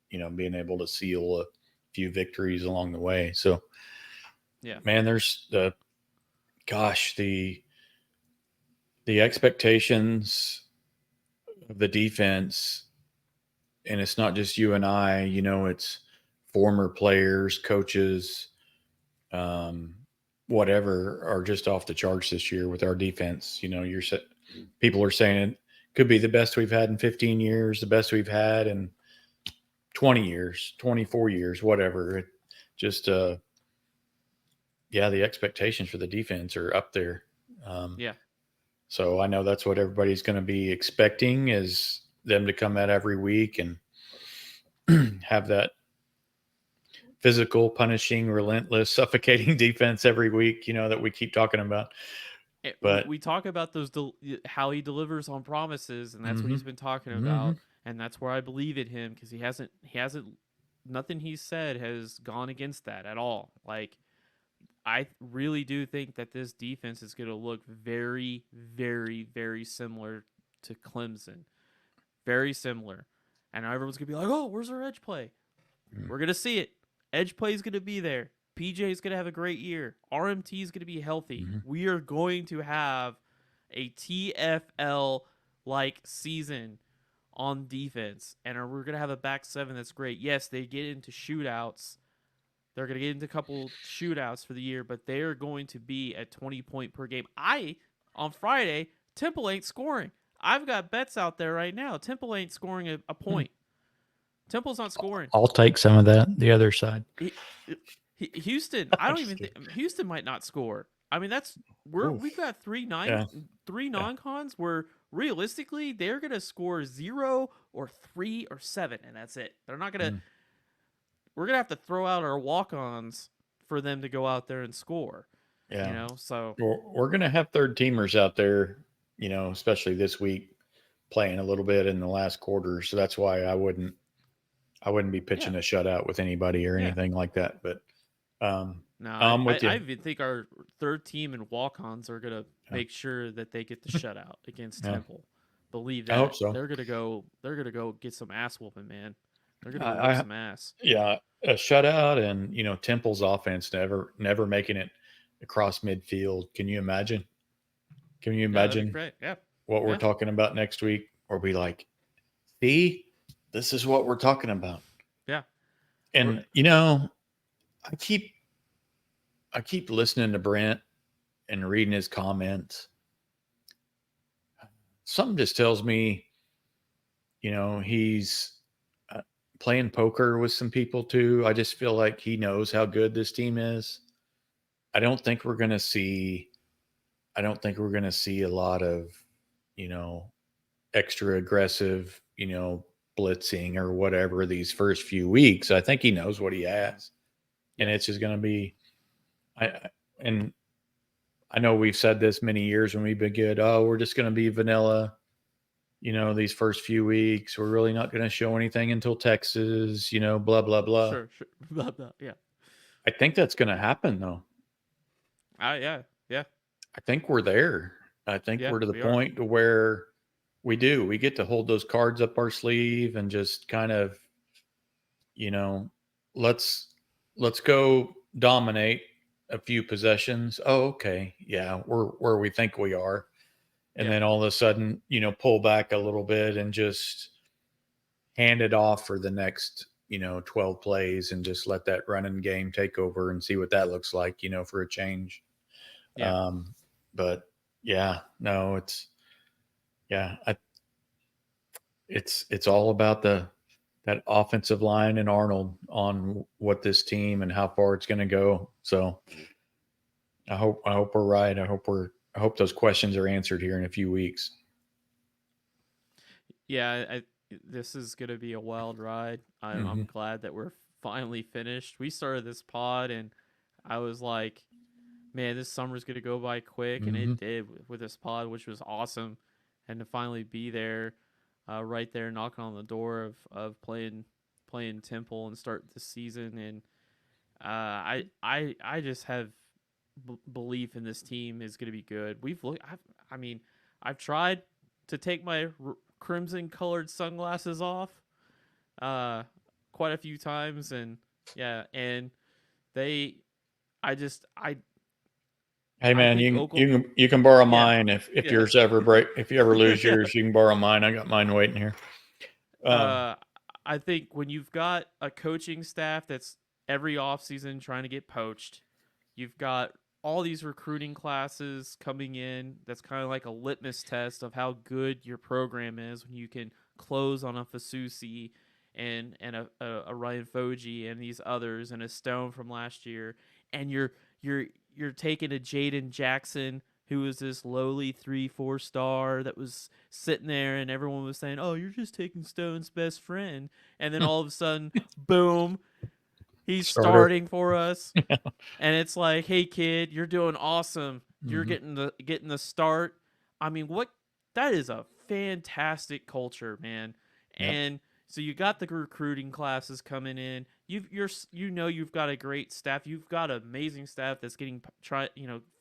being able to seal a few victories along the way. So, yeah, man, there's the expectations of the defense, and it's not just you and I, it's former players, coaches, whatever, are just off the charts this year with our defense. People are saying it could be the best we've had in 15 years, the best we've had in 20 years, 24 years, whatever. It just, the expectations for the defense are up there. So I know that's what everybody's going to be expecting, is them to come out every week and have that physical, punishing, relentless, suffocating defense every week, that we keep talking about. But we talk about those how he delivers on promises, and that's what he's been talking about, and that's where I believe in him, because he hasn't nothing he's said has gone against that at all. Like, I really do think that this defense is going to look very, very, very similar to Clemson. Very similar. And everyone's going to be like, oh, where's our edge play? We're going to see it. Edge play is going to be there. PJ is going to have a great year. RMT is going to be healthy. We are going to have a TFL-like season on defense. And we're going to have a back 7 that's great. Yes, they get into shootouts. They're going to get into a couple shootouts for the year, but they are going to be at 20 point per game. On Friday, Temple ain't scoring. I've got bets out there right now. Temple ain't scoring a point. Temple's not scoring. I'll take some of that, the other side. Houston, I don't even think Houston might not score. I mean, we've got three non-cons where realistically they're going to score 0 or 3 or 7, and that's it. They're not going to. We're gonna have to throw out our walk-ons for them to go out there and score. Yeah, so we're gonna have third teamers out there, especially this week, playing a little bit in the last quarter. So that's why I wouldn't be pitching a shutout with anybody or anything like that. But no, I'm with you. I even think our third team and walk-ons are gonna make sure that they get the shutout against Yeah. Temple. Believe I hope that. so. They're gonna go get some ass whooping, man. They're gonna go I whoop some ass. Yeah, a shutout, and Temple's offense never making it across midfield. Can you imagine? Can you Yeah, that'd be imagine great. Yeah. what we're Yeah. talking about next week? Or be like, see, this is what we're talking about. Yeah. And I keep listening to Brent and reading his comments. Something just tells me, he's playing poker with some people too. I just feel like he knows how good this team is. I don't think we're going to see a lot of, extra aggressive, blitzing or whatever these first few weeks. I think he knows what he has. And it's just going to be, and I know we've said this many years when we've been good. Oh, we're just going to be vanilla, these first few weeks. We're really not going to show anything until Texas, blah, blah, blah. Sure. Blah, blah. Yeah. I think that's going to happen though. Yeah. I think we're there. I think Yeah, we're to the we are. point to where we get to hold those cards up our sleeve and just kind of, let's go dominate a few possessions. Oh, okay. Yeah, we're where we think we are. And then all of a sudden, pull back a little bit and just hand it off for the next, 12 plays and just let that running game take over and see what that looks like, for a change. Yeah. But yeah, no, it's all about that offensive line and Arnold on what this team and how far it's going to go. So I hope we're right. I hope those questions are answered here in a few weeks. Yeah, this is going to be a wild ride. I'm glad that we're finally finished. We started this pod and I was like, man, this summer's going to go by quick. And it did with this pod, which was awesome. And to finally be there, right there, knocking on the door of playing Temple and start the season. And I just have belief in this team is going to be good. I've tried to take my crimson colored sunglasses off quite a few times, and hey man, think you can borrow mine if yours ever break. If you ever lose yours, you can borrow mine. I got mine waiting here. I think when you've got a coaching staff that's every offseason trying to get poached, you've got all these recruiting classes coming in. That's kind of like a litmus test of how good your program is when you can close on a Fasusi and a Ryan Foji and these others and a Stone from last year, and you're taking a Jaden Jackson who was this lowly 3-4 star that was sitting there and everyone was saying, oh, you're just taking Stone's best friend, and then all of a sudden, boom, he's starting for us. And it's like, hey kid, you're doing awesome. You're getting the start. I mean, that is a fantastic culture, man. Yep. And so you got the recruiting classes coming in. You've got a great staff. You've got an amazing staff that's getting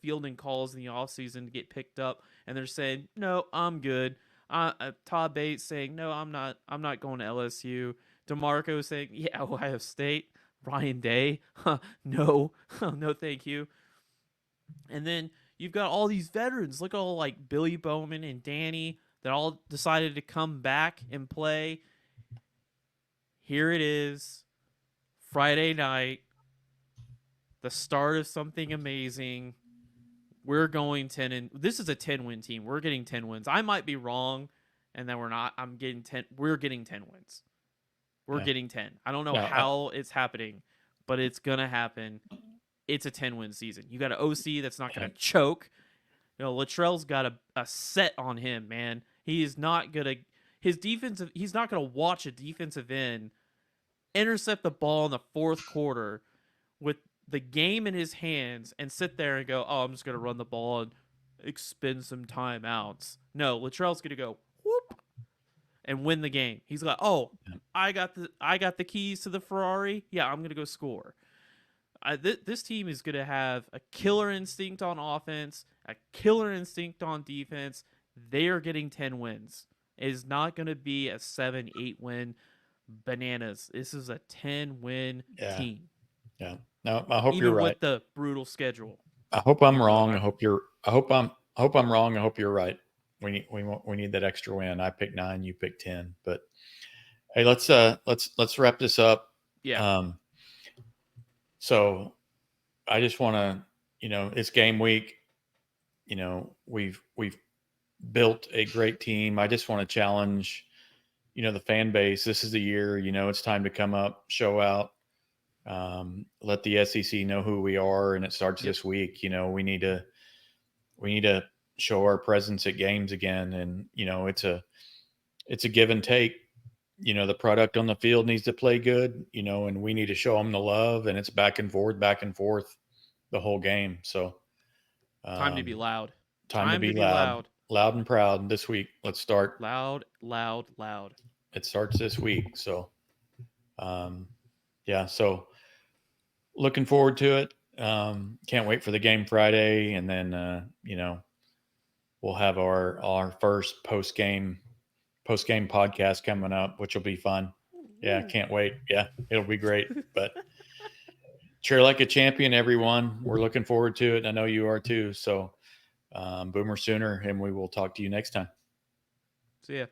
fielding calls in the offseason to get picked up, and they're saying, "No, I'm good." Todd Bates saying, "No, I'm not going to LSU." DeMarco saying, "Yeah, Ohio State." Ryan Day, no, no, thank you. And then you've got all these veterans. Look at all like Billy Bowman and Danny that all decided to come back and play. Here it is, Friday night, the start of something amazing. We're going 10 and this is a 10-win team. We're getting 10 wins. I might be wrong, and then we're not. I'm getting 10. We're getting 10 wins. We're getting 10. I don't know how it's happening, but it's gonna happen. It's a 10-win season. You got an OC that's not gonna choke. Luttrell's got a set on him, man. He is not gonna he's not gonna watch a defensive end intercept the ball in the fourth quarter with the game in his hands and sit there and go, oh, I'm just gonna run the ball and expend some timeouts. No, Luttrell's gonna go whoop and win the game. He's like, oh, I got the keys to the Ferrari. Yeah, I'm gonna go score. This team is going to have a killer instinct on offense, a killer instinct on defense. They are getting 10 wins. It is not going to be a 7-8 win bananas. This is a 10-win team. Yeah. No, I hope even you're right. with the brutal schedule. I hope I'm wrong. I hope I'm wrong. I hope you're right. We need that extra win. I picked 9, you picked 10. But hey, let's wrap this up. Yeah. So I just want to, it's game week. We've built a great team. I just want to challenge, the fan base. This is the year, it's time to come up, show out, let the SEC know who we are. And it starts this week. We need to show our presence at games again. And, it's a give and take. The product on the field needs to play good, and we need to show them the love, and it's back and forth the whole game. So time to be loud. Time to be loud. Loud and proud this week. Let's start. Loud, loud, loud. It starts this week. So, so looking forward to it. Can't wait for the game Friday. And then, we'll have our first post-game podcast coming up, which will be fun. Yeah. Can't wait. Yeah. It'll be great, but cheer like a champion, everyone. We're looking forward to it. I know you are too. So, Boomer Sooner, and we will talk to you next time. See ya.